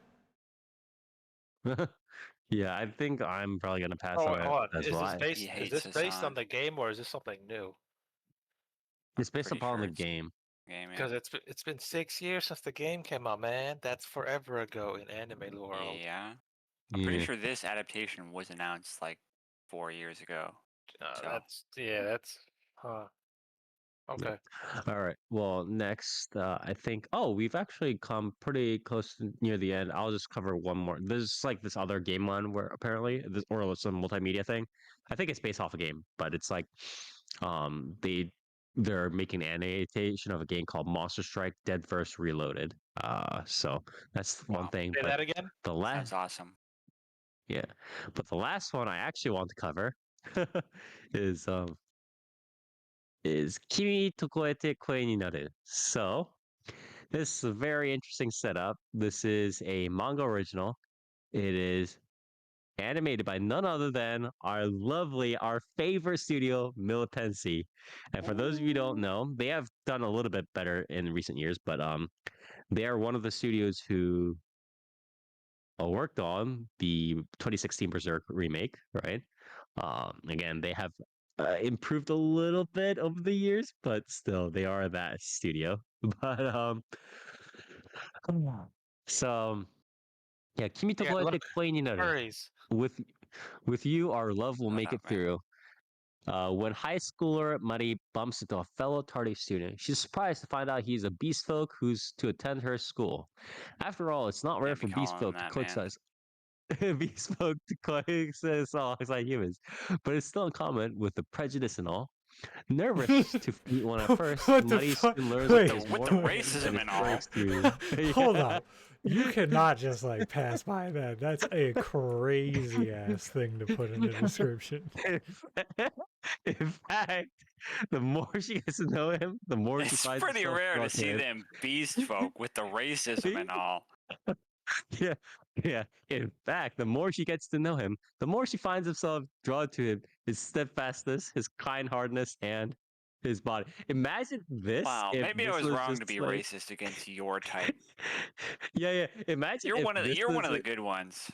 Yeah, I think I'm probably gonna pass Oh, on it hold on. as well. He Is hates this his based on son. the game or is this something new? It's based Pretty upon sure the it's game. game. Yeah. Because it's been 6 years since the game came out, man. That's forever ago in anime world. Yeah. I'm pretty Yeah. sure this adaptation was announced like 4 years ago. So That's okay. All right. Well, next, I think. Oh, we've actually come pretty close to near the end. I'll just cover one more. There's like this other game one where apparently this or some multimedia thing. I think it's based off a game, but it's like, they're making an animation of a game called Monster Strike Dead vs Reloaded. So that's one Wow. thing. Say But that again. the last, sounds awesome. yeah, but the last one I actually want to cover is Kimi to koete koi ni naru. So this is a very interesting setup. This is a manga original. It is animated by none other than our favorite studio, Militancy. And for those of you who don't know, they have done a little bit better in recent years, but they are one of the studios who worked on the 2016 Berserk remake, right? Again, they have improved a little bit over the years, but still, they are that studio. But so yeah, Kimi to Yeah, look, koete koi ni naru. furries. With with you, our love will What make it up, man? through. When high schooler Mari bumps into a fellow tardy student, she's surprised to find out he's a beast folk who's to attend her school. After all, it's not rare Can't be for beast calling him folk to that, man. coexist. Beast folk to coexist alongside humans, but it's still in common with the prejudice and all. Nervous to meet one at first, What the Muddy fuck? soon learns that Wait. there's With more the to him than racism his and all. furry exterior. Hold Yeah. up. You cannot just like pass by that. That's a crazy ass thing to put in the description. In fact, the more she gets to know him, the more she It's finds pretty herself rare to drawn to see him. them beast folk with the racism and all. Yeah, yeah. In fact, the more she gets to know him, the more she finds herself drawn to him. His steadfastness, his kind-heartedness, and his body. Imagine this Wow, if maybe I this was was wrong to just be like, racist against your type. yeah, yeah. Imagine You're if one of the, this you're one was of the good ones.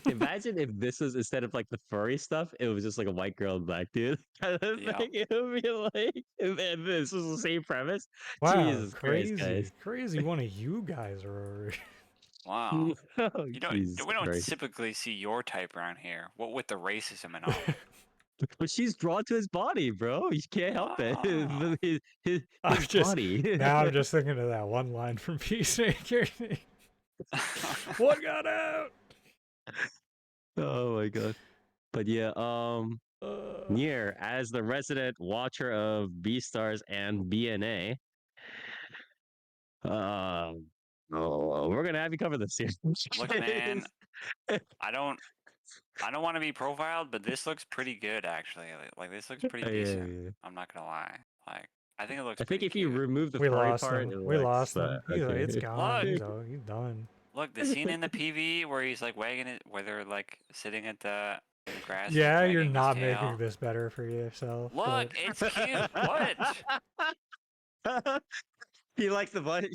imagine if this was instead of like the furry stuff, it was just like a white girl and black dude kind of Yep. thing. It would be like if this was the same premise. Wow, Jesus Christ, crazy. guys. Crazy one of you guys are over. Wow. Oh, You don't Jesus we don't Christ. typically see your type around here. What with the racism and all. But she's drawn to his body, bro. You can't help it. Wow. I'm His just body. now I'm just thinking of that one line from Peacemaker. What got out? Oh my god. But yeah, Uh, Nier, as the resident watcher of Beastars and BNA, we're gonna have you cover this here. Look, man, I don't want to be profiled, but this looks pretty good actually. Like this looks pretty Yeah, decent. yeah. I'm not gonna lie. Like I think it looks I think pretty if you cute. remove the we furry lost part, him. it We looks lost him. He's like, it's okay. gone. Look. He's done. Look, the scene in the PV where he's like wagging it, where they're like sitting at the grass. and Yeah, you're wagging his not tail. making this better for yourself. Look, it's cute. What? He likes the body.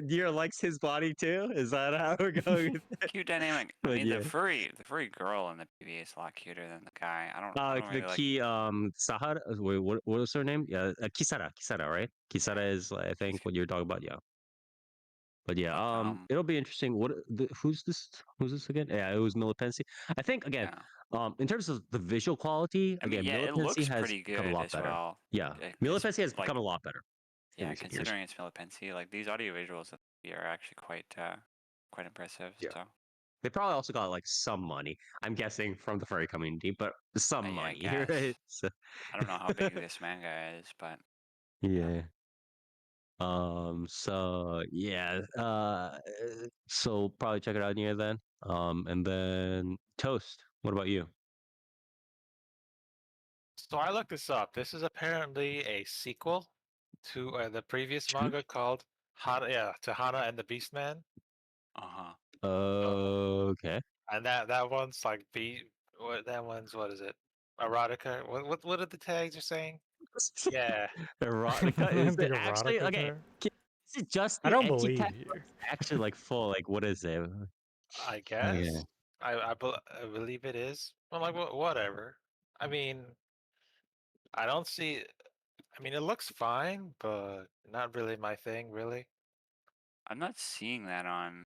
Deer likes his body too. Is that how we're going? Cute dynamic. I But mean, yeah. the furry girl in the PV is a lot cuter than the guy. I don't The really like. key Sahara. Wait, what was her name? Yeah, Kisara, right? Kisara is I think what you're talking about. Yeah. But yeah, But, it'll be interesting. Who's this? Who's this again? Yeah, it was Militancy. I think again, yeah. in terms of the visual quality, I mean, again, yeah, it Militancy looks has pretty become a good lot as better. well. Yeah, It's Militancy has like, become a lot better in yeah, recent years. considering it's Militancy, like these audio visuals are actually quite impressive. Yeah. So They probably also got like some money, I'm guessing, from the furry community, but some yeah, I money, guess. right? So, I don't know how big this manga is, but yeah. So yeah, so probably check it out near then. And then Toast. What about you? So I looked this up. This is apparently a sequel to the previous True. manga called Hana, to Hana and the Beastman. uh-huh. Okay. And that one's like what is it? Erotica. What are the tags you're saying? Yeah, Erotica I is think it actually erotica's okay? there. Is it just I the don't ecchi believe tag? you. Or is it actually like full? Like what is it? I Okay. guess. I believe it is. I'm like, whatever. I mean, I don't see. I mean, it looks fine, but not really my thing, really. I'm not seeing that on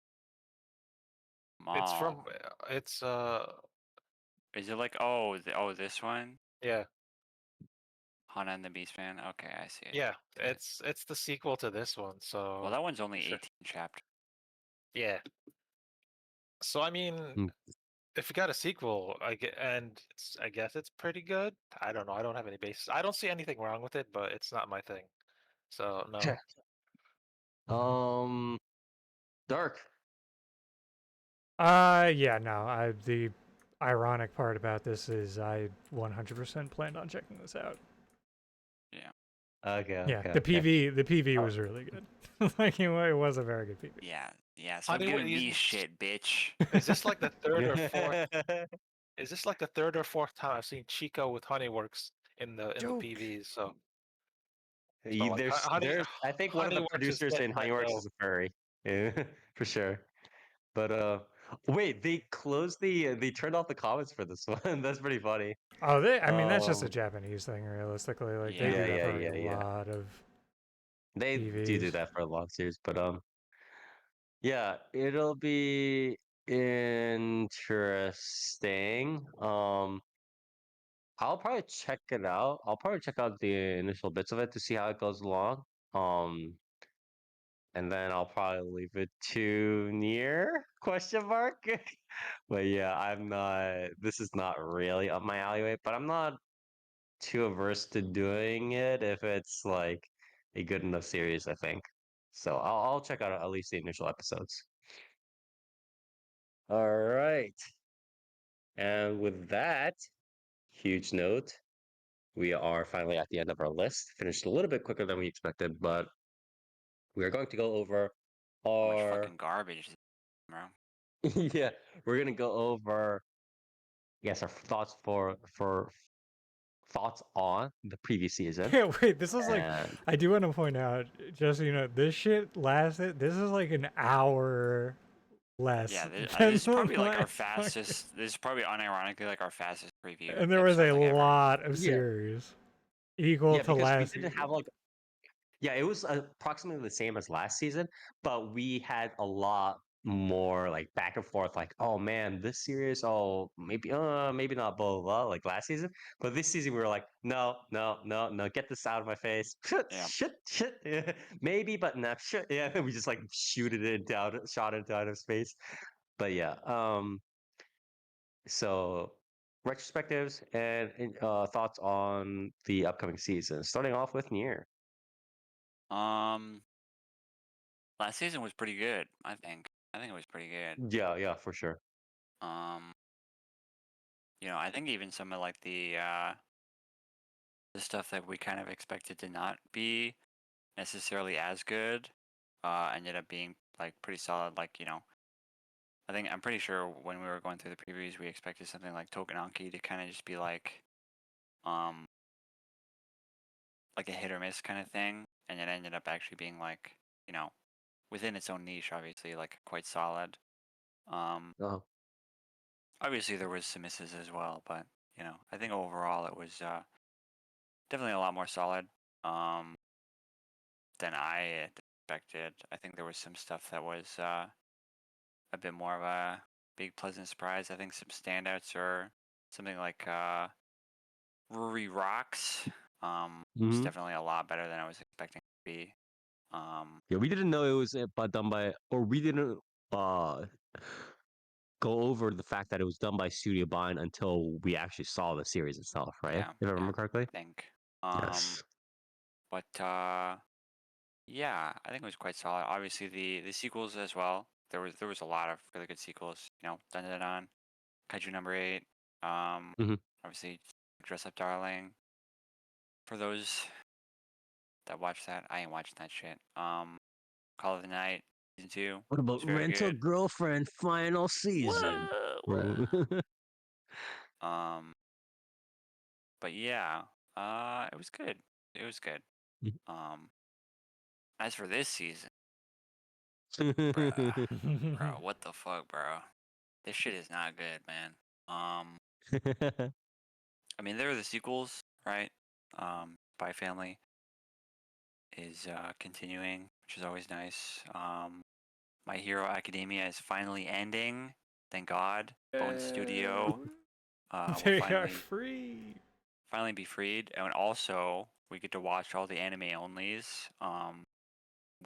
It's from, Mall. it's, Is it like this one? yeah, Hana and the Beastman? Okay, I see it. yeah, it's the sequel to this one, Well, so that one's only sure. 18 chapters. Yeah. So I mean, Mm. if you got a sequel, I guess it's pretty good. I don't know. I don't have any basis. I don't see anything wrong with it, but it's not my thing. So no. Dark. Yeah, no. The ironic part about this is I 100% planned on checking this out. Yeah. Okay, Yeah, okay, the okay. PV was really good. Like it was a very good PV. Yeah. Yeah. How Stop do giving me you- shit, bitch. Is this like the third or fourth? Is this like the third or fourth time I've seen Chico with Honeyworks in the Joke. PVs? So like, There's how do you, I think one of the Honeyworks is producers in getting my Honeyworks dough. is a furry. Yeah, for sure. But wait, they closed they turned off the comments for this one. That's pretty funny. Oh, I mean, that's just a Um Japanese thing, realistically. Like they Yeah. do yeah, that yeah, for a yeah, yeah. lot of They do PVs. that for a long series, but yeah, it'll be interesting. I'll probably check it out. I'll probably check out the initial bits of it to see how it goes along. Um, and then I'll probably leave it to near question mark. But yeah, I'm not. This is not really up my alleyway, but I'm not too averse to doing it if it's like a good enough series. I think. So I'll check out at least the initial episodes. All right, and with that huge note, we are finally at the end of our list. Finished a little bit quicker than we expected, but we are going to go over How much our fucking garbage, bro? yeah, we're gonna go over yes our thoughts for thoughts on the previous season. Yeah, wait, this is like, And I do want to point out, just so you know, this shit lasted, this is like an hour less Yeah. This, than this is the probably like our last fucking- fastest. This is probably unironically like our fastest preview And there was a episode like ever. lot of yeah, series equal yeah, to because we last didn't have season. like yeah, it was approximately the same as last season, but we had a lot more like back and forth, like, oh man, this series, oh maybe not blah blah blah like last season. But this season we were like, no, no, no, no, get this out of my face. Shit, Yeah. shit, yeah, maybe, but not shit. Yeah, we just like shooted it down, shot it out of space. But yeah, so retrospectives and thoughts on the upcoming season, starting off with Nier. Um. Last season was pretty good. I think. I think it was pretty good. Yeah, yeah, for sure. Um. I think even some of like the stuff that we kind of expected to not be necessarily as good, ended up being like pretty solid. Like I'm pretty sure when we were going through the previews, we expected something like Tokenanki to kind of just be um, like a hit or miss kind of thing, and it ended up actually being like within its own niche, obviously like quite solid. Um, Oh, Obviously there was some misses as well, but I think overall it was definitely a lot more solid um, than I had expected. I think there was some stuff that was a bit more of a big pleasant surprise. I think some standouts are something like Rory Rocks. Was hmm definitely a lot better than I was expecting it to be. Um, yeah. We didn't know it was done by, or we didn't uh go over the fact that it was done by Studio Bind until we actually saw the series itself, right? yeah, If I yeah, remember correctly. I think. Um, Yes. but yeah, I think it was quite solid. Obviously, the sequels as well. There was a lot of really good sequels. Dun Dun Dun, Kaiju Number 8. hmm Obviously, Dress Up Darling. For those that watch that, I ain't watching that shit. Call of the Night season 2 What about was very Rental good. Girlfriend final season? Whoa, Bro. whoa. Um, but yeah, it was good. It was good. Um, as for this season, bro, what the fuck, bro? This shit is not good, man. I mean, there are the sequels, right? Spy Family is continuing, which is always nice. My Hero Academia is finally ending. Thank God. Bone Studio will They are free. finally be freed, and also we get to watch all the anime onlys.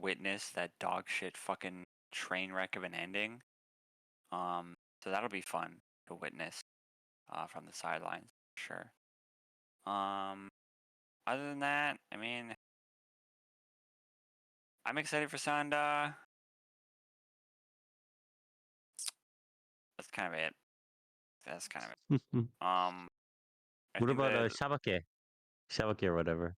Witness that dog shit fucking train wreck of an ending. So that'll be fun to witness from the sidelines, for sure. Other than that, I mean, I'm excited for Sanda. That's kind of it. That's kind of it. I What think about that Shabake or whatever?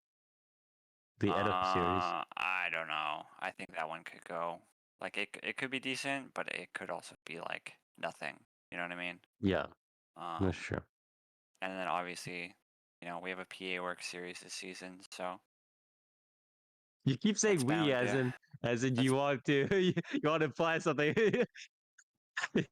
The Edo series. I don't know. I think that one could go. Like it could be decent, but it could also be like nothing. You know what I mean? Yeah, Um, that's true. and then obviously, we have a PA work series this season, so You keep that's saying we bound as to. in That's. you want to you want to imply something. I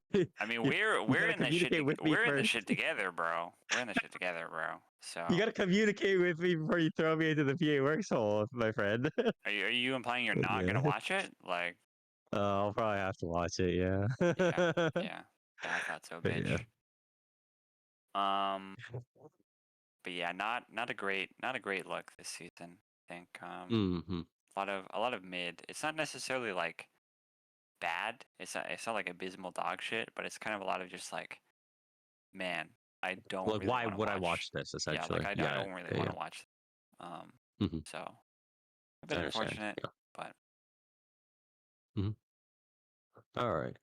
mean, you, you we're gotta in this shit. communicate with me We're in this first. shit together, bro. We're in this shit together, bro. So You gotta communicate with me before you throw me into the PA Works hole, my friend. are you implying you're not gonna Yeah. watch it? Like, I'll probably have to watch it. Yeah. yeah, yeah, yeah. I thought so, But yeah. bitch. Um, but yeah, not a great look this season. I think Hmm. a lot of mid. It's not necessarily like bad. It's not like abysmal dog shit, but it's kind of a lot of just like, man, I don't Like, really why want to would I watch. watch this? Yeah, like Essentially, I yeah, don't really yeah, want yeah. to watch. Um, Hmm. so a bit I understand. unfortunate, Yeah. but Hmm. All right.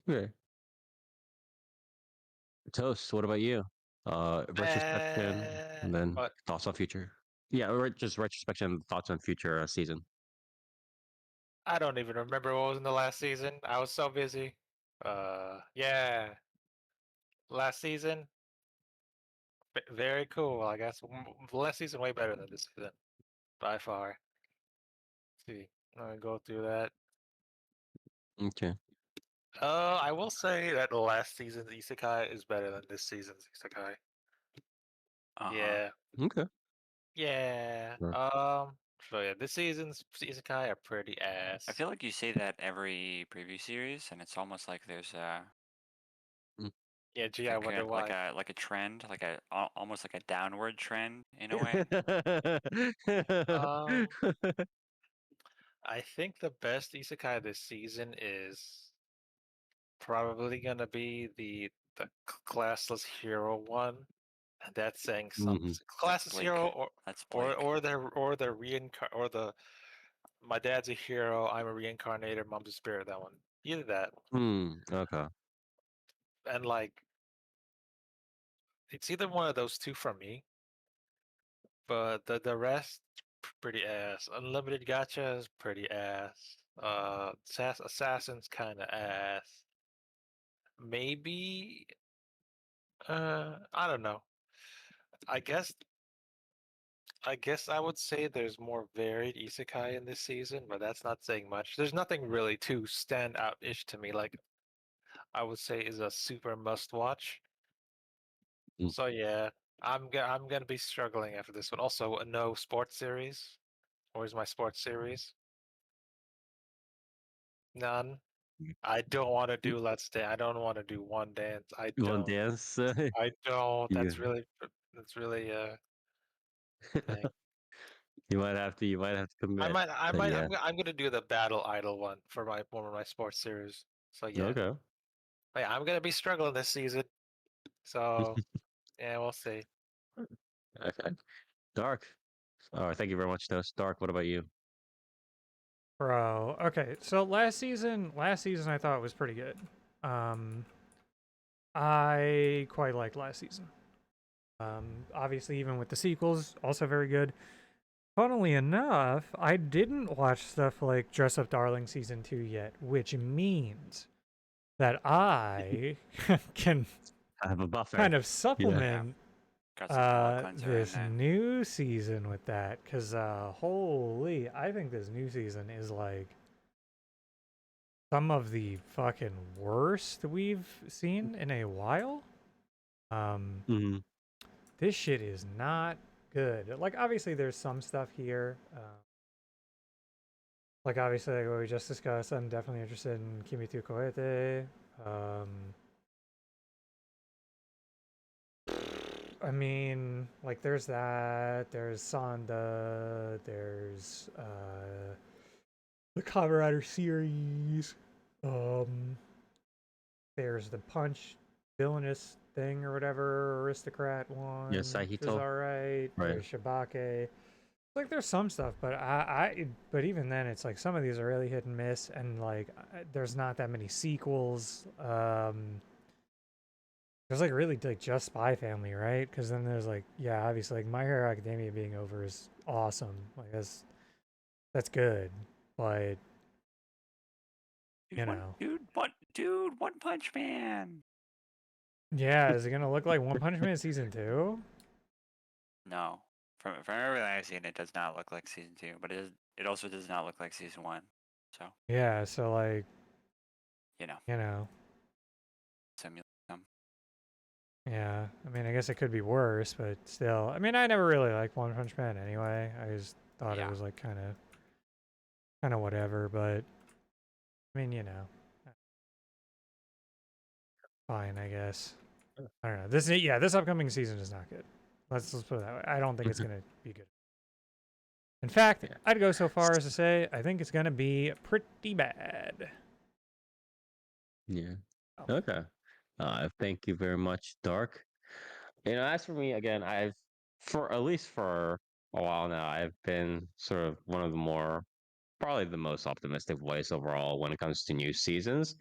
Okay. Toast. What about you? Retrospection, and then But thoughts on future. Yeah, or just retrospection, thoughts on future season. I don't even remember what was in the last season. I was so busy. Yeah, last season, very cool. I guess the last season way better than this season by far. See, I'm gonna go through that. Okay. I will say that the last season's isekai is better than this season's isekai. uh-huh. Yeah, Okay. yeah. Sure. So yeah, this season's isekai are pretty I ass. feel like you say that every preview series, and it's almost like there's a Mm. Yeah, gee, I wonder like why. a trend, like almost like a downward trend in a way. Um, I think the best isekai this season is probably gonna be the classless hero one. And that's saying something. Mhm. That's Classless bleak. hero That's or bleak. or the or the or the my dad's a hero, I'm a reincarnator, mom's a spirit, that one. Either that. Okay. And like it's either one of those two for me, but the rest pretty ass. Unlimited gacha is pretty ass. Assassin's kinda ass. Maybe I don't know. I guess I guess I would say there's more varied isekai in this season, but that's not saying much. There's nothing really too stand out-ish to me, like I would say is a super must watch. Mm. So yeah, I'm gonna be struggling after this one. Also, no sports series. Where's my sports series? None. I don't want to do Let's Dance. I don't want to do One Dance. I You want don't. to dance? I don't. Yeah. That's really thing. You might have to I commit. might I But might yeah. I'm gonna do the Battle Idol one for my one of my sports series. So yeah. Okay. But yeah, I'm gonna be struggling this season. So yeah, we'll see. Okay. Dark. All right. Thank you very much, Toast. Dark. What about you? Bro, okay. So last season I thought was pretty good. Um, I quite liked last season. Obviously, even with the sequels, also very good. Funnily enough, I didn't watch stuff like Dress Up Darling season 2 yet, which means that I can I have a buffer. kind of Yeah. supplement Got some palate cleanser in this there. new season with that, because holy, I think this new season is like some of the fucking worst we've seen in a while. Hmm. This shit is not good. Like obviously there's some stuff here. Like obviously like what we just discussed, I'm definitely interested in Kimi to Koete. I mean, like there's that, there's Sanda, there's the Kamen Rider series. Um there's the Punch villainous thing or whatever, aristocrat one, Yeah, which is Sahito. alright. Right. There's Shibake. Like there's some stuff, but but even then it's like some of these are really hit and miss, and like there's not that many sequels. There's like really like just Spy Family, right? Because then there's like yeah, obviously like My Hero Academia being over is awesome. Like that's good, but you know, One Punch Man. yeah, is it gonna look like One Punch Man season 2? No, from everything I've seen, it does not look like season 2, but it also does not look like season 1. So Yeah, so like you know, you know, simulate them. yeah. I mean, I guess it could be worse, but still. I mean, I never really liked One Punch Man anyway. I just thought it Yeah. was like kind of whatever, but I mean, you know, fine, I guess. I don't know. This upcoming season is not good. Let's put it that way. I don't think it's gonna be good. In fact, Yeah. I'd go so far as to say I think it's gonna be pretty bad. Yeah. Oh. Okay. Thank you very much, Dark. As for me, again, for at least for a while now, I've been sort of one of the more, probably the most optimistic voice overall when it comes to new seasons.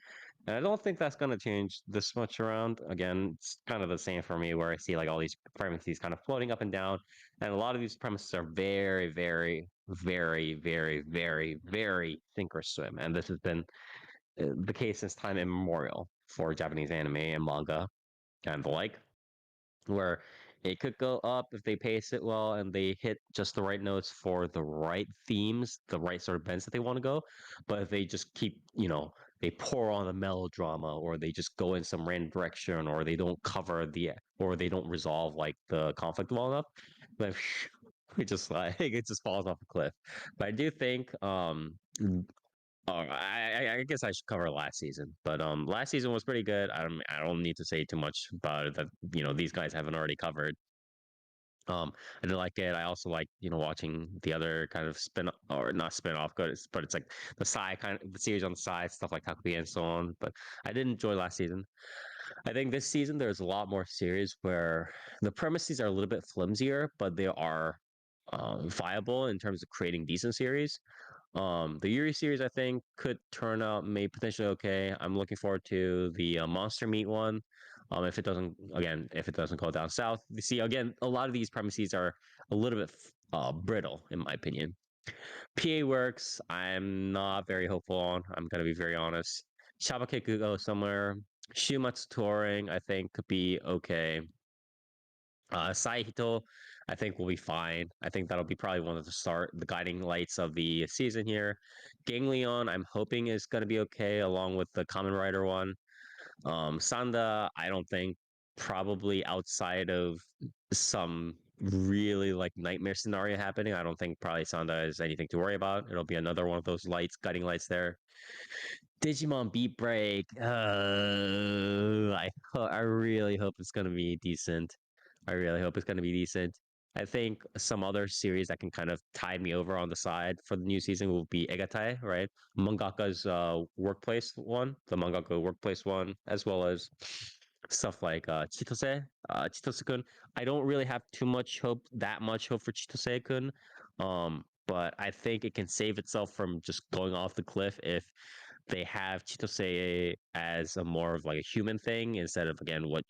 And I don't think that's going to change this much around. Again, it's kind of the same for me where I see like all these premises kind of floating up and down. And a lot of these premises are very, very, very, very, very, very sink or swim. And this has been the case since time immemorial for Japanese anime and manga and the like, where it could go up if they pace it well and they hit just the right notes for the right themes, the right sort of bends that they want to go. But if they just keep, they pour on the melodrama or they just go in some random direction or they don't cover or they don't resolve like the conflict well enough, then it just like it just falls off a cliff. But I do think I guess I should cover last season, but last season was pretty good. I don't need to say too much about it that these guys haven't already covered. I did like it. I also like watching the other kind of spin or not spin off, but it's like the side kind of the series on the side, stuff like Takopi and so on. But I did enjoy last season. I think this season there's a lot more series where the premises are a little bit flimsier, but they are viable in terms of creating decent series. The Yuri series I think could turn out maybe potentially okay. I'm looking forward to the Monster Meat one. If it doesn't go down south, you see again, a lot of these premises are a little bit brittle in my opinion. PA works. I'm not very hopeful on. I'm gonna be very honest. Shabake could go somewhere. Shumatsu touring I think could be okay. Saihito, I think will be fine. I think that'll be probably one of the guiding lights of the season here. Ganglion, I'm hoping is going to be okay, along with the Common Rider one. Sanda, I don't think probably outside of some really like nightmare scenario happening. I don't think probably Sanda is anything to worry about. It'll be another one of those guiding lights there. Digimon Beat Break. I really hope it's gonna be decent. I really hope it's gonna be decent. I think some other series that can kind of tide me over on the side for the new season will be Egatai, right? Mangaka's workplace one, the mangaka workplace one, as well as stuff like Chitose-kun. I don't really have that much hope for Chitose-kun. But I think it can save itself from just going off the cliff if they have Chitose as a more of like a human thing instead of again what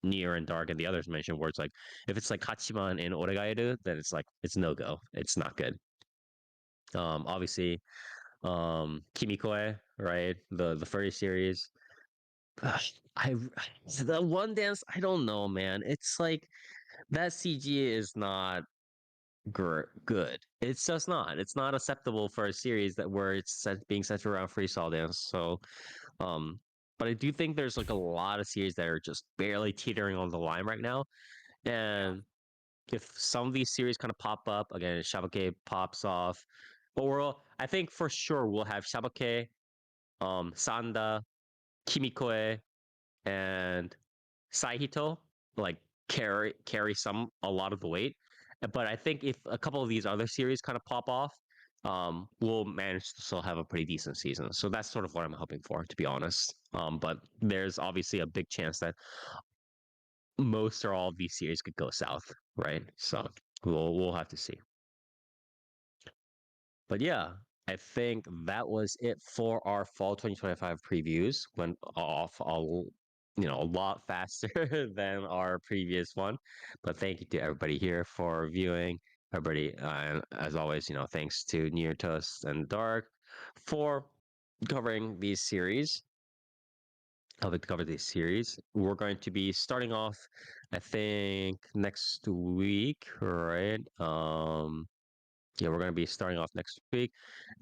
Near and Dark and the others mentioned, where it's like if it's like Hachiman and Oregaeru, then it's like it's no go. It's not good. Obviously, Kimikoe, right? The furry series. I the one dance, I don't know, man. It's like that CG is not good. It's just not. It's not acceptable for a series where it's being centered around freestyle dance. So um, but I do think there's like a lot of series that are just barely teetering on the line right now. Yeah. And if some of these series kind of pop up again, Shabake pops off, but I think for sure we'll have Shabake, Sanda, Kimikoe, and Saihito like carry a lot of the weight. But I think if a couple of these other series kind of pop off, we'll manage to still have a pretty decent season. So that's sort of what I'm hoping for, to be honest. But there's obviously a big chance that most or all of these series could go south, right? So we'll have to see. But yeah, I think that was it for our fall 2025 previews. Went off a lot faster than our previous one. But thank you to everybody here for viewing. Everybody, as always, thanks to Near Toast and Dark for covering these series. Helping to cover this series. We're going to be starting off, I think, next week, right? Yeah, we're going to be starting off next week,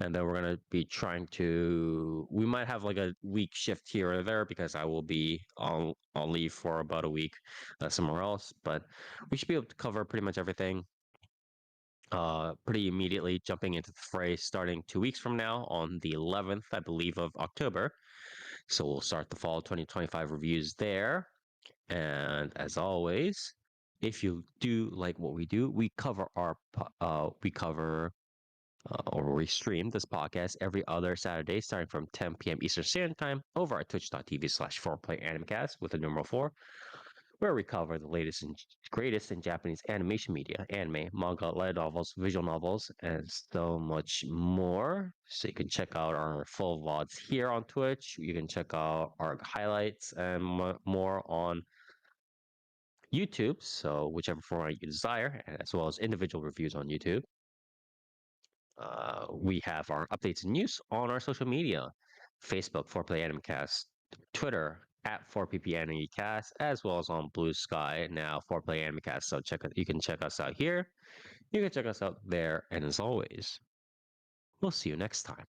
and then we're going to be trying to. We might have like a week shift here or there because I will be on leave for about a week somewhere else, but we should be able to cover pretty much everything. Pretty immediately jumping into the fray starting 2 weeks from now on the 11th, I believe, of October. So we'll start the fall 2025 reviews there. And as always, if you do like what we do, we cover or we stream this podcast every other Saturday starting from 10 p.m. Eastern Standard Time over at twitch.tv/4play Animecast with the numeral 4, where we cover the latest and greatest in Japanese animation media, anime, manga, light novels, visual novels, and so much more. So you can check out our full VODs here on Twitch. You can check out our highlights and more on YouTube, so whichever format you desire, as well as individual reviews on YouTube. We have our updates and news on our social media, Facebook, 4Play Animecast, Twitter, at 4PP Animecast, as well as on Blue Sky, now 4Play Animecast. So you can check us out here, you can check us out there, and as always, we'll see you next time.